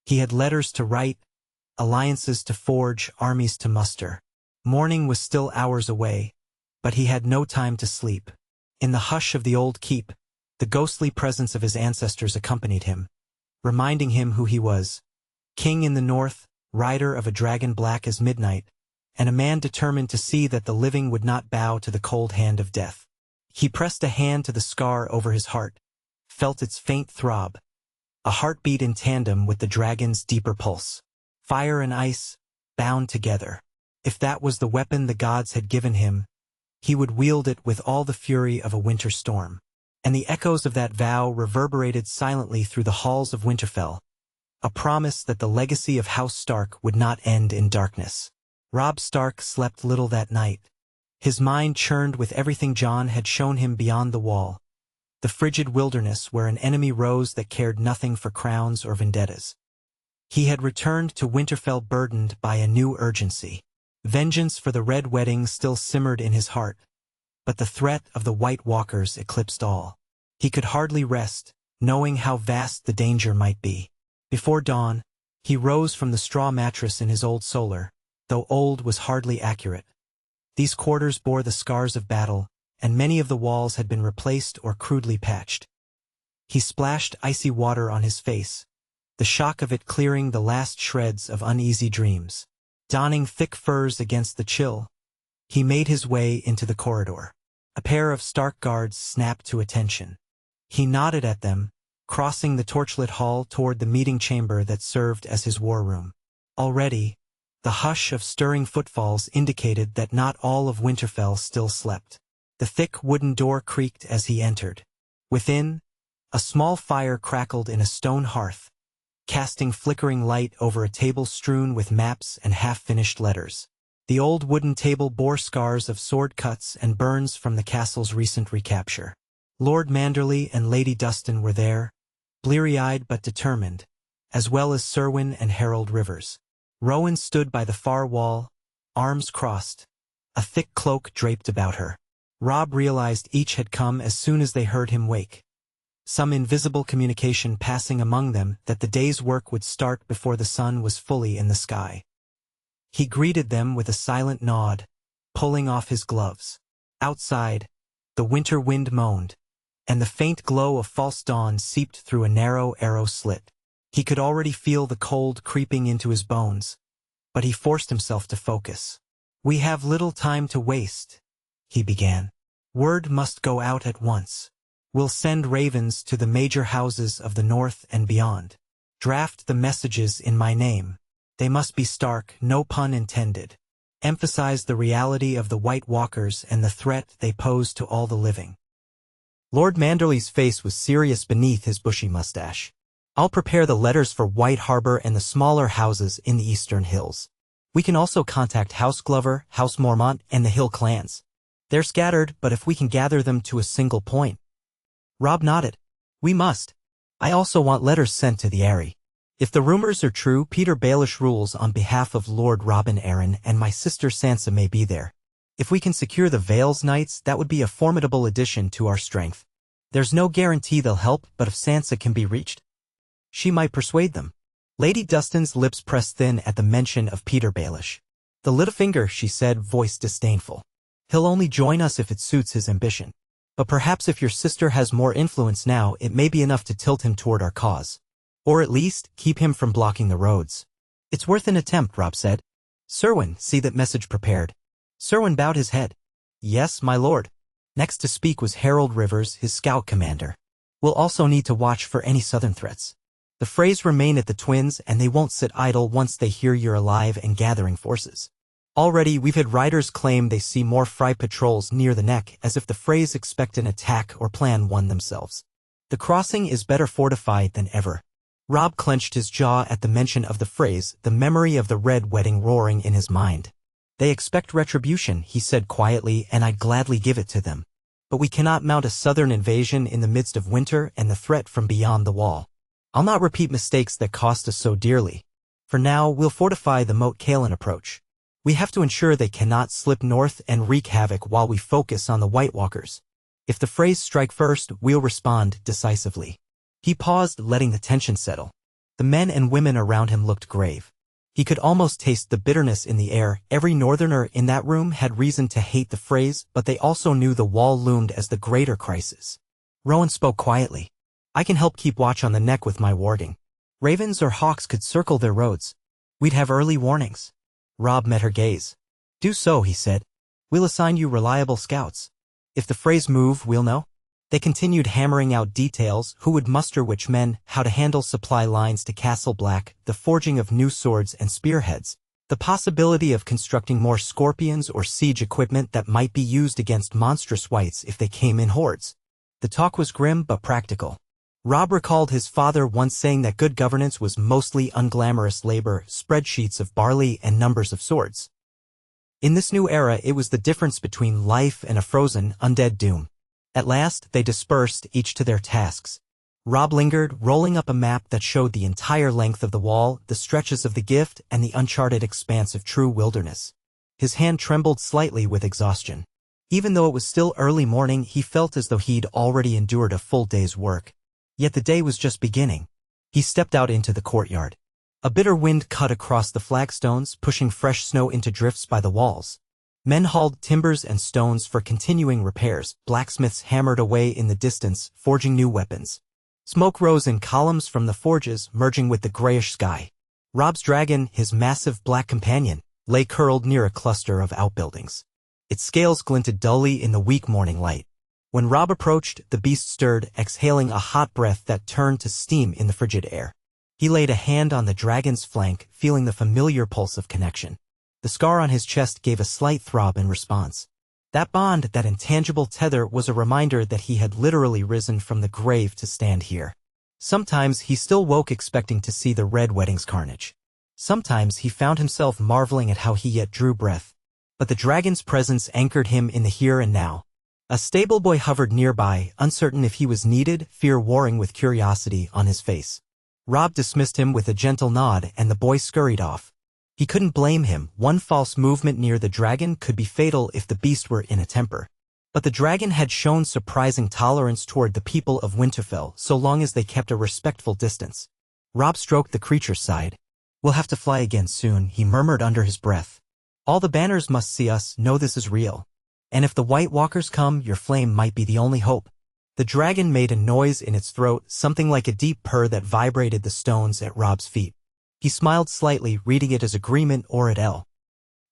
He had letters to write, alliances to forge, armies to muster. Morning was still hours away, but he had no time to sleep. In the hush of the old keep, the ghostly presence of his ancestors accompanied him, reminding him who he was. King in the north, rider of a dragon black as midnight, and a man determined to see that the living would not bow to the cold hand of death. He pressed a hand to the scar over his heart, felt its faint throb, a heartbeat in tandem with the dragon's deeper pulse. Fire and ice, bound together. If that was the weapon the gods had given him, he would wield it with all the fury of a winter storm. And the echoes of that vow reverberated silently through the halls of Winterfell, a promise that the legacy of House Stark would not end in darkness. Robb Stark slept little that night. His mind churned with everything Jon had shown him beyond the wall, the frigid wilderness where an enemy rose that cared nothing for crowns or vendettas. He had returned to Winterfell burdened by a new urgency. Vengeance for the Red Wedding still simmered in his heart, but the threat of the White Walkers eclipsed all. He could hardly rest, knowing how vast the danger might be. Before dawn, he rose from the straw mattress in his old solar, though old was hardly accurate. These quarters bore the scars of battle, and many of the walls had been replaced or crudely patched. He splashed icy water on his face, the shock of it clearing the last shreds of uneasy dreams. Donning thick furs against the chill, he made his way into the corridor. A pair of Stark guards snapped to attention. He nodded at them, crossing the torchlit hall toward the meeting chamber that served as his war room. Already, the hush of stirring footfalls indicated that not all of Winterfell still slept. The thick wooden door creaked as he entered. Within, a small fire crackled in a stone hearth, casting flickering light over a table strewn with maps and half-finished letters. The old wooden table bore scars of sword cuts and burns from the castle's recent recapture. Lord Manderley and Lady Dustin were there, bleary-eyed but determined, as well as Serwyn and Harold Rivers. Rowan stood by the far wall, arms crossed, a thick cloak draped about her. Robb realized each had come as soon as they heard him wake, some invisible communication passing among them that the day's work would start before the sun was fully in the sky. He greeted them with a silent nod, pulling off his gloves. Outside, the winter wind moaned, and the faint glow of false dawn seeped through a narrow arrow slit. He could already feel the cold creeping into his bones, but he forced himself to focus. "We have little time to waste," he began. "Word must go out at once. We'll send ravens to the major houses of the north and beyond. Draft the messages in my name. They must be stark, no pun intended. Emphasize the reality of the White Walkers and the threat they pose to all the living." Lord Manderley's face was serious beneath his bushy mustache. "I'll prepare the letters for White Harbor and the smaller houses in the Eastern Hills. We can also contact House Glover, House Mormont, and the Hill clans. They're scattered, but if we can gather them to a single point." Robb nodded. "We must. I also want letters sent to the Eyrie. If the rumors are true, Peter Baelish rules on behalf of Lord Robin Arryn, and my sister Sansa may be there. If we can secure the Vales Knights, that would be a formidable addition to our strength. There's no guarantee they'll help, but if Sansa can be reached, she might persuade them." Lady Dustin's lips pressed thin at the mention of Peter Baelish. "The Littlefinger," she said, voice disdainful. "He'll only join us if it suits his ambition. But perhaps if your sister has more influence now, it may be enough to tilt him toward our cause. Or at least, keep him from blocking the roads." "It's worth an attempt," Robb said. "Serwyn, see that message prepared." Serwyn bowed his head. "Yes, my lord." Next to speak was Harold Rivers, his scout commander. "We'll also need to watch for any southern threats. The Freys remain at the Twins, and they won't sit idle once they hear you're alive and gathering forces. Already, we've had riders claim they see more Frey patrols near the neck, as if the Freys expect an attack or plan one themselves. The crossing is better fortified than ever." Robb clenched his jaw at the mention of the Freys, the memory of the Red Wedding roaring in his mind. "They expect retribution," he said quietly, "and I'd gladly give it to them. But we cannot mount a southern invasion in the midst of winter and the threat from beyond the wall. I'll not repeat mistakes that cost us so dearly. For now, we'll fortify the Moat Cailin approach. We have to ensure they cannot slip north and wreak havoc while we focus on the White Walkers. If the Freys strike first, we'll respond decisively. He paused, letting the tension settle. The men and women around him looked grave. He could almost taste the bitterness in the air. Every northerner in that room had reason to hate the Freys, but they also knew the wall loomed as the greater crisis. Rowan spoke quietly. I can help keep watch on the neck with my warding. Ravens or hawks could circle their roads. We'd have early warnings. Robb met her gaze. Do so, he said. We'll assign you reliable scouts. If the Freys move, we'll know. They continued hammering out details, who would muster which men, how to handle supply lines to Castle Black, the forging of new swords and spearheads, the possibility of constructing more scorpions or siege equipment that might be used against monstrous wights if they came in hordes. The talk was grim but practical. Robb recalled his father once saying that good governance was mostly unglamorous labor, spreadsheets of barley and numbers of swords. In this new era, it was the difference between life and a frozen, undead doom. At last, they dispersed, each to their tasks. Robb lingered, rolling up a map that showed the entire length of the wall, the stretches of the gift, and the uncharted expanse of true wilderness. His hand trembled slightly with exhaustion. Even though it was still early morning, he felt as though he'd already endured a full day's work. Yet the day was just beginning. He stepped out into the courtyard. A bitter wind cut across the flagstones, pushing fresh snow into drifts by the walls. Men hauled timbers and stones for continuing repairs. Blacksmiths hammered away in the distance, forging new weapons. Smoke rose in columns from the forges, merging with the grayish sky. Robb's dragon, his massive black companion, lay curled near a cluster of outbuildings. Its scales glinted dully in the weak morning light. When Robb approached, the beast stirred, exhaling a hot breath that turned to steam in the frigid air. He laid a hand on the dragon's flank, feeling the familiar pulse of connection. The scar on his chest gave a slight throb in response. That bond, that intangible tether, was a reminder that he had literally risen from the grave to stand here. Sometimes he still woke expecting to see the Red Wedding's carnage. Sometimes he found himself marveling at how he yet drew breath. But the dragon's presence anchored him in the here and now. A stableboy hovered nearby, uncertain if he was needed, fear warring with curiosity on his face. Robb dismissed him with a gentle nod, and the boy scurried off. He couldn't blame him. One false movement near the dragon could be fatal if the beast were in a temper. But the dragon had shown surprising tolerance toward the people of Winterfell, so long as they kept a respectful distance. Robb stroked the creature's side. We'll have to fly again soon, he murmured under his breath. All the banners must see us, know this is real. And if the White Walkers come, your flame might be the only hope. The dragon made a noise in its throat, something like a deep purr that vibrated the stones at Robb's feet. He smiled slightly, reading it as agreement or at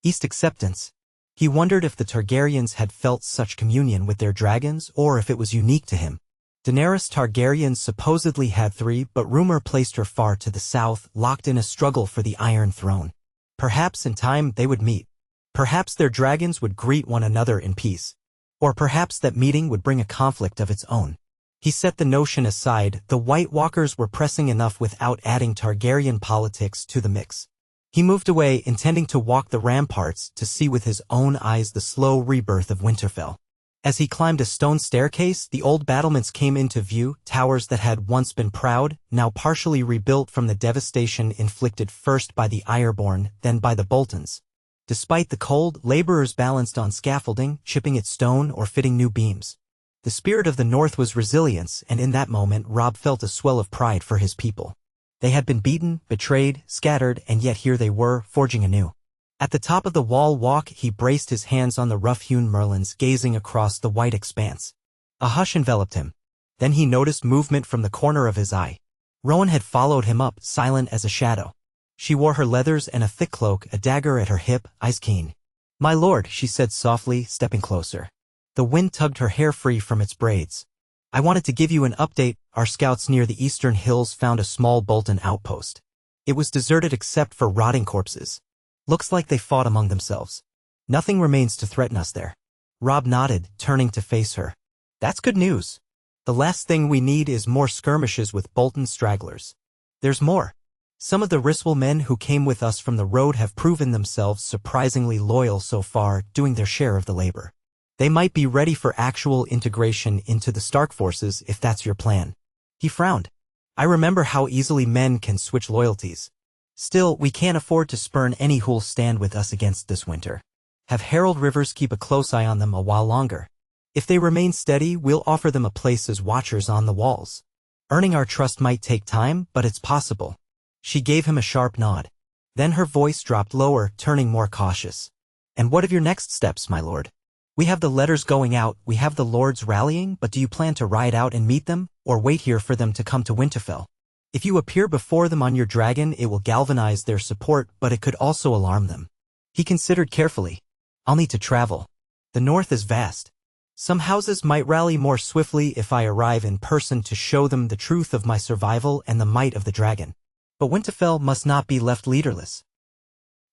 East acceptance. He wondered if the Targaryens had felt such communion with their dragons, or if it was unique to him. Daenerys Targaryen supposedly had 3, but rumor placed her far to the south, locked in a struggle for the Iron Throne. Perhaps in time they would meet. Perhaps their dragons would greet one another in peace. Or perhaps that meeting would bring a conflict of its own. He set the notion aside. The White Walkers were pressing enough without adding Targaryen politics to the mix. He moved away, intending to walk the ramparts to see with his own eyes the slow rebirth of Winterfell. As he climbed a stone staircase, the old battlements came into view, towers that had once been proud, now partially rebuilt from the devastation inflicted first by the Ironborn, then by the Boltons. Despite the cold, laborers balanced on scaffolding, chipping at stone or fitting new beams. The spirit of the North was resilience, and in that moment Robb felt a swell of pride for his people. They had been beaten, betrayed, scattered, and yet here they were, forging anew. At the top of the wall walk, he braced his hands on the rough-hewn merlons, gazing across the white expanse. A hush enveloped him. Then he noticed movement from the corner of his eye. Rowan had followed him up, silent as a shadow. She wore her leathers and a thick cloak, a dagger at her hip, eyes keen. "My lord," she said softly, stepping closer. The wind tugged her hair free from its braids. "I wanted to give you an update. Our scouts near the eastern hills found a small Bolton outpost. It was deserted except for rotting corpses. Looks like they fought among themselves. Nothing remains to threaten us there." Robb nodded, turning to face her. "That's good news. The last thing we need is more skirmishes with Bolton stragglers. There's more. Some of the Risswell men who came with us from the road have proven themselves surprisingly loyal so far, doing their share of the labor. They might be ready for actual integration into the Stark forces if that's your plan." He frowned. "I remember how easily men can switch loyalties. Still, we can't afford to spurn any who'll stand with us against this winter. Have Herald Rivers keep a close eye on them a while longer. If they remain steady, we'll offer them a place as watchers on the walls. Earning our trust might take time, but it's possible. She gave him a sharp nod. Then her voice dropped lower, turning more cautious. And what of your next steps, my lord? We have the letters going out, we have the lords rallying, but do you plan to ride out and meet them, or wait here for them to come to Winterfell? If you appear before them on your dragon, it will galvanize their support, but it could also alarm them. He considered carefully. I'll need to travel. The north is vast. Some houses might rally more swiftly if I arrive in person to show them the truth of my survival and the might of the dragon. But Winterfell must not be left leaderless.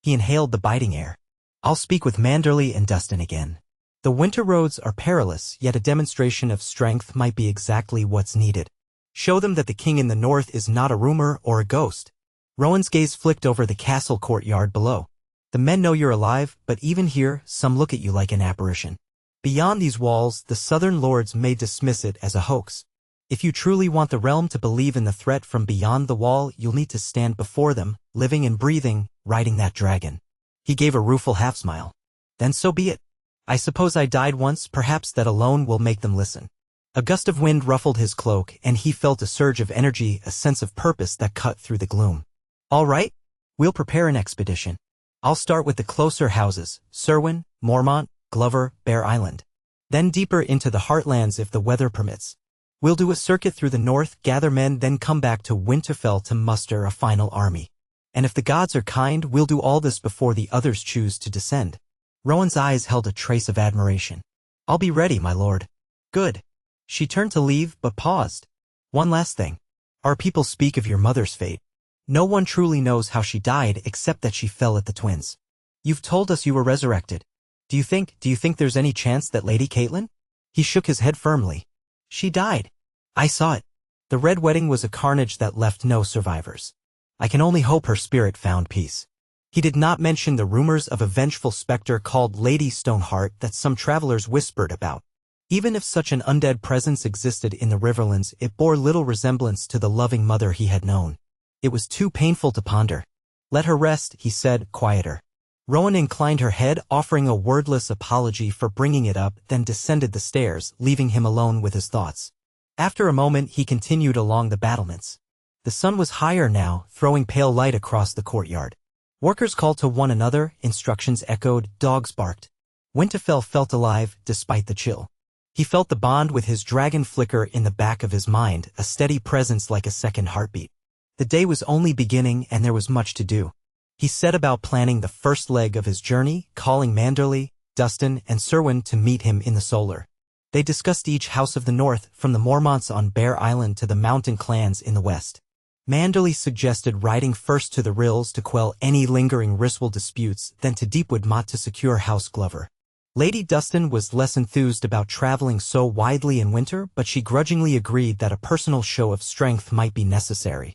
He inhaled the biting air. I'll speak with Manderly and Dustin again. The winter roads are perilous, yet a demonstration of strength might be exactly what's needed. Show them that the king in the north is not a rumor or a ghost. Rowan's gaze flicked over the castle courtyard below. The men know you're alive, but even here, some look at you like an apparition. Beyond these walls, the southern lords may dismiss it as a hoax. If you truly want the realm to believe in the threat from beyond the wall, you'll need to stand before them, living and breathing, riding that dragon. He gave a rueful half-smile. Then so be it. I suppose I died once, perhaps that alone will make them listen. A gust of wind ruffled his cloak, and he felt a surge of energy, a sense of purpose that cut through the gloom. All right, we'll prepare an expedition. I'll start with the closer houses, Serwyn, Mormont, Glover, Bear Island. Then deeper into the heartlands if the weather permits. We'll do a circuit through the north, gather men, then come back to Winterfell to muster a final army. And if the gods are kind, we'll do all this before the others choose to descend. Rowan's eyes held a trace of admiration. I'll be ready, my lord. Good. She turned to leave, but paused. One last thing. Our people speak of your mother's fate. No one truly knows how she died except that she fell at the twins. You've told us you were resurrected. Do you think there's any chance that Lady Caitlin? He shook his head firmly. She died. I saw it. The Red Wedding was a carnage that left no survivors. I can only hope her spirit found peace. He did not mention the rumors of a vengeful specter called Lady Stoneheart that some travelers whispered about. Even if such an undead presence existed in the Riverlands, it bore little resemblance to the loving mother he had known. It was too painful to ponder. Let her rest, he said, quieter. Rowan inclined her head, offering a wordless apology for bringing it up, then descended the stairs, leaving him alone with his thoughts. After a moment, he continued along the battlements. The sun was higher now, throwing pale light across the courtyard. Workers called to one another, instructions echoed, dogs barked. Winterfell felt alive, despite the chill. He felt the bond with his dragon flicker in the back of his mind, a steady presence like a second heartbeat. The day was only beginning, and there was much to do. He set about planning the first leg of his journey, calling Manderly, Dustin, and Serwyn to meet him in the Solar. They discussed each house of the north, from the Mormonts on Bear Island to the mountain clans in the west. Manderly suggested riding first to the Rills to quell any lingering Risswell disputes, then to Deepwood Motte to secure House Glover. Lady Dustin was less enthused about traveling so widely in winter, but she grudgingly agreed that a personal show of strength might be necessary.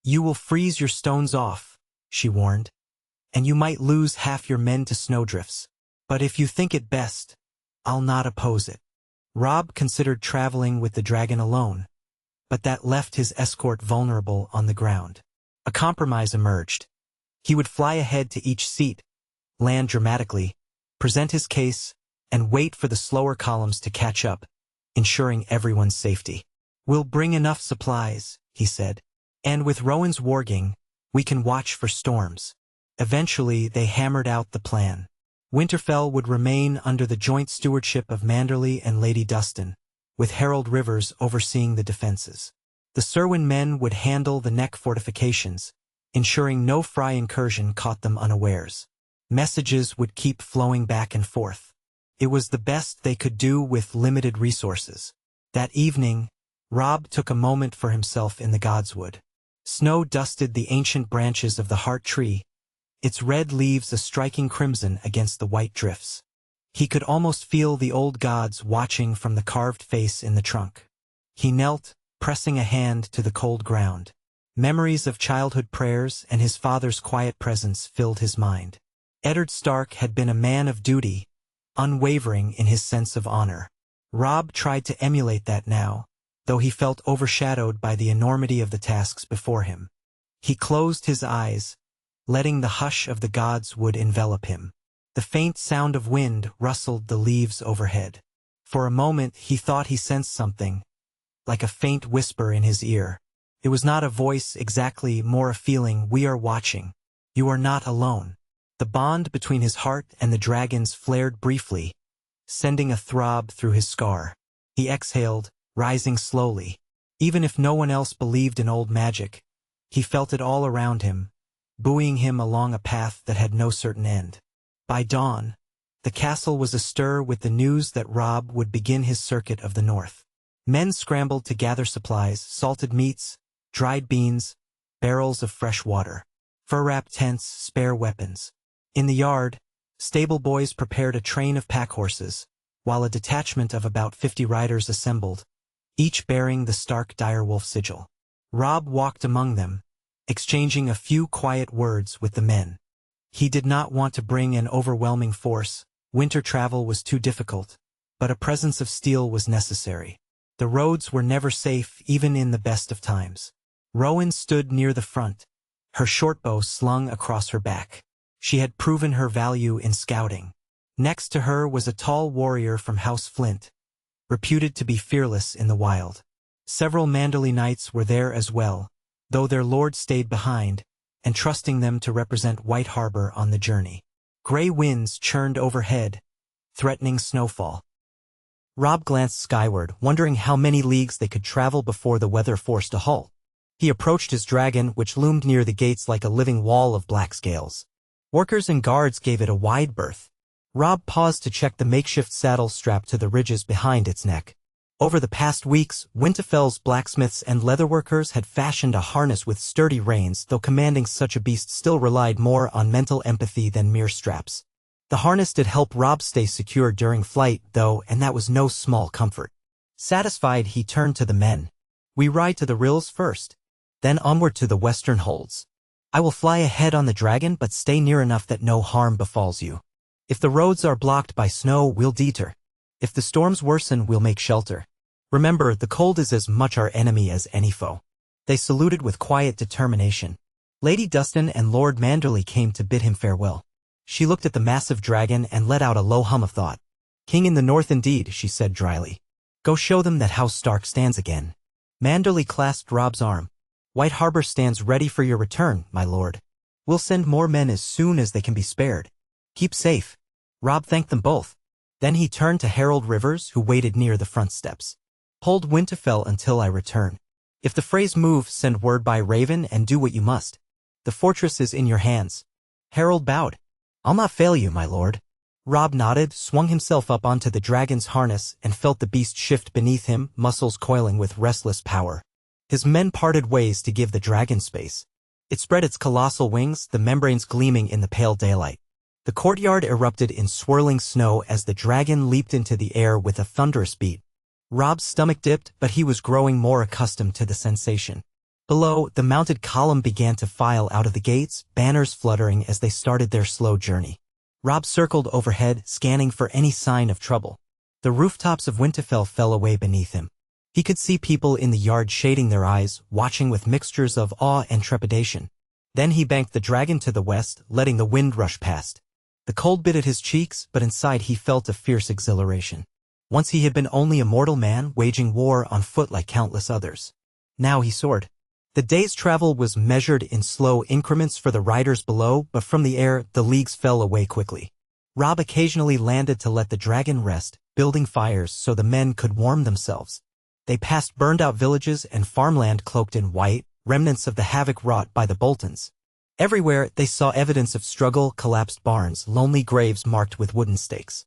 You will freeze your stones off, she warned, and you might lose half your men to snowdrifts. But if you think it best, I'll not oppose it. Robb considered traveling with the dragon alone, but that left his escort vulnerable on the ground. A compromise emerged. He would fly ahead to each seat, land dramatically, present his case, and wait for the slower columns to catch up, ensuring everyone's safety. We'll bring enough supplies, he said. And with Rowan's warging, we can watch for storms. Eventually, they hammered out the plan. Winterfell would remain under the joint stewardship of Manderly and Lady Dustin, with Herald Rivers overseeing the defenses. The Serwyn men would handle the neck fortifications, ensuring no Frey incursion caught them unawares. Messages would keep flowing back and forth. It was the best they could do with limited resources. That evening, Robb took a moment for himself in the Godswood. Snow dusted the ancient branches of the heart tree, its red leaves a striking crimson against the white drifts. He could almost feel the old gods watching from the carved face in the trunk. He knelt, pressing a hand to the cold ground. Memories of childhood prayers and his father's quiet presence filled his mind. Eddard Stark had been a man of duty, unwavering in his sense of honor. Robb tried to emulate that now, though he felt overshadowed by the enormity of the tasks before him. He closed his eyes, letting the hush of the gods would envelop him. The faint sound of wind rustled the leaves overhead. For a moment he thought he sensed something, like a faint whisper in his ear. It was not a voice exactly, more a feeling: we are watching. You are not alone. The bond between his heart and the dragon's flared briefly, sending a throb through his scar. He exhaled, rising slowly. Even if no one else believed in old magic, he felt it all around him, buoying him along a path that had no certain end. By dawn, the castle was astir with the news that Robb would begin his circuit of the north. Men scrambled to gather supplies: salted meats, dried beans, barrels of fresh water, fur-wrapped tents, spare weapons. In the yard, stable boys prepared a train of pack horses, while a detachment of about 50 riders assembled, each bearing the stark direwolf sigil. Robb walked among them, exchanging a few quiet words with the men. He did not want to bring an overwhelming force. Winter travel was too difficult, but a presence of steel was necessary. The roads were never safe, even in the best of times. Rowan stood near the front, her shortbow slung across her back. She had proven her value in scouting. Next to her was a tall warrior from House Flint, reputed to be fearless in the wild. Several Manderley knights were there as well, though their lord stayed behind, entrusting them to represent White Harbor on the journey. Gray winds churned overhead, threatening snowfall. Robb glanced skyward, wondering how many leagues they could travel before the weather forced a halt. He approached his dragon, which loomed near the gates like a living wall of black scales. Workers and guards gave it a wide berth. Robb paused to check the makeshift saddle strapped to the ridges behind its neck. Over the past weeks, Winterfell's blacksmiths and leatherworkers had fashioned a harness with sturdy reins, though commanding such a beast still relied more on mental empathy than mere straps. The harness did help Robb stay secure during flight, though, and that was no small comfort. Satisfied, he turned to the men. We ride to the rills first, then onward to the western holds. I will fly ahead on the dragon, but stay near enough that no harm befalls you. If the roads are blocked by snow, we'll detour. If the storms worsen, we'll make shelter. Remember, the cold is as much our enemy as any foe. They saluted with quiet determination. Lady Dustin and Lord Manderley came to bid him farewell. She looked at the massive dragon and let out a low hum of thought. King in the north indeed, she said dryly. Go show them that House Stark stands again. Manderley clasped Robb's arm. White Harbor stands ready for your return, my lord. We'll send more men as soon as they can be spared. Keep safe. Robb thanked them both. Then he turned to Harold Rivers, who waited near the front steps. Hold Winterfell until I return. If the Freys move, send word by Raven and do what you must. The fortress is in your hands. Harold bowed. I'll not fail you, my lord. Robb nodded, swung himself up onto the dragon's harness, and felt the beast shift beneath him, muscles coiling with restless power. His men parted ways to give the dragon space. It spread its colossal wings, the membranes gleaming in the pale daylight. The courtyard erupted in swirling snow as the dragon leaped into the air with a thunderous beat. Robb's stomach dipped, but he was growing more accustomed to the sensation. Below, the mounted column began to file out of the gates, banners fluttering as they started their slow journey. Robb circled overhead, scanning for any sign of trouble. The rooftops of Winterfell fell away beneath him. He could see people in the yard shading their eyes, watching with mixtures of awe and trepidation. Then he banked the dragon to the west, letting the wind rush past. The cold bit at his cheeks, but inside he felt a fierce exhilaration. Once he had been only a mortal man, waging war on foot like countless others. Now he soared. The day's travel was measured in slow increments for the riders below, but from the air, the leagues fell away quickly. Robb occasionally landed to let the dragon rest, building fires so the men could warm themselves. They passed burned-out villages and farmland cloaked in white, remnants of the havoc wrought by the Boltons. Everywhere, they saw evidence of struggle, collapsed barns, lonely graves marked with wooden stakes.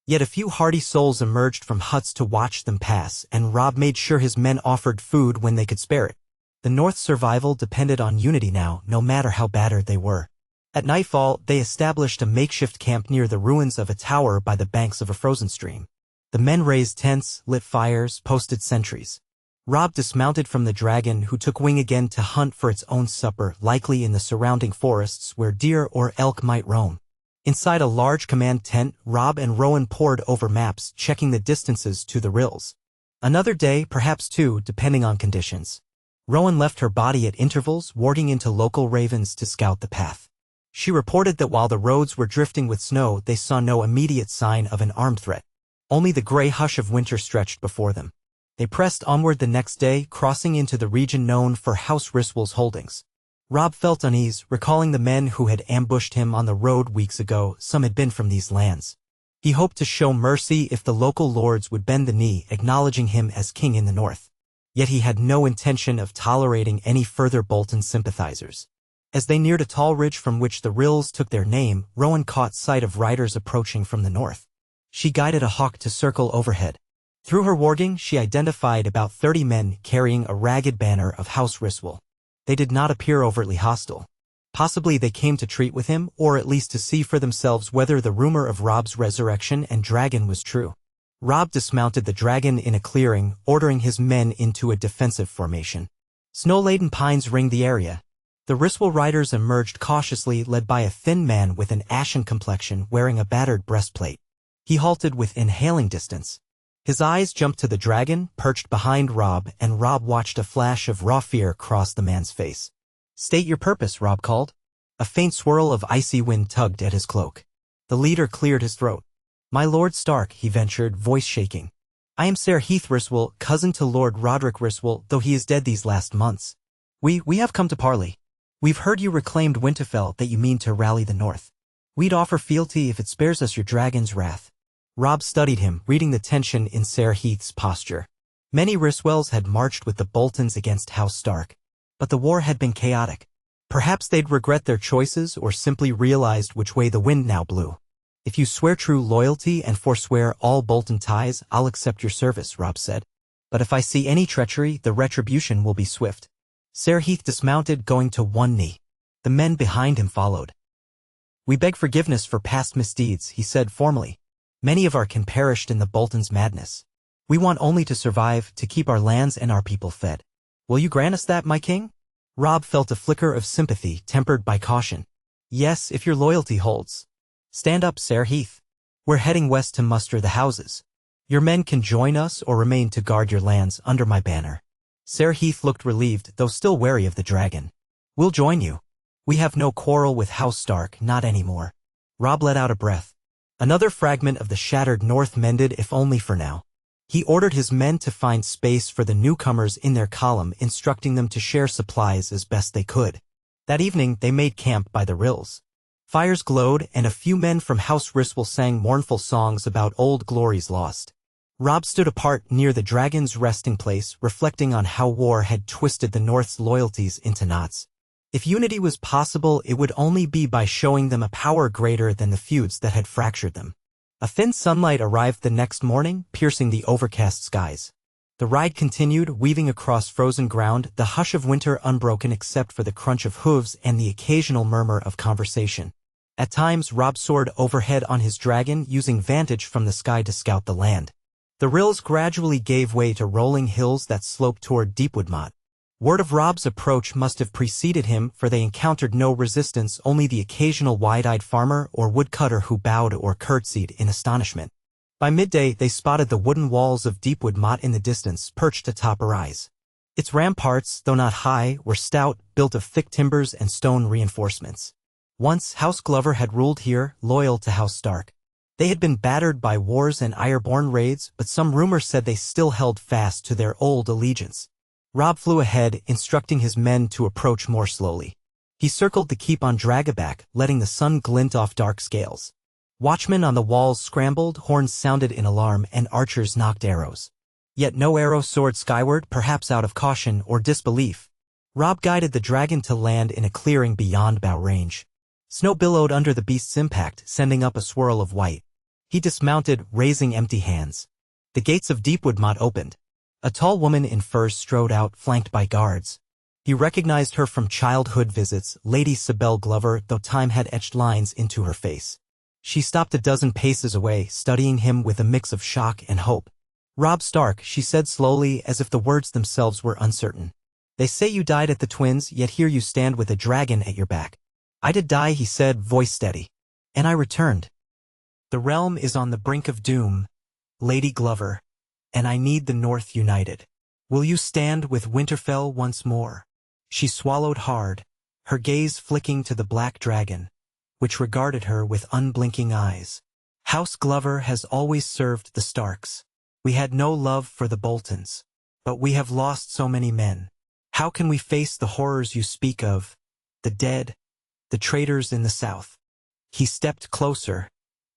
Yet a few hardy souls emerged from huts to watch them pass, and Robb made sure his men offered food when they could spare it. The North's survival depended on unity now, no matter how battered they were. At nightfall, they established a makeshift camp near the ruins of a tower by the banks of a frozen stream. The men raised tents, lit fires, posted sentries. Robb dismounted from the dragon, who took wing again to hunt for its own supper, likely in the surrounding forests where deer or elk might roam. Inside a large command tent, Robb and Rowan pored over maps, checking the distances to the rills. Another day, perhaps two, depending on conditions. Rowan left her body at intervals, warging into local ravens to scout the path. She reported that while the roads were drifting with snow, they saw no immediate sign of an armed threat. Only the gray hush of winter stretched before them. They pressed onward the next day, crossing into the region known for House Riswell's holdings. Robb felt unease, recalling the men who had ambushed him on the road weeks ago. Some had been from these lands. He hoped to show mercy if the local lords would bend the knee, acknowledging him as king in the north. Yet he had no intention of tolerating any further Bolton sympathizers. As they neared a tall ridge from which the rills took their name, Rowan caught sight of riders approaching from the north. She guided a hawk to circle overhead. Through her warging, she identified about 30 men carrying a ragged banner of House Riswell. They did not appear overtly hostile. Possibly they came to treat with him, or at least to see for themselves whether the rumor of Robb's resurrection and dragon was true. Robb dismounted the dragon in a clearing, ordering his men into a defensive formation. Snow-laden pines ringed the area. The Riswell riders emerged cautiously, led by a thin man with an ashen complexion wearing a battered breastplate. He halted within hailing distance. His eyes jumped to the dragon, perched behind Robb, and Robb watched a flash of raw fear cross the man's face. "State your purpose," Robb called. A faint swirl of icy wind tugged at his cloak. The leader cleared his throat. "My Lord Stark," he ventured, voice shaking. "I am Ser Heath Riswell, cousin to Lord Roderick Riswell, though he is dead these last months. We have come to parley. We've heard you reclaimed Winterfell, that you mean to rally the north. We'd offer fealty if it spares us your dragon's wrath." Robb studied him, reading the tension in Ser Heath's posture. Many Riswells had marched with the Boltons against House Stark. But the war had been chaotic. Perhaps they'd regret their choices or simply realized which way the wind now blew. "If you swear true loyalty and forswear all Bolton ties, I'll accept your service," Robb said. "But if I see any treachery, the retribution will be swift." Ser Heath dismounted, going to one knee. The men behind him followed. "We beg forgiveness for past misdeeds," he said formally. "Many of our kin perished in the Boltons' madness. We want only to survive, to keep our lands and our people fed. Will you grant us that, my king?" Robb felt a flicker of sympathy, tempered by caution. "Yes, if your loyalty holds. Stand up, Ser Heath. We're heading west to muster the houses. Your men can join us or remain to guard your lands under my banner." Ser Heath looked relieved, though still wary of the dragon. "We'll join you. We have no quarrel with House Stark, not anymore." Robb let out a breath. Another fragment of the shattered north mended, if only for now. He ordered his men to find space for the newcomers in their column, instructing them to share supplies as best they could. That evening, they made camp by the rills. Fires glowed, and a few men from House Riswell sang mournful songs about old glories lost. Robb stood apart near the dragon's resting place, reflecting on how war had twisted the North's loyalties into knots. If unity was possible, it would only be by showing them a power greater than the feuds that had fractured them. A thin sunlight arrived the next morning, piercing the overcast skies. The ride continued, weaving across frozen ground, the hush of winter unbroken except for the crunch of hooves and the occasional murmur of conversation. At times, Robb soared overhead on his dragon, using vantage from the sky to scout the land. The rills gradually gave way to rolling hills that sloped toward Deepwood Motte. Word of Robb's approach must have preceded him, for they encountered no resistance, only the occasional wide-eyed farmer or woodcutter who bowed or curtsied in astonishment. By midday, they spotted the wooden walls of Deepwood Motte in the distance, perched atop a rise. Its ramparts, though not high, were stout, built of thick timbers and stone reinforcements. Once, House Glover had ruled here, loyal to House Stark. They had been battered by wars and Ironborn raids, but some rumors said they still held fast to their old allegiance. Robb flew ahead, instructing his men to approach more slowly. He circled the keep on Dragaback, letting the sun glint off dark scales. Watchmen on the walls scrambled, horns sounded in alarm, and archers knocked arrows. Yet no arrow soared skyward, perhaps out of caution or disbelief. Robb guided the dragon to land in a clearing beyond bow range. Snow billowed under the beast's impact, sending up a swirl of white. He dismounted, raising empty hands. The gates of Deepwood Motte opened. A tall woman in furs strode out, flanked by guards. He recognized her from childhood visits, Lady Sibel Glover, though time had etched lines into her face. She stopped a dozen paces away, studying him with a mix of shock and hope. "Robb Stark," she said slowly, as if the words themselves were uncertain. "They say you died at the Twins, yet here you stand with a dragon at your back." "I did die," he said, voice steady. "And I returned. The realm is on the brink of doom, Lady Glover, and I need the North united. Will you stand with Winterfell once more? She swallowed hard, her gaze flicking to the black dragon, which regarded her with unblinking eyes. House Glover has always served the Starks. We had no love for the Boltons. But we have lost so many men. How can we face the horrors you speak of? The dead, the traitors in the south. He stepped closer,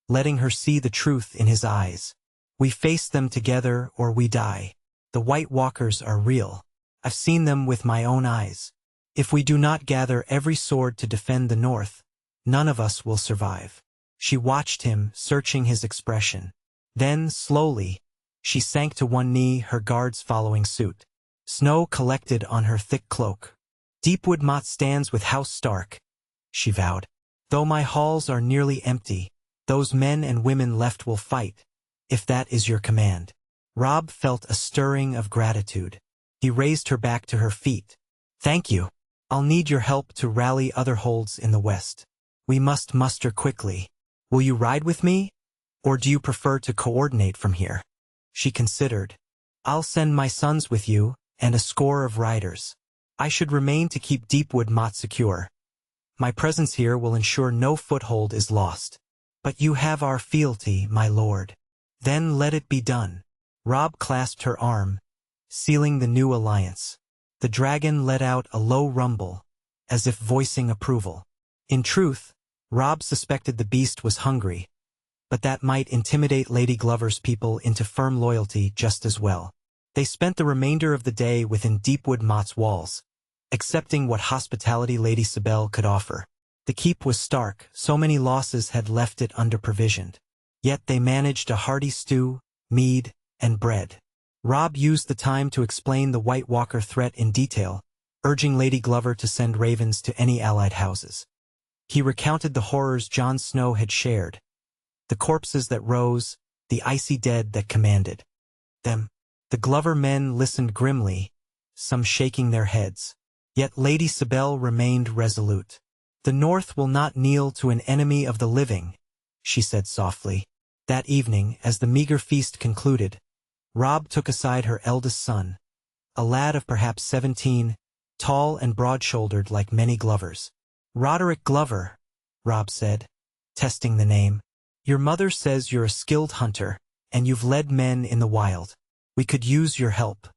letting her see the truth in his eyes. We face them together or we die. The White Walkers are real. I've seen them with my own eyes. If we do not gather every sword to defend the north, none of us will survive. She watched him, searching his expression. Then, slowly, she sank to one knee, her guards following suit. Snow collected on her thick cloak. Deepwood Mott stands with House Stark, she vowed. Though my halls are nearly empty, those men and women left will fight, if that is your command. Robb felt a stirring of gratitude. He raised her back to her feet. Thank you. I'll need your help to rally other holds in the west. We must muster quickly. Will you ride with me? Or do you prefer to coordinate from here? She considered. I'll send my sons with you, and a score of riders. I should remain to keep Deepwood Mott secure. My presence here will ensure no foothold is lost. But you have our fealty, my lord. Then let it be done. Robb clasped her arm, sealing the new alliance. The dragon let out a low rumble, as if voicing approval. In truth, Robb suspected the beast was hungry, but that might intimidate Lady Glover's people into firm loyalty just as well. They spent the remainder of the day within Deepwood Mott's walls, accepting what hospitality Lady Sibel could offer. The keep was stark, so many losses had left it under-provisioned. Yet they managed a hearty stew, mead, and bread. Robb used the time to explain the White Walker threat in detail, urging Lady Glover to send ravens to any allied houses. He recounted the horrors Jon Snow had shared, the corpses that rose, the icy dead that commanded them. The Glover men listened grimly, some shaking their heads. Yet Lady Sibel remained resolute. The North will not kneel to an enemy of the living, she said softly. That evening, as the meager feast concluded, Robb took aside her eldest son, a lad of perhaps 17, tall and broad-shouldered like many Glovers. Roderick Glover, Robb said, testing the name. Your mother says you're a skilled hunter, and you've led men in the wild. We could use your help.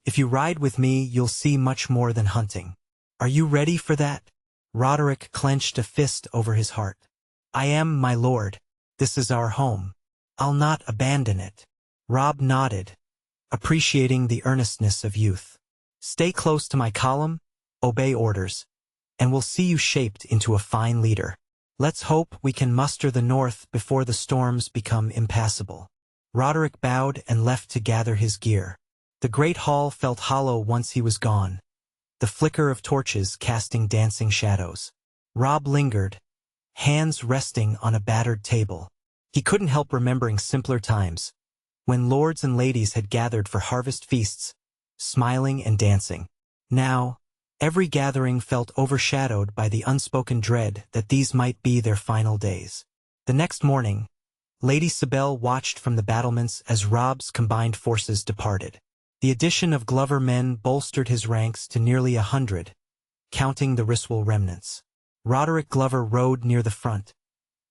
If you ride with me, you'll see much more than hunting. Are you ready for that? Roderick clenched a fist over his heart. I am, my lord. This is our home. I'll not abandon it. Robb nodded, appreciating the earnestness of youth. Stay close to my column, obey orders, and we'll see you shaped into a fine leader. Let's hope we can muster the north before the storms become impassable. Roderick bowed and left to gather his gear. The great hall felt hollow once he was gone, the flicker of torches casting dancing shadows. Robb lingered, hands resting on a battered table. He couldn't help remembering simpler times, when lords and ladies had gathered for harvest feasts, smiling and dancing. Now, every gathering felt overshadowed by the unspoken dread that these might be their final days. The next morning, Lady Sibel watched from the battlements as Robb's combined forces departed. The addition of Glover men bolstered his ranks to nearly 100, counting the Risswell remnants. Roderick Glover rode near the front,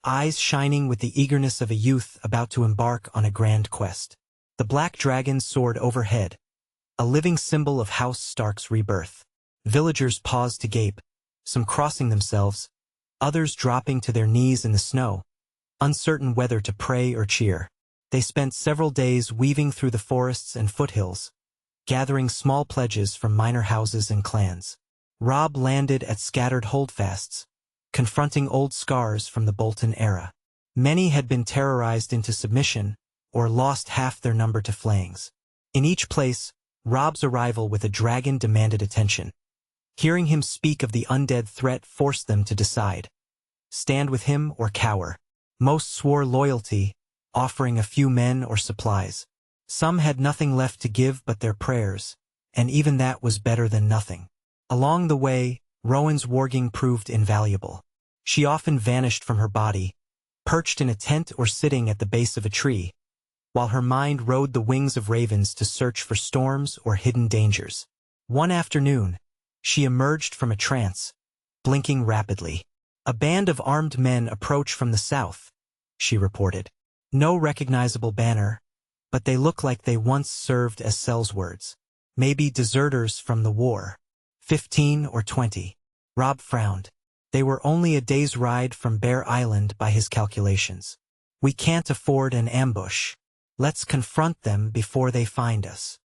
eyes shining with the eagerness of a youth about to embark on a grand quest. The black dragon soared overhead, a living symbol of House Stark's rebirth. Villagers paused to gape, some crossing themselves, others dropping to their knees in the snow, uncertain whether to pray or cheer. They spent several days weaving through the forests and foothills, gathering small pledges from minor houses and clans. Robb landed at scattered holdfasts, confronting old scars from the Bolton era. Many had been terrorized into submission, or lost half their number to flayings. In each place, Robb's arrival with a dragon demanded attention. Hearing him speak of the undead threat forced them to decide. Stand with him or cower. Most swore loyalty, offering a few men or supplies. Some had nothing left to give but their prayers, and even that was better than nothing. Along the way, Rowan's warging proved invaluable. She often vanished from her body, perched in a tent or sitting at the base of a tree, while her mind rode the wings of ravens to search for storms or hidden dangers. One afternoon, she emerged from a trance, blinking rapidly. A band of armed men approached from the south, she reported. No recognizable banner, but they look like they once served as sellswords. Maybe deserters from the war. 15 or 20. Robb frowned. They were only a day's ride from Bear Island by his calculations. We can't afford an ambush. Let's confront them before they find us.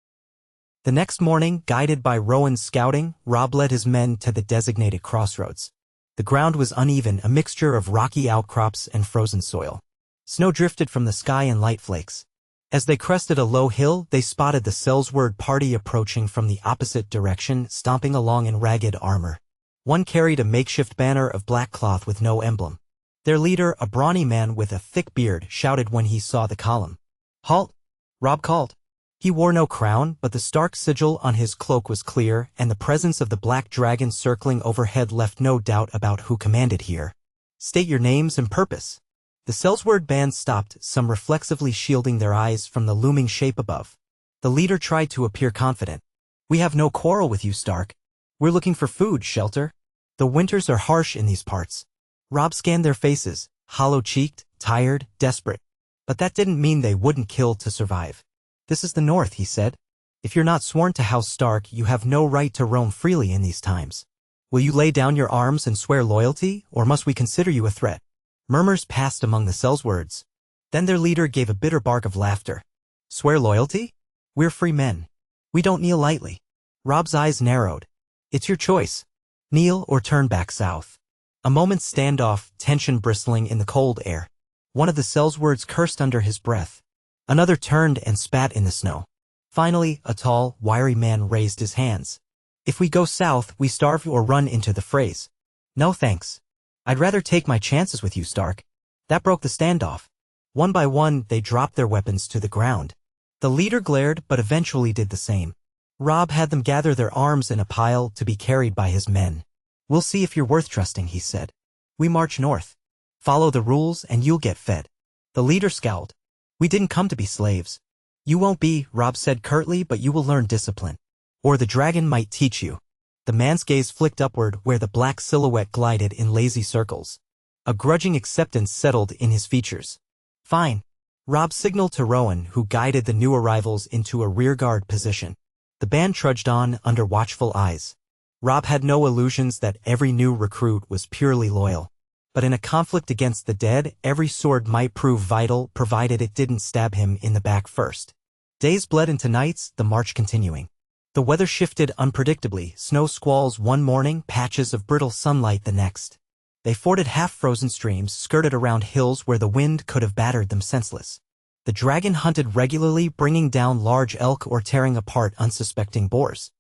The next morning, guided by Rowan's scouting, Robb led his men to the designated crossroads. The ground was uneven, a mixture of rocky outcrops and frozen soil. Snow drifted from the sky in light flakes. As they crested a low hill, they spotted the sellsword party approaching from the opposite direction, stomping along in ragged armor. One carried a makeshift banner of black cloth with no emblem. Their leader, a brawny man with a thick beard, shouted when he saw the column. "Halt!" Robb called. He wore no crown, but the stark sigil on his cloak was clear, and the presence of the black dragon circling overhead left no doubt about who commanded here. "State your names and purpose." The sellsword band stopped, some reflexively shielding their eyes from the looming shape above. The leader tried to appear confident. "We have no quarrel with you, Stark. We're looking for food, shelter. The winters are harsh in these parts." Robb scanned their faces, hollow-cheeked, tired, desperate. But that didn't mean they wouldn't kill to survive. "This is the North," he said. "If you're not sworn to House Stark, you have no right to roam freely in these times. Will you lay down your arms and swear loyalty, or must we consider you a threat?" Murmurs passed among the sellswords. Then their leader gave a bitter bark of laughter. "Swear loyalty? We're free men. We don't kneel lightly." Robb's eyes narrowed. "It's your choice. Kneel or turn back south." A moment's standoff, tension bristling in the cold air. One of the sellswords cursed under his breath. Another turned and spat in the snow. Finally, a tall, wiry man raised his hands. "If we go south, we starve or run into the frays. No thanks. I'd rather take my chances with you, Stark." That broke the standoff. One by one, they dropped their weapons to the ground. The leader glared, but eventually did the same. Robb had them gather their arms in a pile to be carried by his men. "We'll see if you're worth trusting," he said. "We march north. Follow the rules and you'll get fed." The leader scowled. "We didn't come to be slaves." "You won't be," Robb said curtly, "but you will learn discipline. Or the dragon might teach you." The man's gaze flicked upward where the black silhouette glided in lazy circles. A grudging acceptance settled in his features. "Fine." Robb signaled to Rowan, who guided the new arrivals into a rearguard position. The band trudged on under watchful eyes. Robb had no illusions that every new recruit was purely loyal. But in a conflict against the dead, every sword might prove vital, provided it didn't stab him in the back first. Days bled into nights, the march continuing. The weather shifted unpredictably, snow squalls one morning, patches of brittle sunlight the next. They forded half-frozen streams, skirted around hills where the wind could have battered them senseless. The dragon hunted regularly, bringing down large elk or tearing apart unsuspecting boars.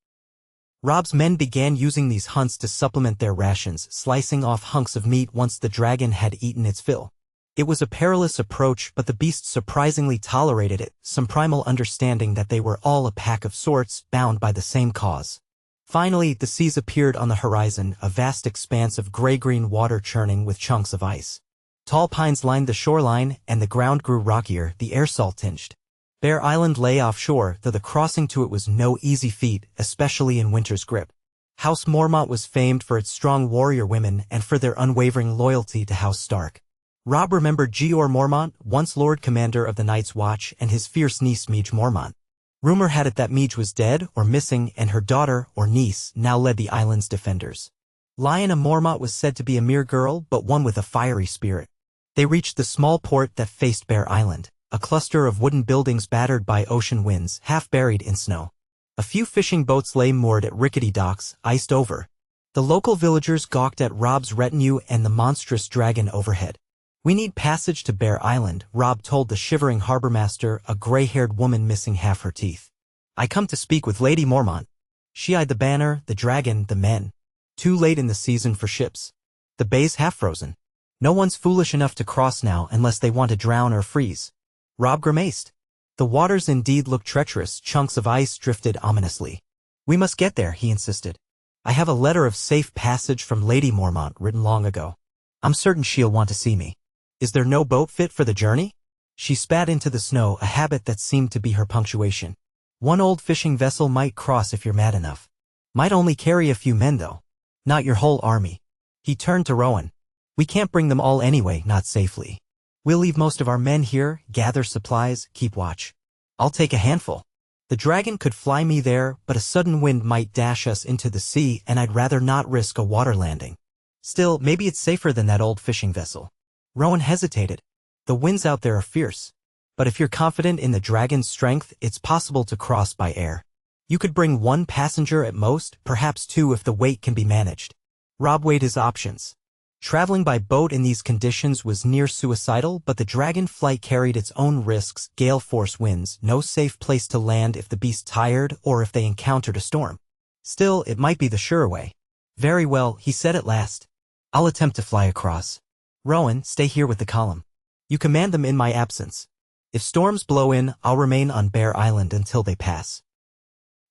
Robb's men began using these hunts to supplement their rations, slicing off hunks of meat once the dragon had eaten its fill. It was a perilous approach, but the beasts surprisingly tolerated it, some primal understanding that they were all a pack of sorts, bound by the same cause. Finally, the seas appeared on the horizon, a vast expanse of gray-green water churning with chunks of ice. Tall pines lined the shoreline, and the ground grew rockier, the air salt-tinged. Bear Island lay offshore, though the crossing to it was no easy feat, especially in winter's grip. House Mormont was famed for its strong warrior women and for their unwavering loyalty to House Stark. Robb remembered Jeor Mormont, once Lord Commander of the Night's Watch, and his fierce niece Meege Mormont. Rumor had it that Meege was dead or missing, and her daughter, or niece, now led the island's defenders. Lyanna Mormont was said to be a mere girl, but one with a fiery spirit. They reached the small port that faced Bear Island, a cluster of wooden buildings battered by ocean winds, half buried in snow. A few fishing boats lay moored at rickety docks, iced over. The local villagers gawked at Robb's retinue and the monstrous dragon overhead. "We need passage to Bear Island," Robb told the shivering harbormaster, a gray-haired woman missing half her teeth. "I come to speak with Lady Mormont." She eyed the banner, the dragon, the men. Too late in the season for ships. The bay's half-frozen. No one's foolish enough to cross now unless they want to drown or freeze. Robb grimaced. The waters indeed looked treacherous, chunks of ice drifted ominously. "We must get there," he insisted. "I have a letter of safe passage from Lady Mormont written long ago. I'm certain she'll want to see me." "Is there no boat fit for the journey?" She spat into the snow, a habit that seemed to be her punctuation. One old fishing vessel might cross if you're mad enough. Might only carry a few men though. Not your whole army. He turned to Rowan. We can't bring them all anyway, not safely. We'll leave most of our men here, gather supplies, keep watch. I'll take a handful. The dragon could fly me there, but a sudden wind might dash us into the sea and I'd rather not risk a water landing. Still, maybe it's safer than that old fishing vessel. Rowan hesitated. The winds out there are fierce. But if you're confident in the dragon's strength, it's possible to cross by air. You could bring one passenger at most, perhaps two if the weight can be managed. Robb weighed his options. Traveling by boat in these conditions was near suicidal, but the dragon flight carried its own risks, gale force winds, no safe place to land if the beast tired or if they encountered a storm. Still, it might be the sure way. Very well, he said at last. I'll attempt to fly across. Rowan, stay here with the column. You command them in my absence. If storms blow in, I'll remain on Bear Island until they pass.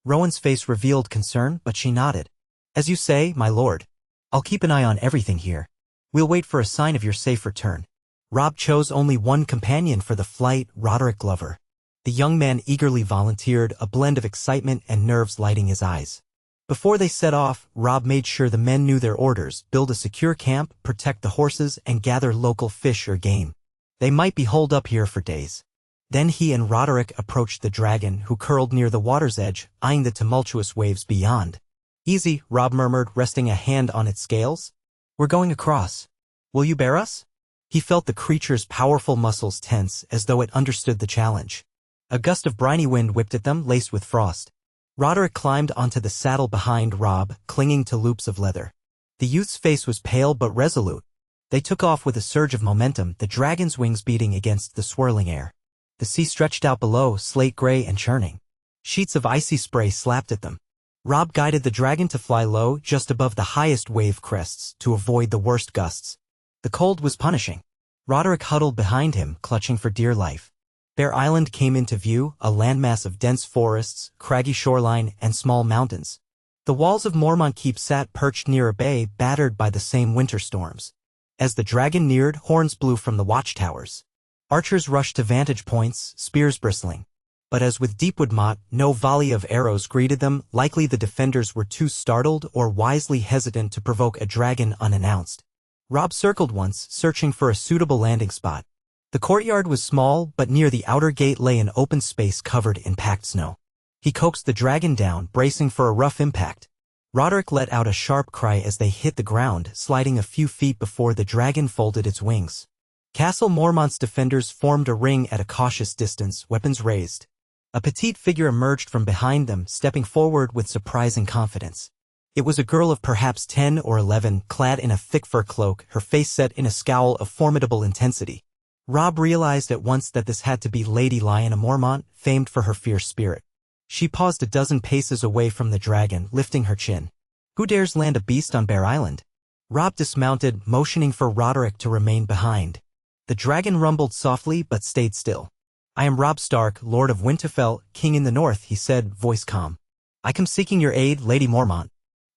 Rowan's face revealed concern, but she nodded. As you say, my lord. I'll keep an eye on everything here. We'll wait for a sign of your safe return. Robb chose only one companion for the flight, Roderick Glover. The young man eagerly volunteered, a blend of excitement and nerves lighting his eyes. Before they set off, Robb made sure the men knew their orders: build a secure camp, protect the horses, and gather local fish or game. They might be holed up here for days. Then he and Roderick approached the dragon, who curled near the water's edge, eyeing the tumultuous waves beyond. Easy, Robb murmured, resting a hand on its scales. We're going across. Will you bear us? He felt the creature's powerful muscles tense, as though it understood the challenge. A gust of briny wind whipped at them, laced with frost. Roderick climbed onto the saddle behind Robb, clinging to loops of leather. The youth's face was pale but resolute. They took off with a surge of momentum, the dragon's wings beating against the swirling air. The sea stretched out below, slate gray and churning. Sheets of icy spray slapped at them. Robb guided the dragon to fly low, just above the highest wave crests, to avoid the worst gusts. The cold was punishing. Roderick huddled behind him, clutching for dear life. Bear Island came into view, a landmass of dense forests, craggy shoreline, and small mountains. The walls of Mormont Keep sat perched near a bay, battered by the same winter storms. As the dragon neared, horns blew from the watchtowers. Archers rushed to vantage points, spears bristling. But as with Deepwood Motte, no volley of arrows greeted them, likely the defenders were too startled or wisely hesitant to provoke a dragon unannounced. Robb circled once, searching for a suitable landing spot. The courtyard was small, but near the outer gate lay an open space covered in packed snow. He coaxed the dragon down, bracing for a rough impact. Roderick let out a sharp cry as they hit the ground, sliding a few feet before the dragon folded its wings. Castle Mormont's defenders formed a ring at a cautious distance, weapons raised. A petite figure emerged from behind them, stepping forward with surprising confidence. It was a girl of perhaps 10 or 11, clad in a thick fur cloak, her face set in a scowl of formidable intensity. Robb realized at once that this had to be Lady Lyanna Mormont, famed for her fierce spirit. She paused a dozen paces away from the dragon, lifting her chin. Who dares land a beast on Bear Island? Robb dismounted, motioning for Roderick to remain behind. The dragon rumbled softly but stayed still. I am Robb Stark, Lord of Winterfell, King in the North, he said, voice calm. I come seeking your aid, Lady Mormont.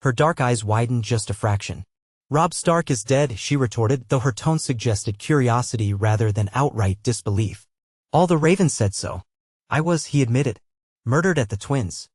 Her dark eyes widened just a fraction. Robb Stark is dead, she retorted, though her tone suggested curiosity rather than outright disbelief. All the ravens said so. I was, he admitted, murdered at the Twins.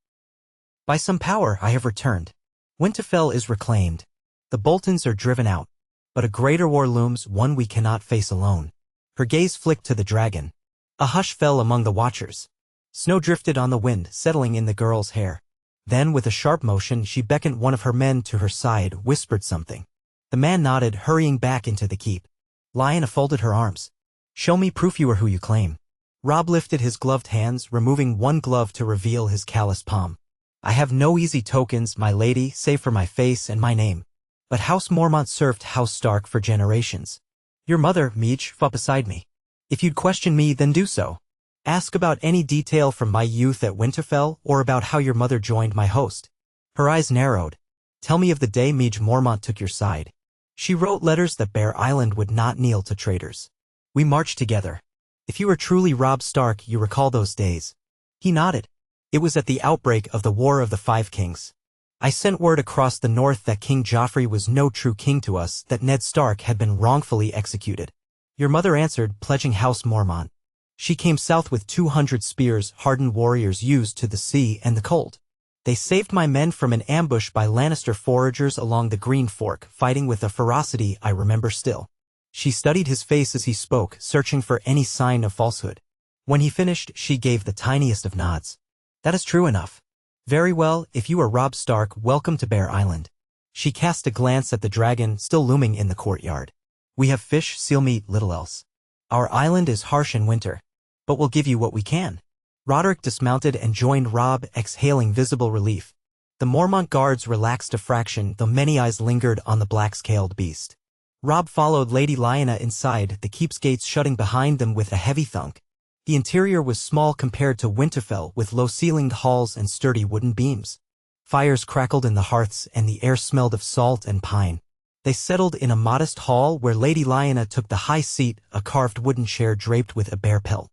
By some power I have returned. Winterfell is reclaimed. The Boltons are driven out. But a greater war looms, one we cannot face alone. Her gaze flicked to the dragon. A hush fell among the watchers. Snow drifted on the wind, settling in the girl's hair. Then, with a sharp motion, she beckoned one of her men to her side, whispered something. The man nodded, hurrying back into the keep. Lyanna folded her arms. Show me proof you are who you claim. Robb lifted his gloved hands, removing one glove to reveal his calloused palm. I have no easy tokens, my lady, save for my face and my name. But House Mormont served House Stark for generations. Your mother, Meech, fought beside me. If you'd question me, then do so. Ask about any detail from my youth at Winterfell, or about how your mother joined my host. Her eyes narrowed. Tell me of the day Meech Mormont took your side. She wrote letters that Bear Island would not kneel to traitors. We marched together. If you are truly Robb Stark, you recall those days. He nodded. It was at the outbreak of the War of the Five Kings. I sent word across the north that King Joffrey was no true king to us, that Ned Stark had been wrongfully executed. Your mother answered, pledging House Mormont. She came south with 200 spears, hardened warriors used to the sea and the cold. They saved my men from an ambush by Lannister foragers along the Green Fork, fighting with a ferocity I remember still. She studied his face as he spoke, searching for any sign of falsehood. When he finished, she gave the tiniest of nods. That is true enough. Very well, if you are Robb Stark, welcome to Bear Island. She cast a glance at the dragon still looming in the courtyard. We have fish, seal meat, little else. Our island is harsh in winter, but we'll give you what we can. Roderick dismounted and joined Robb, exhaling visible relief. The Mormont guards relaxed a fraction, though many eyes lingered on the black-scaled beast. Robb followed Lady Lyanna inside, the keep's gates shutting behind them with a heavy thunk. The interior was small compared to Winterfell, with low-ceilinged halls and sturdy wooden beams. Fires crackled in the hearths and the air smelled of salt and pine. They settled in a modest hall where Lady Lyanna took the high seat, a carved wooden chair draped with a bear pelt.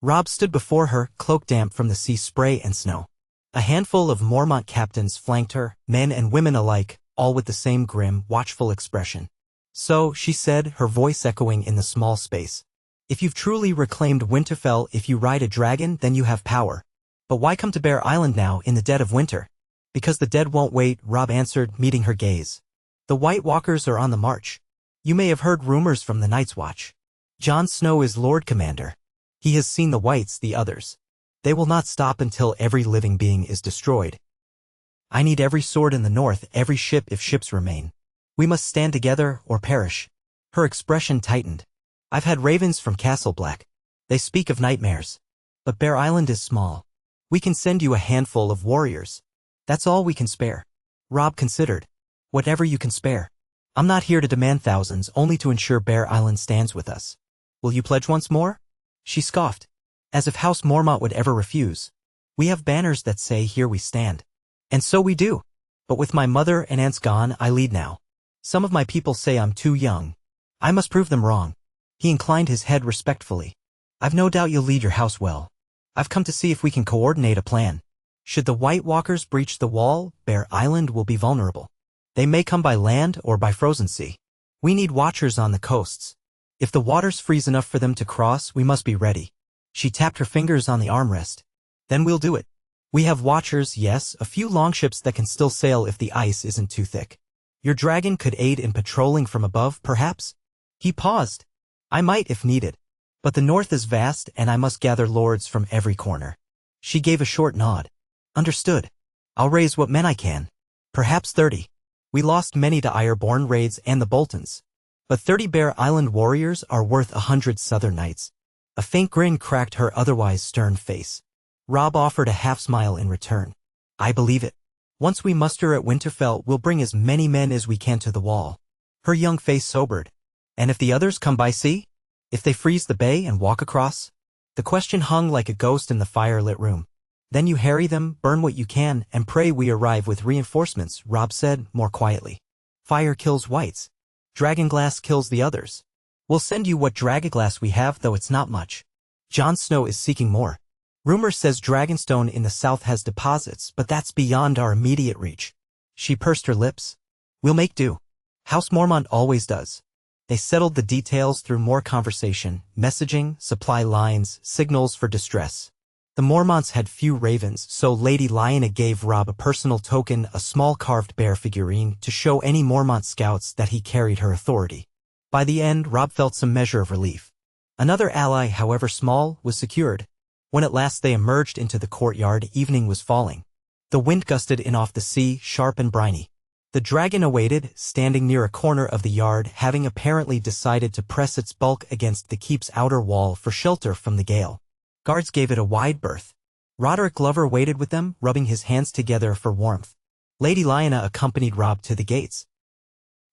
Robb stood before her, cloak damp from the sea spray and snow. A handful of Mormont captains flanked her, men and women alike, all with the same grim, watchful expression. So, she said, her voice echoing in the small space. If you've truly reclaimed Winterfell, if you ride a dragon, then you have power. But why come to Bear Island now, in the dead of winter? Because the dead won't wait, Robb answered, meeting her gaze. The White Walkers are on the march. You may have heard rumors from the Night's Watch. Jon Snow is Lord Commander. He has seen the Whites, the others. They will not stop until every living being is destroyed. I need every sword in the north, every ship if ships remain. We must stand together or perish. Her expression tightened. I've had ravens from Castle Black. They speak of nightmares. But Bear Island is small. We can send you a handful of warriors. That's all we can spare. Robb considered. Whatever you can spare. I'm not here to demand thousands, only to ensure Bear Island stands with us. Will you pledge once more? She scoffed. As if House Mormont would ever refuse. We have banners that say, here we stand. And so we do. But with my mother and aunts gone, I lead now. Some of my people say I'm too young. I must prove them wrong. He inclined his head respectfully. I've no doubt you'll lead your house well. I've come to see if we can coordinate a plan. Should the White Walkers breach the wall, Bear Island will be vulnerable. They may come by land or by frozen sea. We need watchers on the coasts. If the waters freeze enough for them to cross, we must be ready. She tapped her fingers on the armrest. Then we'll do it. We have watchers, yes, a few longships that can still sail if the ice isn't too thick. Your dragon could aid in patrolling from above, perhaps? He paused. I might if needed. But the north is vast and I must gather lords from every corner. She gave a short nod. Understood. I'll raise what men I can. Perhaps 30. We lost many to Ironborn raids and the Boltons. But 30 Bear Island warriors are worth 100 Southern Knights. A faint grin cracked her otherwise stern face. Robb offered a half-smile in return. I believe it. Once we muster at Winterfell, we'll bring as many men as we can to the wall. Her young face sobered. And if the others come by sea? If they freeze the bay and walk across? The question hung like a ghost in the fire-lit room. Then you harry them, burn what you can, and pray we arrive with reinforcements, Robb said, more quietly. Fire kills whites. Dragonglass kills the others. We'll send you what dragonglass we have, though it's not much. Jon Snow is seeking more. Rumor says Dragonstone in the south has deposits, but that's beyond our immediate reach. She pursed her lips. We'll make do. House Mormont always does. They settled the details through more conversation, messaging, supply lines, signals for distress. The Mormonts had few ravens, so Lady Lyanna gave Robb a personal token, a small carved bear figurine, to show any Mormont scouts that he carried her authority. By the end, Robb felt some measure of relief. Another ally, however small, was secured. When at last they emerged into the courtyard, evening was falling. The wind gusted in off the sea, sharp and briny. The dragon awaited, standing near a corner of the yard, having apparently decided to press its bulk against the keep's outer wall for shelter from the gale. Guards gave it a wide berth. Roderick Glover waited with them, rubbing his hands together for warmth. Lady Lyanna accompanied Robb to the gates.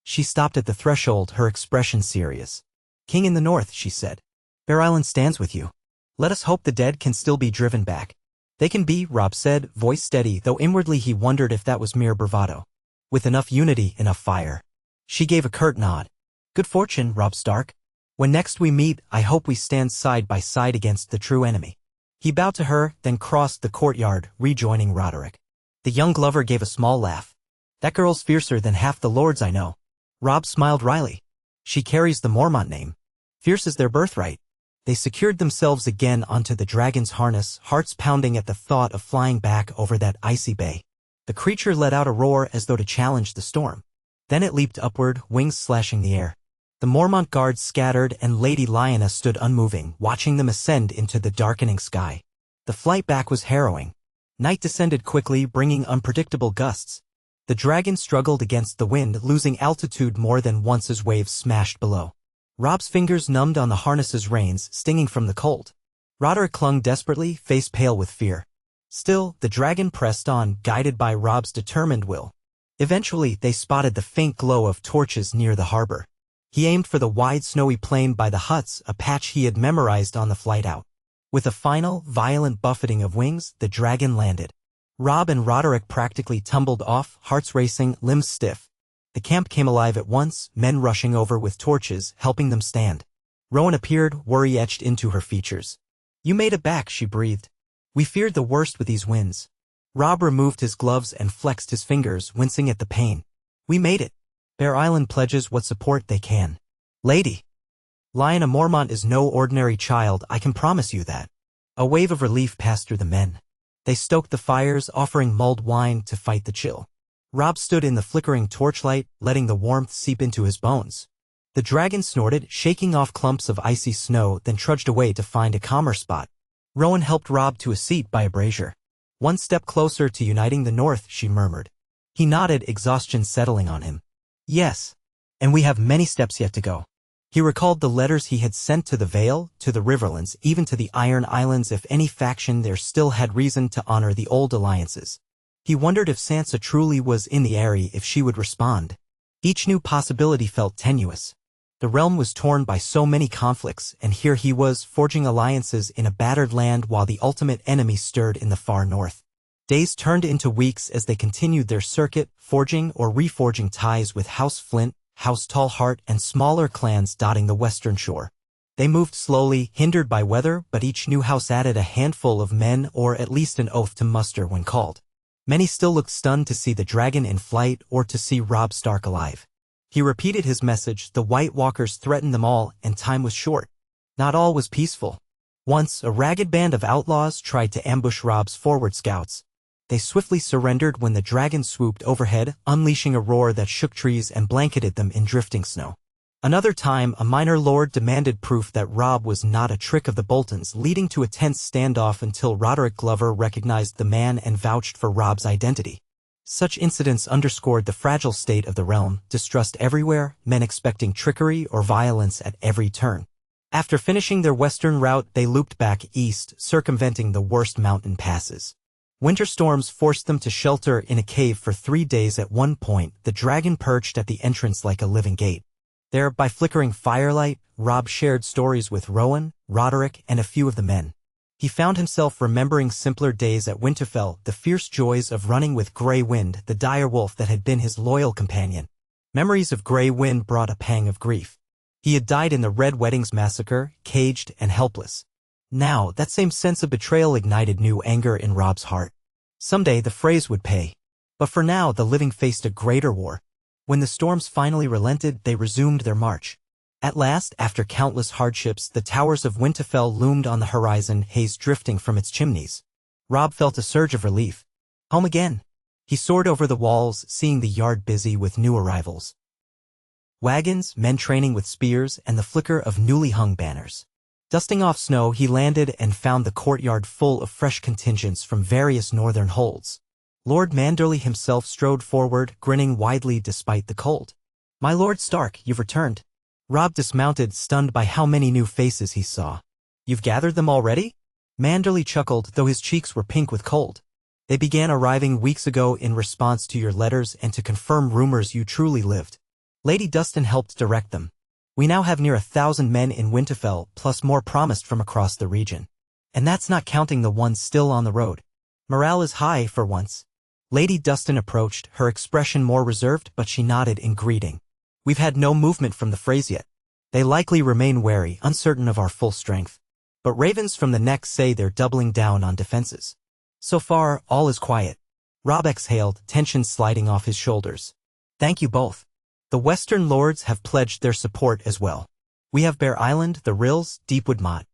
She stopped at the threshold, her expression serious. King in the north, she said. Bear Island stands with you. Let us hope the dead can still be driven back. They can be, Robb said, voice steady, though inwardly he wondered if that was mere bravado. With enough unity, enough fire. She gave a curt nod. Good fortune, Robb Stark. When next we meet, I hope we stand side by side against the true enemy. He bowed to her, then crossed the courtyard, rejoining Roderick. The young Glover gave a small laugh. That girl's fiercer than half the lords I know. Robb smiled wryly. She carries the Mormont name. Fierce is their birthright. They secured themselves again onto the dragon's harness, hearts pounding at the thought of flying back over that icy bay. The creature let out a roar as though to challenge the storm. Then it leaped upward, wings slashing the air. The Mormont guards scattered and Lady Lyanna stood unmoving, watching them ascend into the darkening sky. The flight back was harrowing. Night descended quickly, bringing unpredictable gusts. The dragon struggled against the wind, losing altitude more than once as waves smashed below. Robb's fingers numbed on the harness's reins, stinging from the cold. Roderick clung desperately, face pale with fear. Still, the dragon pressed on, guided by Robb's determined will. Eventually, they spotted the faint glow of torches near the harbor. He aimed for the wide snowy plain by the huts, a patch he had memorized on the flight out. With a final, violent buffeting of wings, the dragon landed. Robb and Roderick practically tumbled off, hearts racing, limbs stiff. The camp came alive at once, men rushing over with torches, helping them stand. Rowan appeared, worry etched into her features. "You made it back," she breathed. "We feared the worst with these winds." Robb removed his gloves and flexed his fingers, wincing at the pain. "We made it. Bear Island pledges what support they can. Lady Lyanna Mormont is no ordinary child, I can promise you that." A wave of relief passed through the men. They stoked the fires, offering mulled wine to fight the chill. Robb stood in the flickering torchlight, letting the warmth seep into his bones. The dragon snorted, shaking off clumps of icy snow, then trudged away to find a calmer spot. Rowan helped Robb to a seat by a brazier. "One step closer to uniting the North," she murmured. He nodded, exhaustion settling on him. "Yes. And we have many steps yet to go." He recalled the letters he had sent to the Vale, to the Riverlands, even to the Iron Islands if any faction there still had reason to honor the old alliances. He wondered if Sansa truly was in the area, if she would respond. Each new possibility felt tenuous. The realm was torn by so many conflicts, and here he was, forging alliances in a battered land while the ultimate enemy stirred in the far north. Days turned into weeks as they continued their circuit, forging or reforging ties with House Flint, House Tallheart, and smaller clans dotting the western shore. They moved slowly, hindered by weather, but each new house added a handful of men or at least an oath to muster when called. Many still looked stunned to see the dragon in flight or to see Robb Stark alive. He repeated his message, the White Walkers threatened them all, and time was short. Not all was peaceful. Once, a ragged band of outlaws tried to ambush Robb's forward scouts. They swiftly surrendered when the dragon swooped overhead, unleashing a roar that shook trees and blanketed them in drifting snow. Another time, a minor lord demanded proof that Robb was not a trick of the Boltons, leading to a tense standoff until Roderick Glover recognized the man and vouched for Robb's identity. Such incidents underscored the fragile state of the realm, distrust everywhere, men expecting trickery or violence at every turn. After finishing their western route, they looped back east, circumventing the worst mountain passes. Winter storms forced them to shelter in a cave for 3 days. At one point, the dragon perched at the entrance like a living gate. There, by flickering firelight, Robb shared stories with Rowan, Roderick, and a few of the men. He found himself remembering simpler days at Winterfell, the fierce joys of running with Grey Wind, the dire wolf that had been his loyal companion. Memories of Grey Wind brought a pang of grief. He had died in the Red Weddings massacre, caged and helpless. Now, that same sense of betrayal ignited new anger in Robb's heart. Someday the phrase would pay. But for now, the living faced a greater war. When the storms finally relented, they resumed their march. At last, after countless hardships, the towers of Winterfell loomed on the horizon, haze drifting from its chimneys. Robb felt a surge of relief. Home again. He soared over the walls, seeing the yard busy with new arrivals. Wagons, men training with spears, and the flicker of newly hung banners. Dusting off snow, he landed and found the courtyard full of fresh contingents from various northern holds. Lord Manderley himself strode forward, grinning widely despite the cold. "My Lord Stark, you've returned." Robb dismounted, stunned by how many new faces he saw. "You've gathered them already?" Manderley chuckled, though his cheeks were pink with cold. "They began arriving weeks ago in response to your letters and to confirm rumors you truly lived. Lady Dustin helped direct them. We now have near 1,000 men in Winterfell, plus more promised from across the region. And that's not counting the ones still on the road. Morale is high for once." Lady Dustin approached, her expression more reserved, but she nodded in greeting. "We've had no movement from the Freys yet. They likely remain wary, uncertain of our full strength. But ravens from the neck say they're doubling down on defenses. So far, all is quiet." Robb exhaled, tension sliding off his shoulders. "Thank you both. The Western Lords have pledged their support as well. We have Bear Island, the Rills, Deepwood Motte.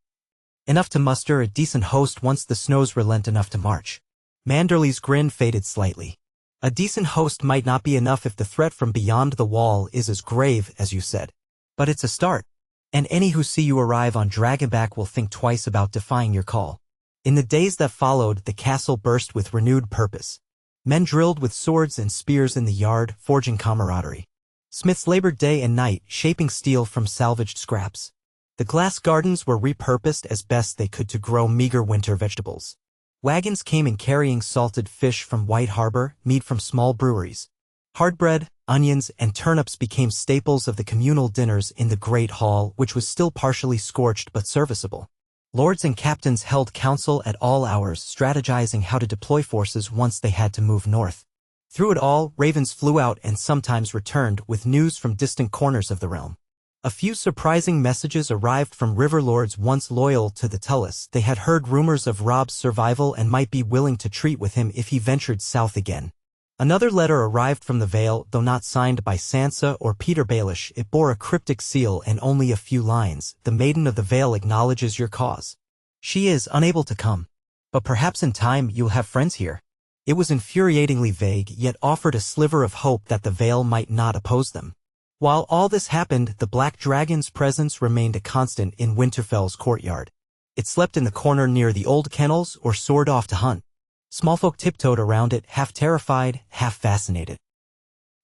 Enough to muster a decent host once the snows relent enough to march. Manderley's grin faded slightly. A decent host might not be enough if the threat from beyond the wall is as grave as you said. But it's a start. And any who see you arrive on Dragonback will think twice about defying your call. In the days that followed, the castle burst with renewed purpose. Men drilled with swords and spears in the yard, forging camaraderie. Smiths labored day and night, shaping steel from salvaged scraps. The glass gardens were repurposed as best they could to grow meager winter vegetables. Wagons came in carrying salted fish from White Harbor, meat from small breweries. Hard bread, onions, and turnips became staples of the communal dinners in the Great Hall, which was still partially scorched but serviceable. Lords and captains held council at all hours, strategizing how to deploy forces once they had to move north. Through it all, ravens flew out and sometimes returned with news from distant corners of the realm. A few surprising messages arrived from river lords once loyal to the Tullus. They had heard rumors of Robb's survival and might be willing to treat with him if he ventured south again. Another letter arrived from the Vale, though not signed by Sansa or Peter Baelish. It bore a cryptic seal and only a few lines. The Maiden of the Vale acknowledges your cause. She is unable to come. But perhaps in time you'll have friends here. It was infuriatingly vague, yet offered a sliver of hope that the Vale might not oppose them. While all this happened, the Black Dragon's presence remained a constant in Winterfell's courtyard. It slept in the corner near the old kennels or soared off to hunt. Small folk tiptoed around it, half terrified, half fascinated.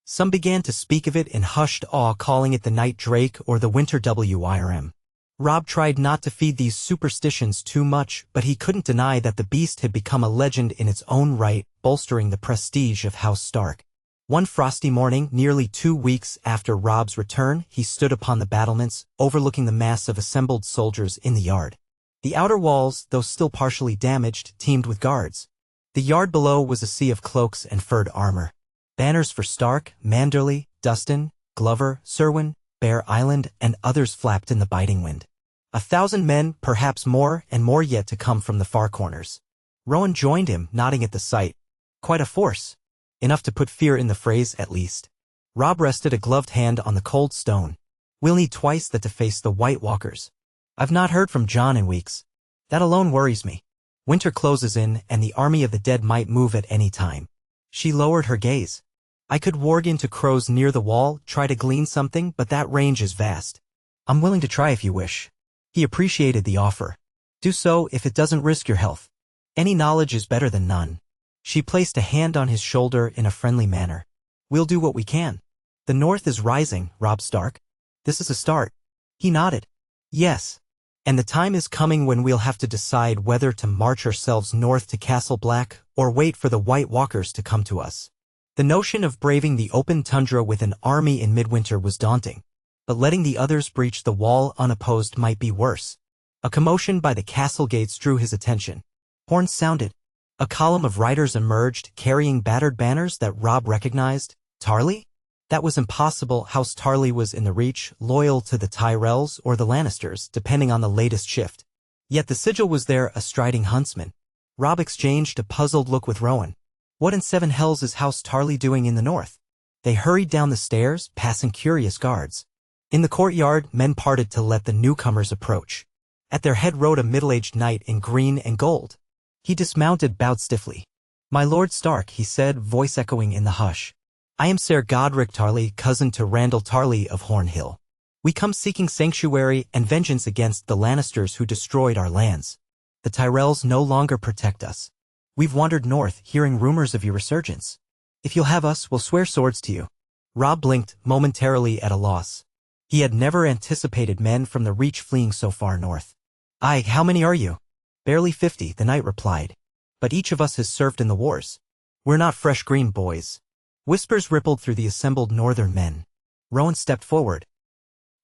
Some began to speak of it in hushed awe, calling it the Night Drake or the Winter Wirm. Robb tried not to feed these superstitions too much, but he couldn't deny that the beast had become a legend in its own right, bolstering the prestige of House Stark. One frosty morning, nearly 2 weeks after Robb's return, he stood upon the battlements, overlooking the mass of assembled soldiers in the yard. The outer walls, though still partially damaged, teemed with guards. The yard below was a sea of cloaks and furred armor. Banners for Stark, Manderley, Dustin, Glover, Serwyn, Bear Island, and others flapped in the biting wind. 1,000 men, perhaps more, and more yet to come from the far corners. Rowan joined him, nodding at the sight. Quite a force. Enough to put fear in the phrase, at least. Robb rested a gloved hand on the cold stone. We'll need twice that to face the White Walkers. I've not heard from Jon in weeks. That alone worries me. Winter closes in, and the army of the dead might move at any time. She lowered her gaze. I could warg into crows near the wall, try to glean something, but that range is vast. I'm willing to try if you wish. He appreciated the offer. Do so if it doesn't risk your health. Any knowledge is better than none. She placed a hand on his shoulder in a friendly manner. We'll do what we can. The north is rising, Robb Stark. This is a start. He nodded. Yes. And the time is coming when we'll have to decide whether to march ourselves north to Castle Black or wait for the White Walkers to come to us. The notion of braving the open tundra with an army in midwinter was daunting, but letting the others breach the wall unopposed might be worse. A commotion by the castle gates drew his attention. Horns sounded. A column of riders emerged, carrying battered banners that Robb recognized. Tarly? That was impossible. House Tarly was in the Reach, loyal to the Tyrells or the Lannisters, depending on the latest shift. Yet the sigil was there, a striding huntsman. Robb exchanged a puzzled look with Rowan. What in seven hells is House Tarly doing in the north? They hurried down the stairs, passing curious guards. In the courtyard, men parted to let the newcomers approach. At their head rode a middle-aged knight in green and gold. He dismounted, bowed stiffly. My Lord Stark, he said, voice echoing in the hush. I am Ser Godric Tarly, cousin to Randall Tarly of Hornhill. We come seeking sanctuary and vengeance against the Lannisters who destroyed our lands. The Tyrells no longer protect us. We've wandered north, hearing rumors of your resurgence. If you'll have us, we'll swear swords to you. Robb blinked, momentarily at a loss. He had never anticipated men from the Reach fleeing so far north. Aye, how many are you? Barely 50, the knight replied. But each of us has served in the wars. We're not fresh green boys. Whispers rippled through the assembled northern men. Rowan stepped forward.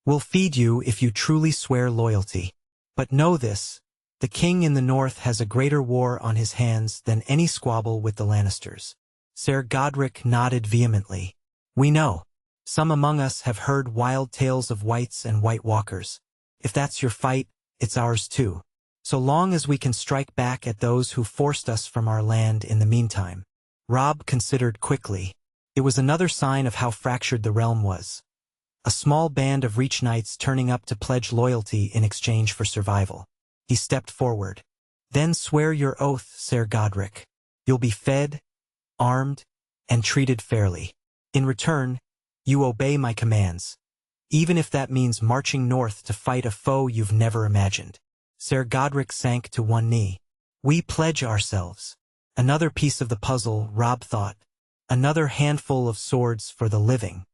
We'll feed you if you truly swear loyalty. But know this, the king in the north has a greater war on his hands than any squabble with the Lannisters. Ser Godric nodded vehemently. We know. Some among us have heard wild tales of whites and White Walkers. If that's your fight, it's ours too. So long as we can strike back at those who forced us from our land in the meantime. Robb considered quickly. It was another sign of how fractured the realm was. A small band of Reach Knights turning up to pledge loyalty in exchange for survival. He stepped forward. Then swear your oath, Ser Godric. You'll be fed, armed, and treated fairly. In return, you obey my commands, even if that means marching north to fight a foe you've never imagined. Ser Godric sank to one knee. We pledge ourselves. Another piece of the puzzle, Robb thought. Another handful of swords for the living.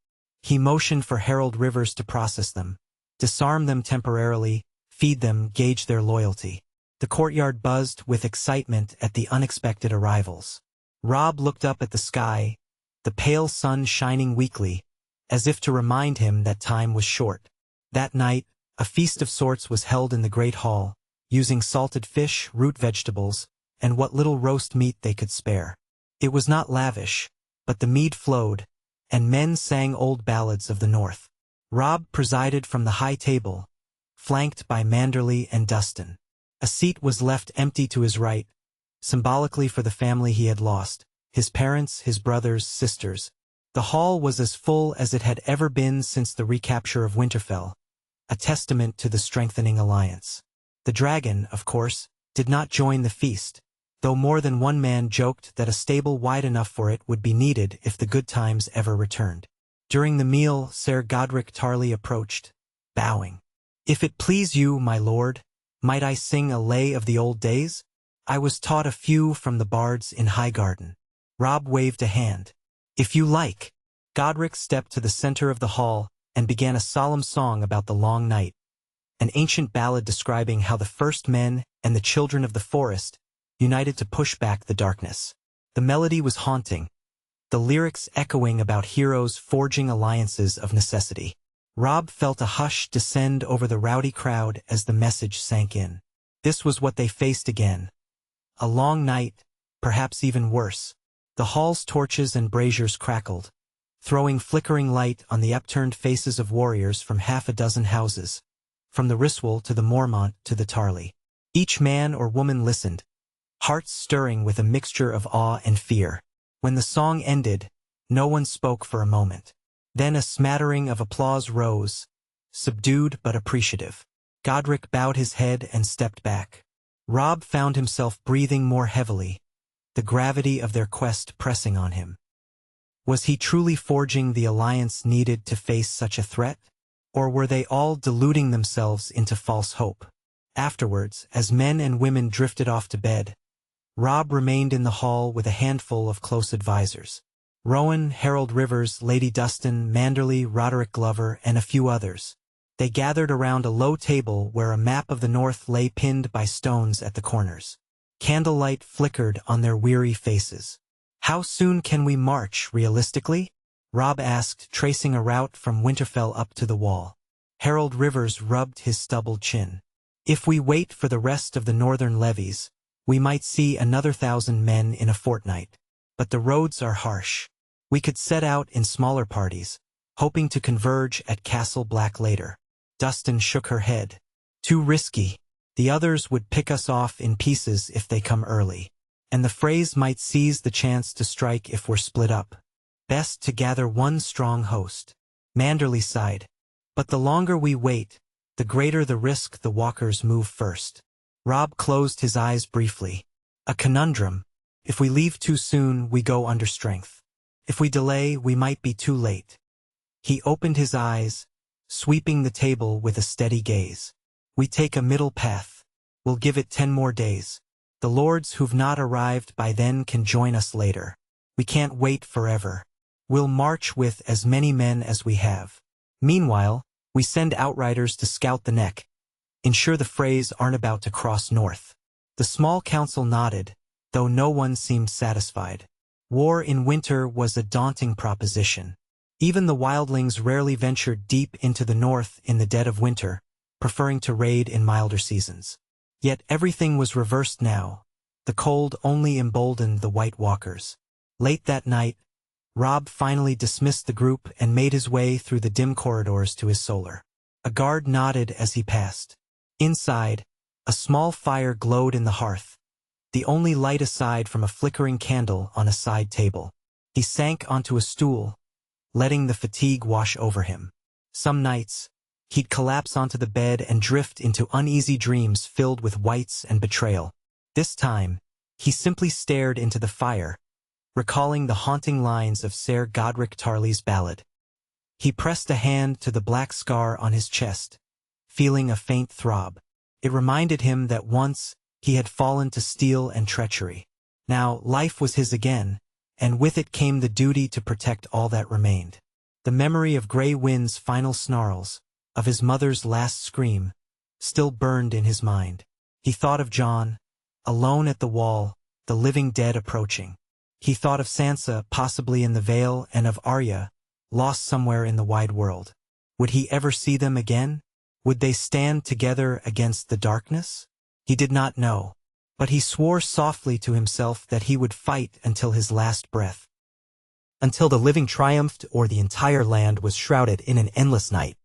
He motioned for Herald Rivers to process them, disarm them temporarily, feed them, gauge their loyalty. The courtyard buzzed with excitement at the unexpected arrivals. Robb looked up at the sky, the pale sun shining weakly, as if to remind him that time was short. That night, a feast of sorts was held in the great hall, using salted fish, root vegetables, and what little roast meat they could spare. It was not lavish, but the mead flowed, and men sang old ballads of the north. Robb presided from the high table, flanked by Manderley and Dustin. A seat was left empty to his right, symbolically for the family he had lost, his parents, his brothers, sisters. The hall was as full as it had ever been since the recapture of Winterfell, a testament to the strengthening alliance. The dragon, of course, did not join the feast, though more than one man joked that a stable wide enough for it would be needed if the good times ever returned. During the meal, Ser Godric Tarly approached, bowing. If it please you, my lord, might I sing a lay of the old days? I was taught a few from the bards in Highgarden. Robb waved a hand. If you like. Godric stepped to the center of the hall and began a solemn song about the long night, an ancient ballad describing how the first men and the children of the forest united to push back the darkness. The melody was haunting, the lyrics echoing about heroes forging alliances of necessity. Robb felt a hush descend over the rowdy crowd as the message sank in. This was what they faced again. A long night, perhaps even worse. The hall's torches and braziers crackled, throwing flickering light on the upturned faces of warriors from half a dozen houses, from the Risswell to the Mormont to the Tarly. Each man or woman listened, hearts stirring with a mixture of awe and fear. When the song ended, no one spoke for a moment. Then a smattering of applause rose, subdued but appreciative. Godric bowed his head and stepped back. Robb found himself breathing more heavily, the gravity of their quest pressing on him. Was he truly forging the alliance needed to face such a threat? Or were they all deluding themselves into false hope? Afterwards, as men and women drifted off to bed, Robb remained in the hall with a handful of close advisors. Rowan, Herald Rivers, Lady Dustin, Manderley, Roderick Glover, and a few others. They gathered around a low table where a map of the north lay pinned by stones at the corners. Candlelight flickered on their weary faces. How soon can we march, realistically? Robb asked, tracing a route from Winterfell up to the wall. Herald Rivers rubbed his stubbled chin. If we wait for the rest of the northern levies, we might see another 1,000 men in a fortnight. But the roads are harsh. We could set out in smaller parties, hoping to converge at Castle Black later. Dustin shook her head. Too risky. The others would pick us off in pieces if they come early. And the Freys might seize the chance to strike if we're split up. Best to gather one strong host. Manderley sighed. But the longer we wait, the greater the risk the walkers move first. Robb closed his eyes briefly. A conundrum. If we leave too soon, we go under strength. If we delay, we might be too late. He opened his eyes, sweeping the table with a steady gaze. We take a middle path. We'll give it 10 more days. The lords who've not arrived by then can join us later. We can't wait forever. We'll march with as many men as we have. Meanwhile, we send outriders to scout the neck, ensure the Freys aren't about to cross north. The small council nodded, though no one seemed satisfied. War in winter was a daunting proposition. Even the wildlings rarely ventured deep into the north in the dead of winter, preferring to raid in milder seasons. Yet everything was reversed now. The cold only emboldened the White Walkers. Late that night, Robb finally dismissed the group and made his way through the dim corridors to his solar. A guard nodded as he passed. Inside, a small fire glowed in the hearth, the only light aside from a flickering candle on a side table. He sank onto a stool, letting the fatigue wash over him. Some nights, He'd collapse onto the bed and drift into uneasy dreams filled with whites and betrayal. This time, he simply stared into the fire, recalling the haunting lines of Sir Godric Tarley's ballad. He pressed a hand to the black scar on his chest, feeling a faint throb. It reminded him that once he had fallen to steel and treachery. Now life was his again, and with it came the duty to protect all that remained. The memory of Grey Wind's final snarls, of his mother's last scream, still burned in his mind. He thought of Jon, alone at the wall, the living dead approaching. He thought of Sansa, possibly in the Vale, and of Arya, lost somewhere in the wide world. Would he ever see them again? Would they stand together against the darkness? He did not know, but he swore softly to himself that he would fight until his last breath. Until the living triumphed or the entire land was shrouded in an endless night.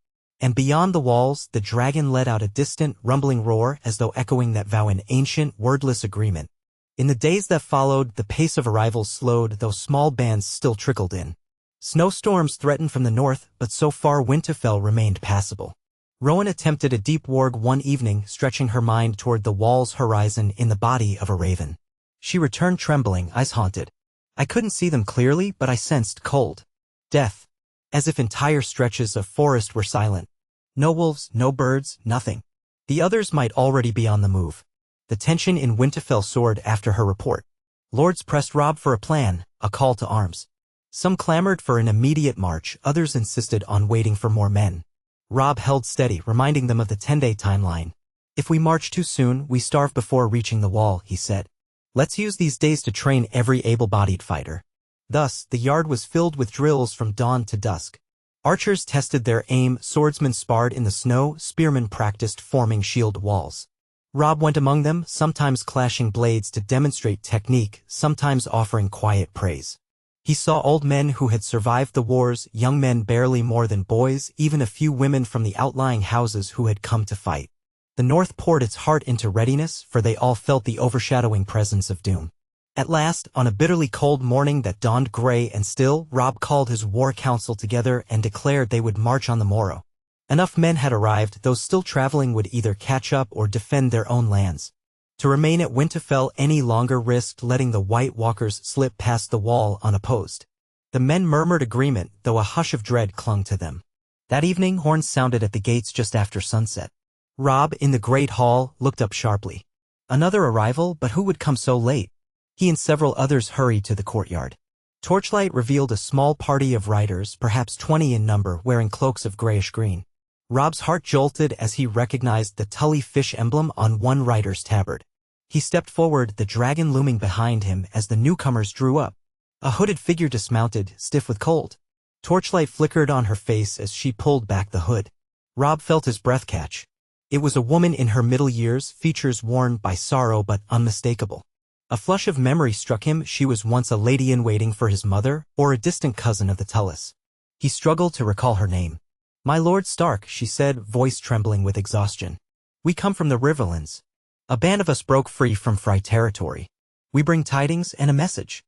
And beyond the walls, the dragon let out a distant, rumbling roar as though echoing that vow in ancient, wordless agreement. In the days that followed, the pace of arrivals slowed, though small bands still trickled in. Snowstorms threatened from the north, but so far Winterfell remained passable. Rowan attempted a deep warg one evening, stretching her mind toward the wall's horizon in the body of a raven. She returned trembling, eyes haunted. I couldn't see them clearly, but I sensed cold. Death. As if entire stretches of forest were silent. No wolves, no birds, nothing. The others might already be on the move. The tension in Winterfell soared after her report. Lords pressed Robb for a plan, a call to arms. Some clamored for an immediate march, others insisted on waiting for more men. Robb held steady, reminding them of the 10-day timeline. If we march too soon, we starve before reaching the wall, he said. Let's use these days to train every able-bodied fighter. Thus, the yard was filled with drills from dawn to dusk. Archers tested their aim, swordsmen sparred in the snow, spearmen practiced forming shield walls. Robb went among them, sometimes clashing blades to demonstrate technique, sometimes offering quiet praise. He saw old men who had survived the wars, young men barely more than boys, even a few women from the outlying houses who had come to fight. The North poured its heart into readiness, for they all felt the overshadowing presence of doom. At last, on a bitterly cold morning that dawned gray and still, Robb called his war council together and declared they would march on the morrow. Enough men had arrived, those still traveling would either catch up or defend their own lands. To remain at Winterfell any longer risked letting the White Walkers slip past the wall unopposed. The men murmured agreement, though a hush of dread clung to them. That evening, horns sounded at the gates just after sunset. Robb, in the great hall, looked up sharply. Another arrival, but who would come so late? He and several others hurried to the courtyard. Torchlight revealed a small party of riders, perhaps 20 in number, wearing cloaks of grayish-green. Robb's heart jolted as he recognized the Tully fish emblem on one rider's tabard. He stepped forward, the dragon looming behind him as the newcomers drew up. A hooded figure dismounted, stiff with cold. Torchlight flickered on her face as she pulled back the hood. Robb felt his breath catch. It was a woman in her middle years, features worn by sorrow but unmistakable. A flush of memory struck him. She was once a lady-in-waiting for his mother, or a distant cousin of the Tullys. He struggled to recall her name. "My Lord Stark," she said, voice trembling with exhaustion. "We come from the Riverlands. A band of us broke free from Frey territory. We bring tidings and a message."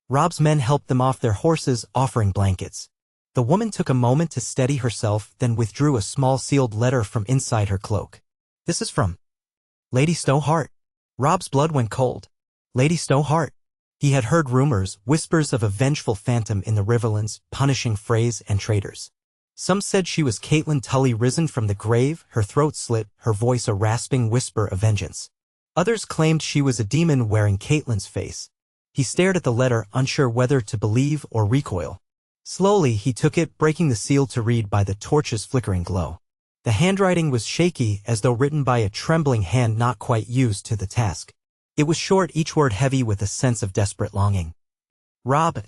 Robb's men helped them off their horses, offering blankets. The woman took a moment to steady herself, then withdrew a small sealed letter from inside her cloak. "This is from Lady Stoneheart." Robb's blood went cold. Lady Stoneheart. He had heard rumors, whispers of a vengeful phantom in the Riverlands, punishing Freys and traitors. Some said she was Catelyn Tully risen from the grave, her throat slit, her voice a rasping whisper of vengeance. Others claimed she was a demon wearing Catelyn's face. He stared at the letter, unsure whether to believe or recoil. Slowly he took it, breaking the seal to read by the torch's flickering glow. The handwriting was shaky, as though written by a trembling hand not quite used to the task. It was short, each word heavy with a sense of desperate longing. "Robb,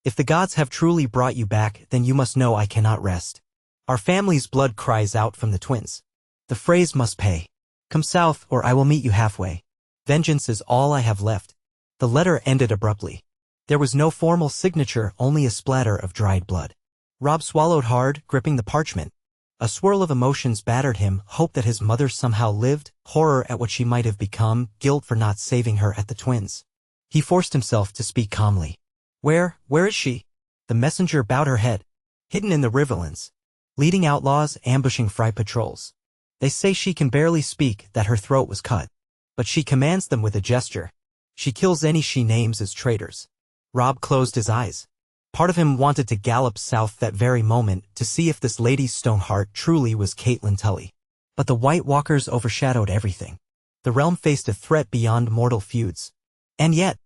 if the gods have truly brought you back, then you must know I cannot rest. Our family's blood cries out from the twins. The Freys must pay. Come south, or I will meet you halfway. Vengeance is all I have left." The letter ended abruptly. There was no formal signature, only a splatter of dried blood. Robb swallowed hard, gripping the parchment. A swirl of emotions battered him, hope that his mother somehow lived, horror at what she might have become, guilt for not saving her at the twins. He forced himself to speak calmly. Where is she?" The messenger bowed her head. "Hidden in the Riverlands. leading outlaws ambushing fry patrols. They say she can barely speak, that her throat was cut. But she commands them with a gesture. She kills any she names as traitors. Robb closed his eyes. Part of him wanted to gallop south that very moment to see if this lady's stone heart truly was Caitlin Tully. But the White Walkers overshadowed everything. The realm faced a threat beyond mortal feuds. And yet,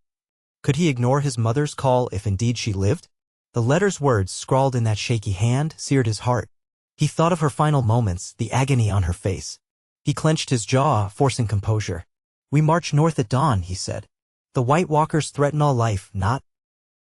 could he ignore his mother's call if indeed she lived? The letter's words scrawled in that shaky hand seared his heart. He thought of her final moments, the agony on her face. He clenched his jaw, forcing composure. "We march north at dawn," he said. "The White Walkers threaten all life, not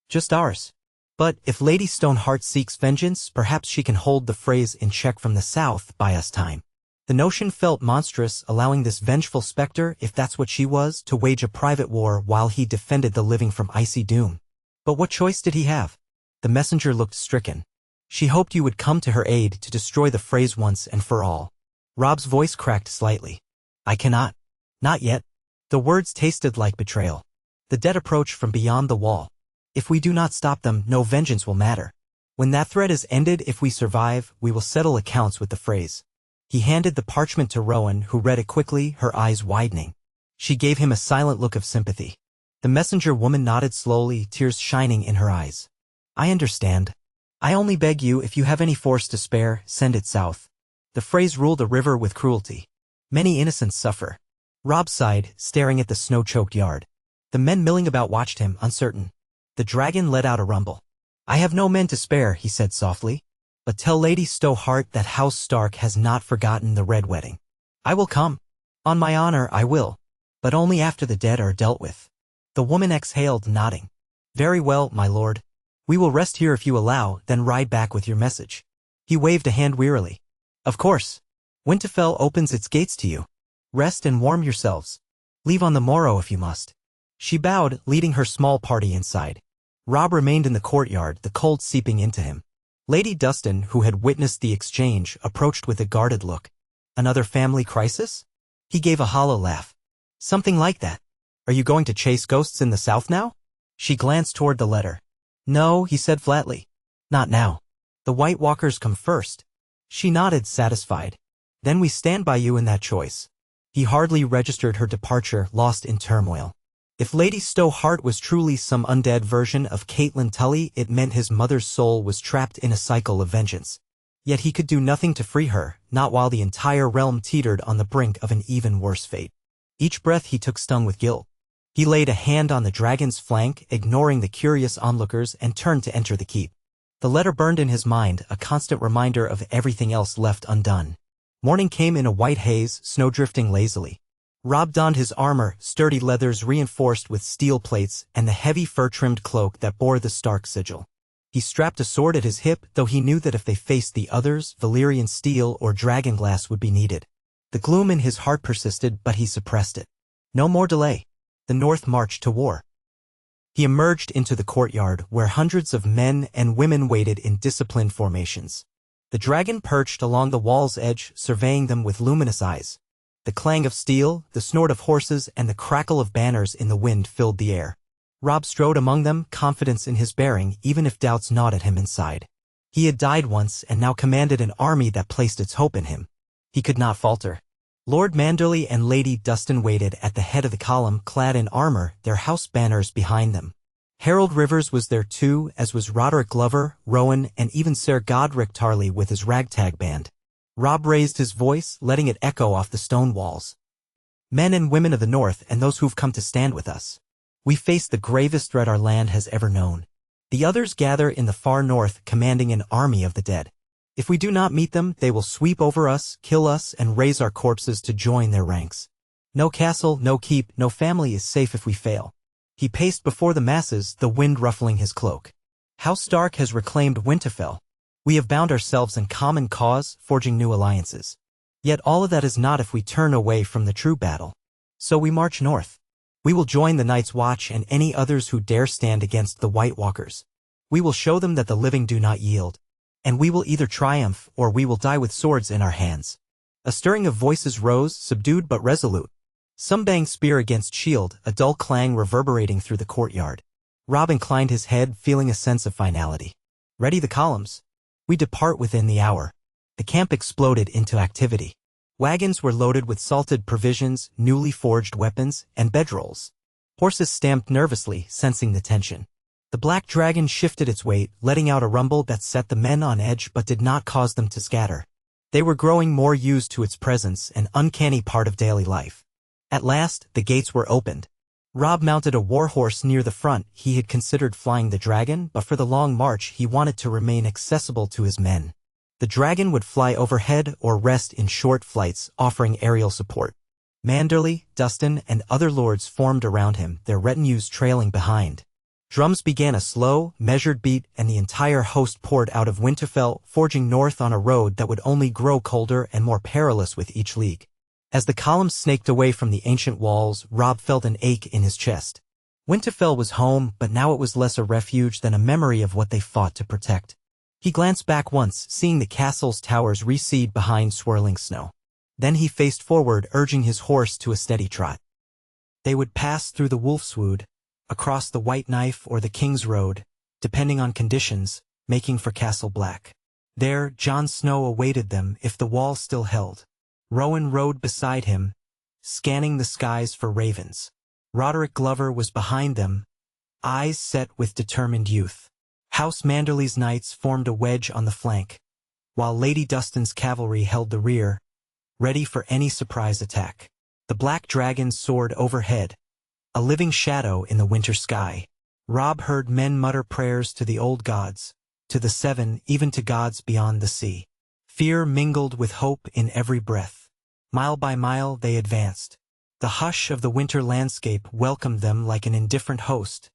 just ours. But if Lady Stoneheart seeks vengeance, perhaps she can hold the phrase in check from the south, buy us time." The notion felt monstrous, allowing this vengeful specter, if that's what she was, to wage a private war while he defended the living from icy doom. But what choice did he have? The messenger looked stricken. "She hoped you would come to her aid to destroy the phrase once and for all." Robb's voice cracked slightly. "I cannot. Not yet." The words tasted like betrayal. The dead approach from beyond the wall. If we do not stop them, no vengeance will matter. When that threat is ended, if we survive, we will settle accounts with the phrase. He handed the parchment to Rowan, who read it quickly, her eyes widening. She gave him a silent look of sympathy. The messenger woman nodded slowly, tears shining in her eyes. "I understand. I only beg you, if you have any force to spare, send it south." The phrase ruled a river with cruelty. Many innocents suffer. Robb sighed, staring at the snow-choked yard. The men milling about watched him, uncertain. The dragon let out a rumble. "I have no men to spare," he said softly. "But tell Lady Stoneheart that House Stark has not forgotten the Red Wedding. I will come. On my honor, I will. But only after the dead are dealt with." The woman exhaled, nodding. "Very well, my lord. We will rest here if you allow, then ride back with your message." He waved a hand wearily. "Of course. Winterfell opens its gates to you. Rest and warm yourselves. Leave on the morrow if you must." She bowed, leading her small party inside. Robb remained in the courtyard, the cold seeping into him. Lady Dustin, who had witnessed the exchange, approached with a guarded look. "Another family crisis?" He gave a hollow laugh. "Something like that. Are you going to chase ghosts in the south now?" She glanced toward the letter. "No," he said flatly. "Not now. The White Walkers come first." She nodded, satisfied. "Then we stand by you in that choice." He hardly registered her departure, lost in turmoil. If Lady Stoneheart was truly some undead version of Caitlin Tully, it meant his mother's soul was trapped in a cycle of vengeance. Yet he could do nothing to free her, not while the entire realm teetered on the brink of an even worse fate. Each breath he took stung with guilt. He laid a hand on the dragon's flank, ignoring the curious onlookers, and turned to enter the keep. The letter burned in his mind, a constant reminder of everything else left undone. Morning came in a white haze, snow drifting lazily. Robb donned his armor, sturdy leathers reinforced with steel plates, and the heavy fur-trimmed cloak that bore the Stark sigil. He strapped a sword at his hip, though he knew that if they faced the others, Valyrian steel or dragonglass would be needed. The gloom in his heart persisted, but he suppressed it. No more delay. The North marched to war. He emerged into the courtyard, where hundreds of men and women waited in disciplined formations. The dragon perched along the wall's edge, surveying them with luminous eyes. The clang of steel, the snort of horses, and the crackle of banners in the wind filled the air. Robb strode among them, confidence in his bearing, even if doubts gnawed at him inside. He had died once and now commanded an army that placed its hope in him. He could not falter. Lord Manderley and Lady Dustin waited at the head of the column, clad in armor, their house banners behind them. Harold Rivers was there too, as was Roderick Glover, Rowan, and even Sir Godric Tarley with his ragtag band. Robb raised his voice, letting it echo off the stone walls. "Men and women of the North and those who've come to stand with us. We face the gravest threat our land has ever known. The others gather in the far north, commanding an army of the dead. If we do not meet them, they will sweep over us, kill us, and raise our corpses to join their ranks. No castle, no keep, no family is safe if we fail." He paced before the masses, the wind ruffling his cloak. "House Stark has reclaimed Winterfell. We have bound ourselves in common cause, forging new alliances. Yet all of that is not if we turn away from the true battle. So we march north. We will join the Night's Watch and any others who dare stand against the White Walkers. We will show them that the living do not yield. And we will either triumph or we will die with swords in our hands." A stirring of voices rose, subdued but resolute. Some banged spear against shield, a dull clang reverberating through the courtyard. Robb inclined his head, feeling a sense of finality. "Ready the columns. We depart within the hour." the camp exploded into activity. Wagons were loaded with salted provisions, newly forged weapons, and bedrolls. Horses stamped nervously, sensing the tension. The black dragon shifted its weight, letting out a rumble that set the men on edge but did not cause them to scatter. They were growing more used to its presence, an uncanny part of daily life. At last, the gates were opened. Robb mounted a warhorse near the front. He had considered flying the dragon, but for the long march he wanted to remain accessible to his men. The dragon would fly overhead or rest in short flights, offering aerial support. Manderley, Dustin, and other lords formed around him, their retinues trailing behind. Drums began a slow, measured beat, and the entire host poured out of Winterfell, forging north on a road that would only grow colder and more perilous with each league. As the columns snaked away from the ancient walls, Robb felt an ache in his chest. Winterfell was home, but now it was less a refuge than a memory of what they fought to protect. He glanced back once, seeing the castle's towers recede behind swirling snow. Then he faced forward, urging his horse to a steady trot. They would pass through the Wolfswood, across the White Knife or the King's Road, depending on conditions, making for Castle Black. There, Jon Snow awaited them if the wall still held. Rowan rode beside him, scanning the skies for ravens. Roderick Glover was behind them, eyes set with determined youth. House Manderley's knights formed a wedge on the flank, while Lady Dustin's cavalry held the rear, ready for any surprise attack. The black dragon soared overhead, a living shadow in the winter sky. Robb heard men mutter prayers to the old gods, to the seven, even to gods beyond the sea. Fear mingled with hope in every breath. Mile by mile they advanced. The hush of the winter landscape welcomed them like an indifferent host,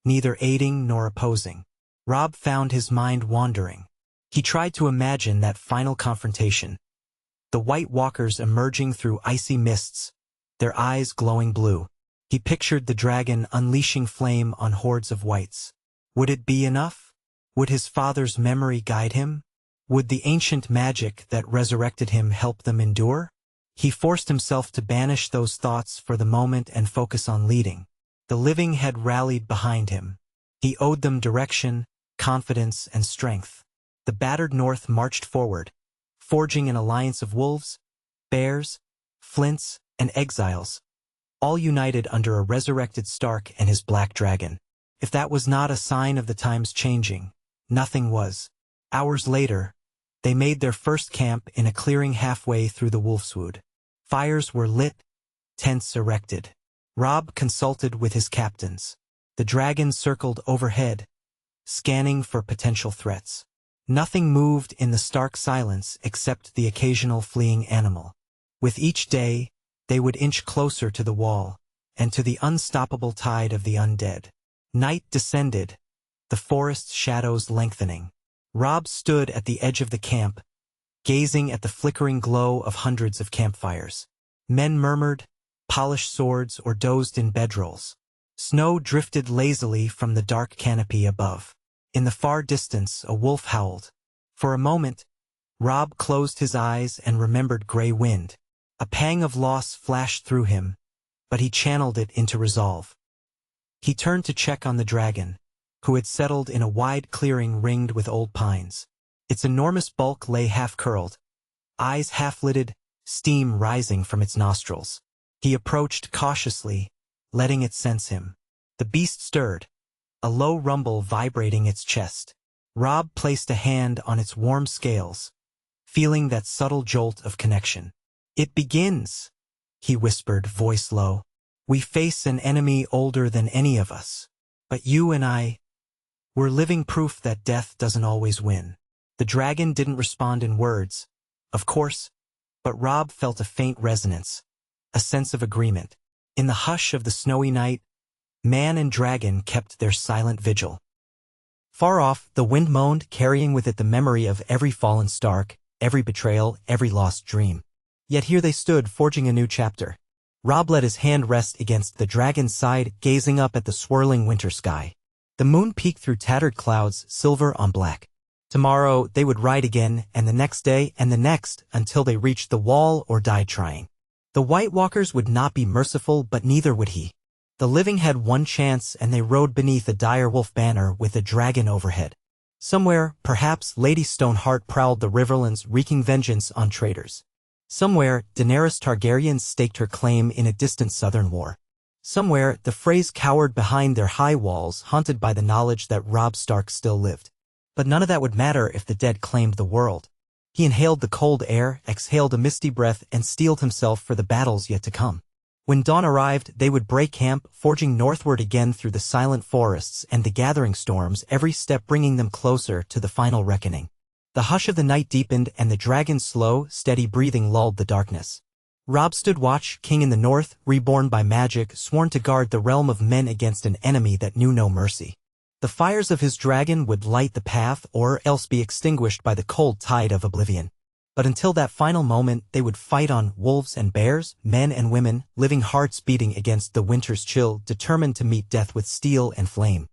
neither aiding nor opposing. Robb found his mind wandering. He tried to imagine that final confrontation. The White Walkers emerging through icy mists, their eyes glowing blue. He pictured the dragon unleashing flame on hordes of whites. Would it be enough? Would his father's memory guide him? Would the ancient magic that resurrected him help them endure? He forced himself to banish those thoughts for the moment and focus on leading. The living had rallied behind him. He owed them direction, confidence, and strength. The battered North marched forward, forging an alliance of wolves, bears, flints, and exiles, all united under a resurrected Stark and his black dragon. If that was not a sign of the times changing, nothing was. Hours later, they made their first camp in a clearing halfway through the Wolfswood. Fires were lit, tents erected. Robb consulted with his captains. The dragon circled overhead, scanning for potential threats. Nothing moved in the stark silence except the occasional fleeing animal. With each day, they would inch closer to the wall, and to the unstoppable tide of the undead. Night descended, the forest's shadows lengthening. Robb stood at the edge of the camp, gazing at the flickering glow of hundreds of campfires. Men murmured, polished swords, or dozed in bedrolls. Snow drifted lazily from the dark canopy above. In the far distance, a wolf howled. For a moment, Robb closed his eyes and remembered Grey Wind. A pang of loss flashed through him, but he channeled it into resolve. He turned to check on the dragon, who had settled in a wide clearing ringed with old pines. Its enormous bulk lay half-curled, eyes half-lidded, steam rising from its nostrils. He approached cautiously, letting it sense him. The beast stirred, a low rumble vibrating its chest. Robb placed a hand on its warm scales, feeling that subtle jolt of connection. "It begins," he whispered, voice low. "We face an enemy older than any of us. But you and we're living proof that death doesn't always win." The dragon didn't respond in words, of course, but Robb felt a faint resonance, a sense of agreement. In the hush of the snowy night, man and dragon kept their silent vigil. Far off, the wind moaned, carrying with it the memory of every fallen Stark, every betrayal, every lost dream. Yet here they stood, forging a new chapter. Robb let his hand rest against the dragon's side, gazing up at the swirling winter sky. The moon peeked through tattered clouds, silver on black. Tomorrow they would ride again, and the next day, and the next, until they reached the wall or died trying. The White Walkers would not be merciful, but neither would he. The living had one chance, and they rode beneath a dire wolf banner with a dragon overhead. Somewhere, perhaps, Lady Stoneheart prowled the Riverlands wreaking vengeance on traitors. Somewhere, Daenerys Targaryen staked her claim in a distant southern war. Somewhere, the Freys cowered behind their high walls, haunted by the knowledge that Robb Stark still lived. But none of that would matter if the dead claimed the world. He inhaled the cold air, exhaled a misty breath, and steeled himself for the battles yet to come. When dawn arrived, they would break camp, forging northward again through the silent forests and the gathering storms, every step bringing them closer to the final reckoning. The hush of the night deepened, and the dragon's slow, steady breathing lulled the darkness. Robb stood watch, king in the north, reborn by magic, sworn to guard the realm of men against an enemy that knew no mercy. The fires of his dragon would light the path or else be extinguished by the cold tide of oblivion. But until that final moment, they would fight on, wolves and bears, men and women, living hearts beating against the winter's chill, determined to meet death with steel and flame.